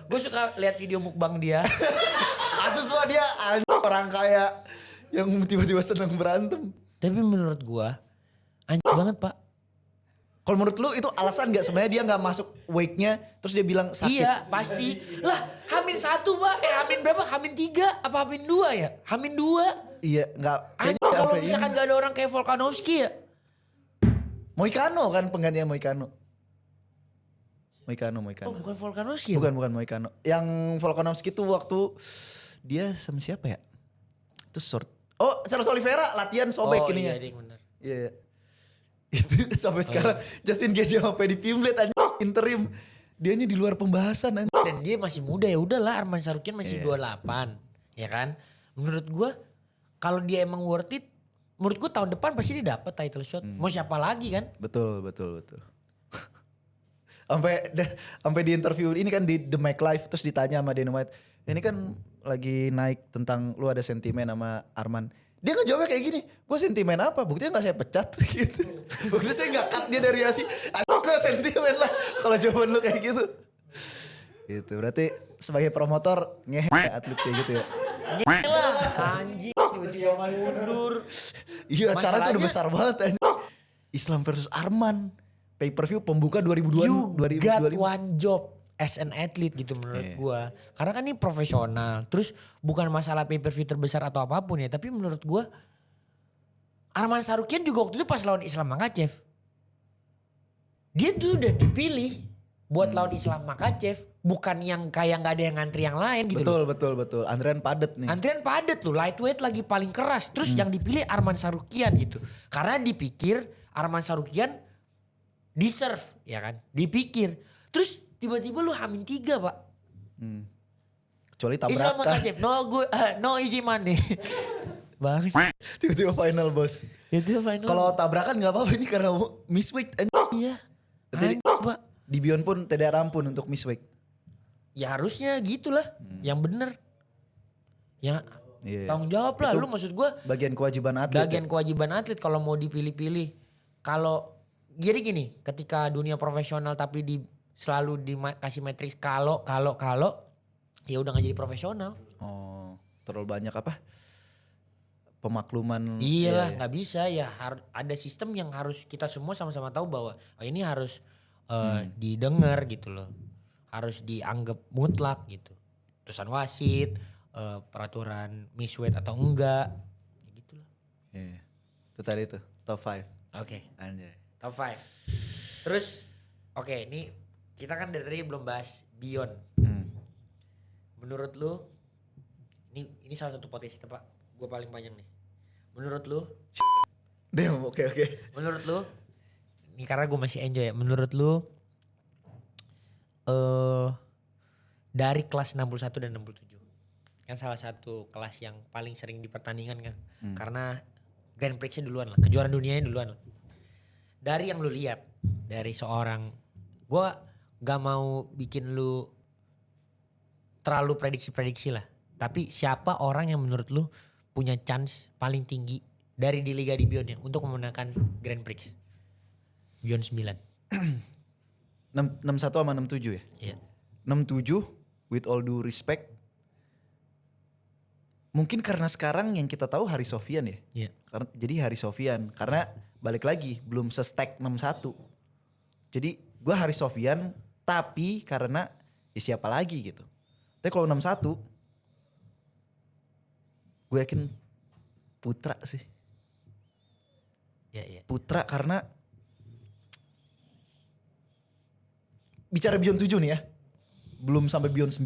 Gue suka lihat video mukbang dia. Kasus mah dia anjing orang kaya yang tiba-tiba seneng berantem. Tapi menurut gue anjing banget Pak. Kalau menurut lu itu alasan gak sebenarnya dia gak masuk weightnya terus dia bilang sakit? Iya pasti. Lah Hamin 1 Pak. Hamin berapa? Hamin 3 apa Hamin 2 ya? Hamin 2. Iya gak. Anjing kalau misalkan gak ada orang kayak Volkanovski ya. Moicano kan penggantinya Moicano. Moicano. Oh bukan Volkanovski ya? Bukan Moicano. Yang Volkanovski tuh waktu dia sama siapa ya? Itu short. Oh Charles Oliveira latihan sobek oh, ininya. Iya ding bener. Iya. Itu sampai sekarang Justin Gaethje sama Paddy Pimblett aja interim. Dianya di luar pembahasan aja. Dan dia masih muda ya udahlah Arman Sarukian masih 28 ya kan. Menurut gua kalau dia emang worth it, menurut gua tahun depan pasti dia dapat title shot. Mau siapa lagi kan? Betul. Sampai di interview ini kan di The Mic Live terus ditanya sama Dana White. Ini kan lagi naik tentang lu ada sentimen sama Arman. Dia ngejawabnya kayak gini, gue sentimen apa? Buktinya gak saya pecat gitu. Buktinya saya gak cut dia dari ASI. Gue sentimen lah kalau jawaban lu kayak gitu. Gitu berarti sebagai promotor ngehe atlet kayak gitu ya. Gila anjing tiba-tiba mundur. Iya acara tuh udah Masalahnya- besar banget anjing. Islam versus Arman. Pay per view pembuka 2002 You got 2025. one job as an athlete gitu menurut gua. Karena kan ini profesional. Terus bukan masalah pay per view terbesar atau apapun ya. Tapi menurut gua Arman Sarukian juga waktu itu pas lawan Islam Makhachev. Dia tuh udah dipilih buat lawan Islam Makhachev. Bukan yang kayak gak ada yang ngantri yang lain gitu loh. Betul. Andrean padet nih. Antrian padet loh, lightweight lagi paling keras. Terus yang dipilih Arman Sarukian gitu. Karena dipikir Arman Sarukian deserve ya kan. Dipikir. Terus tiba-tiba lu Hamin 3 Pak. Kecuali Islam tabrakan. Makhachev, no easy money. Bang, Tiba-tiba final bos. itu final. Kalau tabrakan gak apa-apa ini karena miss weight. iya. Berarti- Anjing, Pak. Di Beyond pun tidak rampun untuk miss weight. Ya harusnya gitulah. Yang bener. Ya Iya. tanggung jawab lah. Itu Lu maksud gue bagian kewajiban atlet. bagian kewajiban atlet kalau mau dipilih-pilih. Kalau jadi gini, ketika dunia profesional tapi selalu dikasih matriks kalau ya udah nggak jadi profesional. Oh, terlalu banyak apa? Pemakluman. Iyalah nggak bisa ya ada sistem yang harus kita semua sama-sama tahu bahwa ini harus didengar gitu loh. Harus dianggap mutlak gitu. Putusan wasit, peraturan miss weight atau enggak. Ya gitu lah. Iya. Itu tadi tuh top 5. Oke. Anjay. Top 5. Terus oke, ini kita kan dari tadi belum bahas Beyond. Menurut lu ini salah satu potensi tempat gue paling banyak nih. Menurut lu? Damn, oke. Menurut lu? Ini karena gue masih enjoy ya. Menurut lu dari kelas 61 dan 67 kan salah satu kelas yang paling sering dipertandingkan kan. Karena Grand Prix-nya duluan lah, kejuaraan dunianya duluan lah. Dari yang lu lihat dari seorang, gue gak mau bikin lu terlalu prediksi-prediksi lah. Tapi siapa orang yang menurut lu punya chance paling tinggi dari di Liga di Beyond untuk memenangkan Grand Prix? Beyond 9. 61 sama 67 ya? Iya. 67 with all due respect. Mungkin karena sekarang yang kita tahu Hari Sofyan ya. Iya. Jadi Hari Sofyan. Karena balik lagi belum se-stack 61. Jadi gue Hari Sofyan tapi karena ya siapa lagi gitu. Tapi kalau 61 gue yakin Putra sih. Iya. Putra karena bicara Beyond 7 nih ya. Belum sampai Beyond 9.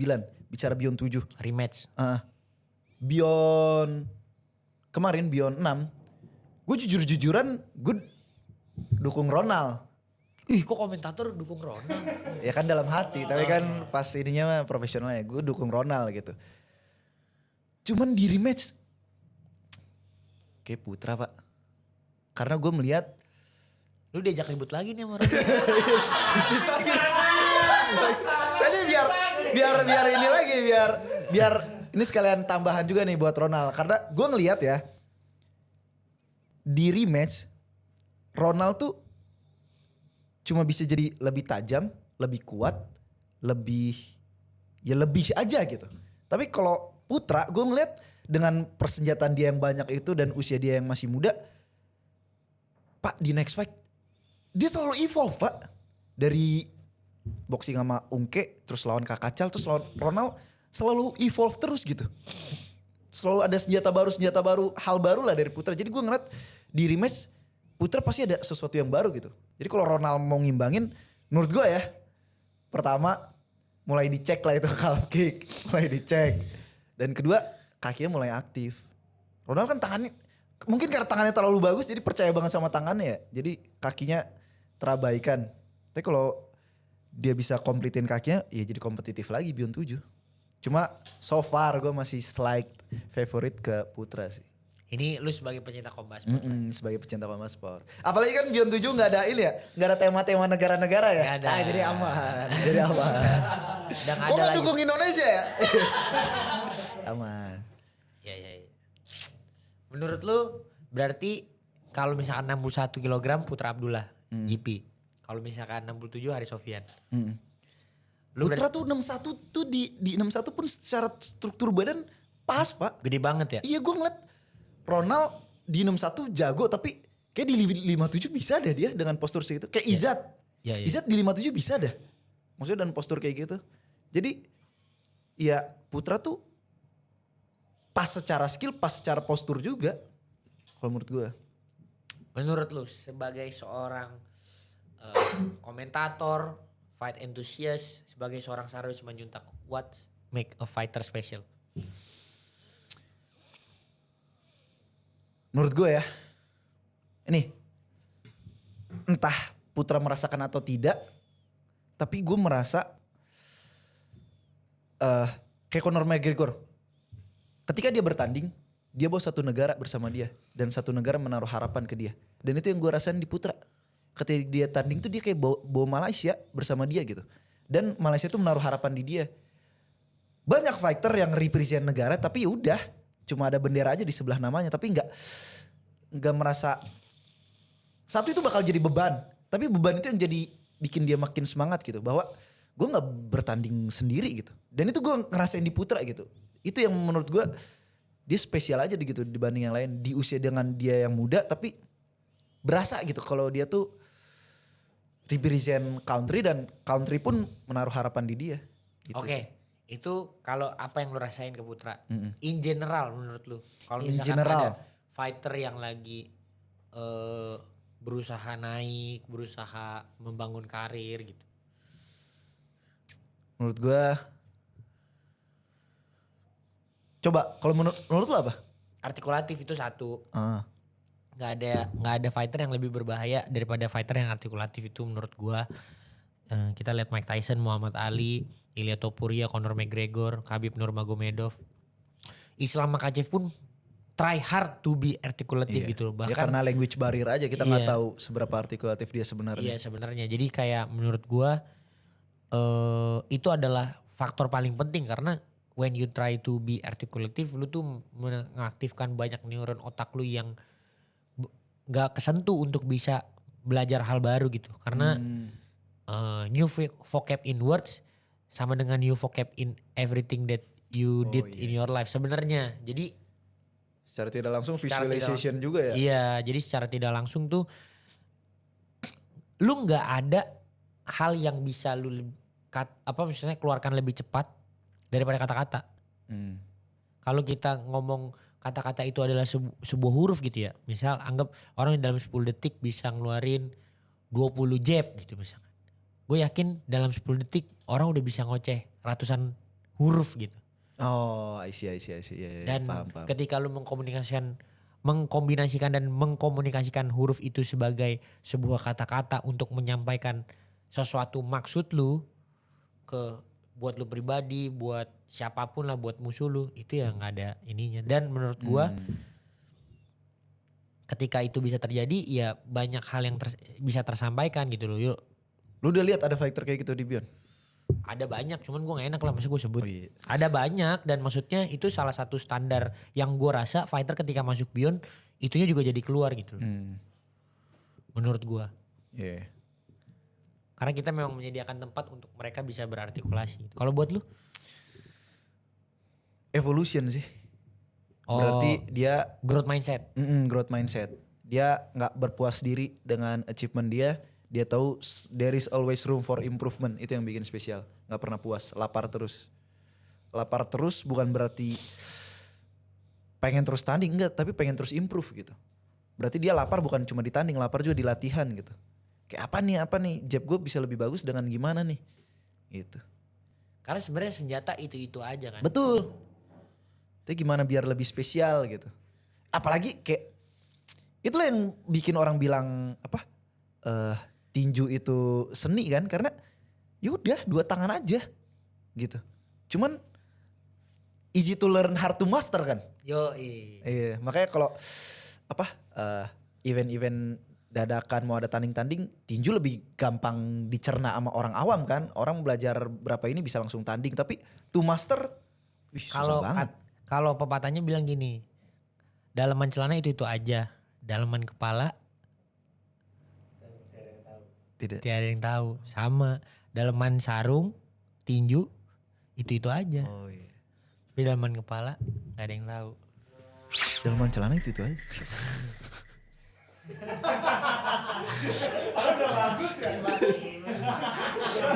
Bicara Beyond 7. Rematch. Beyond kemarin Beyond 6. Gue jujur-jujuran gue dukung Ronald. Ih kok komentator dukung Ronald? Ya kan dalam hati. Tapi kan pas ininya mah profesionalnya. Gue dukung Ronald gitu. Cuman di rematch. Kayak Putra pak. Karena gue melihat. Lu diajak ribut lagi nih sama Ronald. Bisnis lagi. Tadi biar ini lagi. Biar ini sekalian tambahan juga nih buat Ronald. Karena gue ngelihat ya. Di rematch. Ronald tuh. Cuma bisa jadi lebih tajam. Lebih kuat. Lebih aja gitu. Tapi kalau Putra gue ngeliat. Dengan persenjataan dia yang banyak itu. Dan usia dia yang masih muda. Pak di next fight. Dia selalu evolve pak. Dari boxing sama Ungke. Terus lawan Kakacal. Terus lawan Ronald. Selalu evolve terus gitu. Selalu ada senjata baru. Hal baru lah dari Putra. Jadi gue ngeliat di rematch. Putra pasti ada sesuatu yang baru gitu. Jadi kalau Ronald mau ngimbangin. Menurut gue ya. Pertama. Mulai dicek lah itu calf kick. Mulai dicek. Dan kedua. Kakinya mulai aktif. Ronald kan tangannya. Mungkin karena tangannya terlalu bagus. Jadi percaya banget sama tangannya ya. Jadi kakinya terabaikan. Tapi kalau dia bisa komplitin kakinya. Ya jadi kompetitif lagi Beyond 7. Cuma so far gue masih slight favorite ke Putra sih. Ini lu sebagai pecinta combat sport. Sebagai pecinta combat sport. Apalagi kan Beyond 7 gak ada ini ya. Gak ada tema-tema negara-negara ya. Gak ada. Jadi aman. Jadi aman. Dan Kok ada gak lagi. dukung Indonesia ya? Aman. Iya. Menurut lu berarti kalau misalkan 61 kg Putra Abdullah GP. Kalau misalkan 67 Hari Sofyan. Lu Putra tuh 61 tuh di 61 pun secara struktur badan pas pak. gede banget ya? Iya gue ngeliat Ronald di 61 jago tapi kayak di 57 bisa dah dia dengan postur segitu. Kayak Izat. Iya. Izat di 57 bisa dah. Maksudnya dan postur kayak gitu. Jadi ya Putra tuh pas secara skill, pas secara postur juga. Kalau menurut gue. Menurut lu sebagai seorang komentator, fight enthusiast, sebagai seorang Sahrul Simanjuntak, what make a fighter special? Menurut gue ya. Ini. Entah Putra merasakan atau tidak. Tapi gue merasa. Kayak Conor McGregor. Ketika dia bertanding. Dia bawa satu negara bersama dia. Dan satu negara menaruh harapan ke dia. Dan itu yang gue rasain di Putra. Ketika dia tanding tuh dia kayak bawa Malaysia bersama dia gitu. Dan Malaysia tuh menaruh harapan di dia. Banyak fighter yang represent negara tapi ya udah. Cuma ada bendera aja di sebelah namanya. Tapi nggak merasa. Satu itu bakal jadi beban. Tapi beban itu yang jadi bikin dia makin semangat gitu. Bahwa gue gak bertanding sendiri gitu. Dan itu gue ngerasain di Putra gitu. Itu yang menurut gue dia spesial aja gitu dibanding yang lain. Di usia dengan dia yang muda tapi berasa gitu kalau dia tuh represent country dan country pun menaruh harapan di dia. Gitu Oke, sih. itu kalau apa yang lu rasain ke Putra. In general menurut lu. Kalau In misalkan general. ada fighter yang lagi berusaha naik, berusaha membangun karir gitu. Menurut gue, coba kalau menurut lo apa? Artikulatif itu satu. Ah. Nggak ada fighter yang lebih berbahaya daripada fighter yang artikulatif itu menurut gua. Kita lihat Mike Tyson, Muhammad Ali, Ilia Topuria, Conor McGregor, Khabib Nurmagomedov, Islam Makhachev pun try hard to be artikulatif Iya. gitu loh. Ya Bahkan karena language barrier aja kita nggak Iya. tahu seberapa artikulatif dia sebenarnya. iya sebenarnya. Jadi kayak menurut gua itu adalah faktor paling penting karena when you try to be articulative lu tuh mengaktifkan banyak neuron otak lu yang gak kesentuh untuk bisa belajar hal baru gitu. Karena new vocab in words sama dengan new vocab in everything that you did in your life sebenarnya. Jadi Secara tidak langsung secara tidak visualization juga ya. Iya, jadi secara tidak langsung tuh lu nggak ada hal yang bisa lu misalnya keluarkan lebih cepat daripada kata-kata. Kalau kita ngomong kata-kata itu adalah sebuah huruf gitu ya. Misal anggap orang dalam 10 detik bisa ngeluarin 20 jab gitu misalkan. Gue yakin dalam 10 detik orang udah bisa ngoceh ratusan huruf gitu. Oh, I see. Ya, Dan paham. ketika lu mengkombinasikan dan mengkomunikasikan huruf itu sebagai sebuah kata-kata untuk menyampaikan sesuatu maksud lu buat lu pribadi, buat siapapun lah, buat musuh lu, itu ya nggak ada ininya. Dan menurut gua ketika itu bisa terjadi ya banyak hal yang bisa tersampaikan gitu loh. Yuk, Lu udah lihat ada fighter kayak gitu di Beyond? ada banyak, cuman gua nggak enak lah masa gue sebut. Oh iya. Ada banyak dan maksudnya itu salah satu standar yang gua rasa fighter ketika masuk Beyond itunya juga jadi keluar gitu loh. Menurut gua. Iya. Karena kita memang menyediakan tempat untuk mereka bisa berartikulasi. Kalau buat lu? Evolution sih. Oh, Berarti dia growth mindset. growth mindset. Dia nggak berpuas diri dengan achievement dia. Dia tahu there is always room for improvement. Itu yang bikin spesial. Nggak pernah puas, lapar terus. Lapar terus bukan berarti pengen terus tanding, enggak, tapi pengen terus improve gitu. Berarti dia lapar bukan cuma di tanding, lapar juga di latihan gitu. Kayak apa nih, jab gue bisa lebih bagus dengan gimana nih, gitu. Karena sebenarnya senjata itu aja kan. Betul. Tapi gimana biar lebih spesial gitu. Apalagi kayak itulah yang bikin orang bilang tinju itu seni kan, karena yaudah 2 tangan aja gitu. Cuman easy to learn, hard to master kan. Iya, makanya kalau event-event dadakan mau ada tanding-tanding, tinju lebih gampang dicerna sama orang awam kan. Orang belajar berapa ini bisa langsung tanding, tapi to master susah banget. Kalau pepatahnya bilang gini, dalaman celana itu aja, dalaman kepala Tidak. tiada yang tahu. Sama, dalaman sarung tinju itu aja. Oh iya. Tapi dalaman kepala gak ada yang tahu. Dalaman celana itu aja.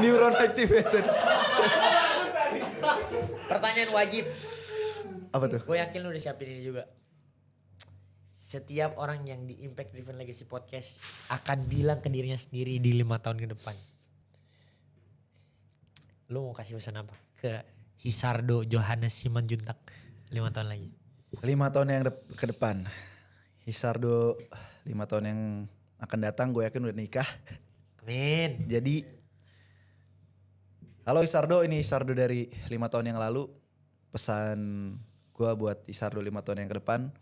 Neuron activated. Pertanyaan wajib. Apa tuh? Gue yakin lu udah siapin ini juga. Setiap orang yang di Impact Driven Legacy Podcast akan bilang ke dirinya sendiri di 5 tahun ke depan. Lu mau kasih pesan apa? Ke Hisardo Johannes Simanjuntak 5 tahun lagi. 5 tahun yang ke depan. Hisardo 5 tahun yang akan datang gue yakin udah nikah. Amin. Jadi halo Hisardo, ini Hisardo dari 5 tahun yang lalu. Pesan gue buat Hisardo 5 tahun yang ke depan.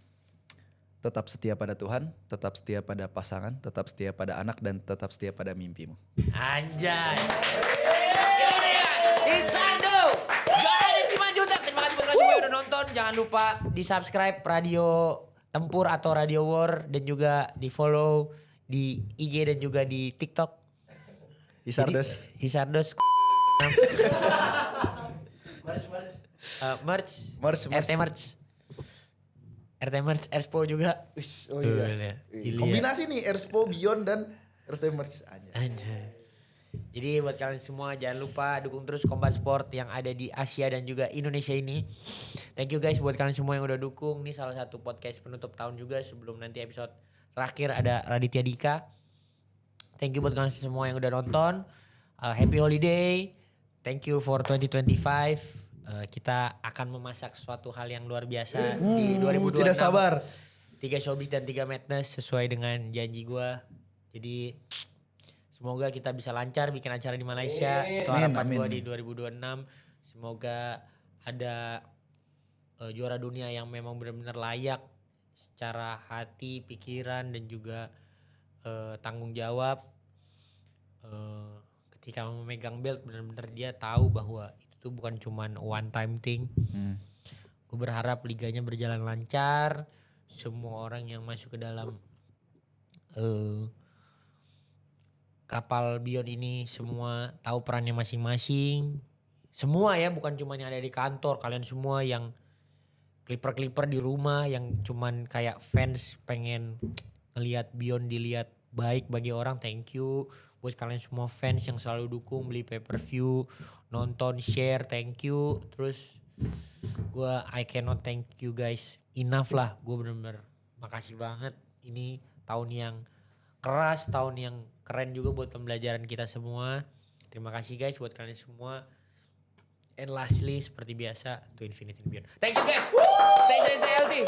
Tetap setia pada Tuhan, tetap setia pada pasangan, tetap setia pada anak, dan tetap setia pada mimpimu. Anjay. Itu dia Hisardo Johannes Simanjuntak. Terima kasih buat kalian semua yang udah nonton. Jangan lupa di subscribe Radio Tempur atau Radio War. Dan juga di follow di IG dan juga di TikTok. Hisardos. Jadi, Hisardos. Merch. RT Merch. RT Merch, Erspo juga. Oh iya. Gila. Kombinasi nih Erspo, Beyond, dan RT Merch aja. Anjay. Jadi buat kalian semua jangan lupa dukung terus Kompas Sport yang ada di Asia dan juga Indonesia ini. Thank you guys buat kalian semua yang udah dukung. Ini salah satu podcast penutup tahun juga sebelum nanti episode terakhir ada Raditya Dika. Thank you buat kalian semua yang udah nonton. Happy holiday. Thank you for 2025. Kita akan memasak suatu hal yang luar biasa di 2026. Tidak sabar. 3 showbiz dan 3 madness sesuai dengan janji gue. Jadi semoga kita bisa lancar bikin acara di Malaysia. Itu harapan gue di 2026. Semoga ada juara dunia yang memang benar-benar layak secara hati, pikiran dan juga tanggung jawab. Ketika memegang belt benar-benar dia tahu bahwa itu tuh bukan cuman one time thing. Gue berharap liganya berjalan lancar. Semua orang yang masuk ke dalam kapal Beyond ini semua tahu perannya masing-masing. Semua ya, bukan cuma yang ada di kantor. Kalian semua yang clipper-clipper di rumah yang cuman kayak fans pengen ngelihat Beyond dilihat baik bagi orang. Thank you buat kalian semua fans yang selalu dukung, beli pay-per-view, nonton, share. Thank you. Terus I cannot thank you guys enough lah. Gue bener-bener makasih banget. Ini tahun yang keras, tahun yang keren juga buat pembelajaran kita semua. Terima kasih guys buat kalian semua. And lastly seperti biasa, to infinity and beyond. Thank you guys. Stay healthy.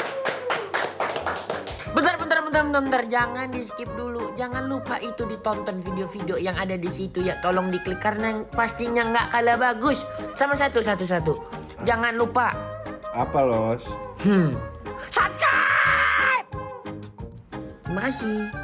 Bentar. Jangan di skip dulu. Jangan lupa itu ditonton video-video yang ada di situ ya. Tolong diklik karena pastinya nggak kalah bagus. Sama satu. Jangan lupa. Apa Los? Subscribe. Terima kasih.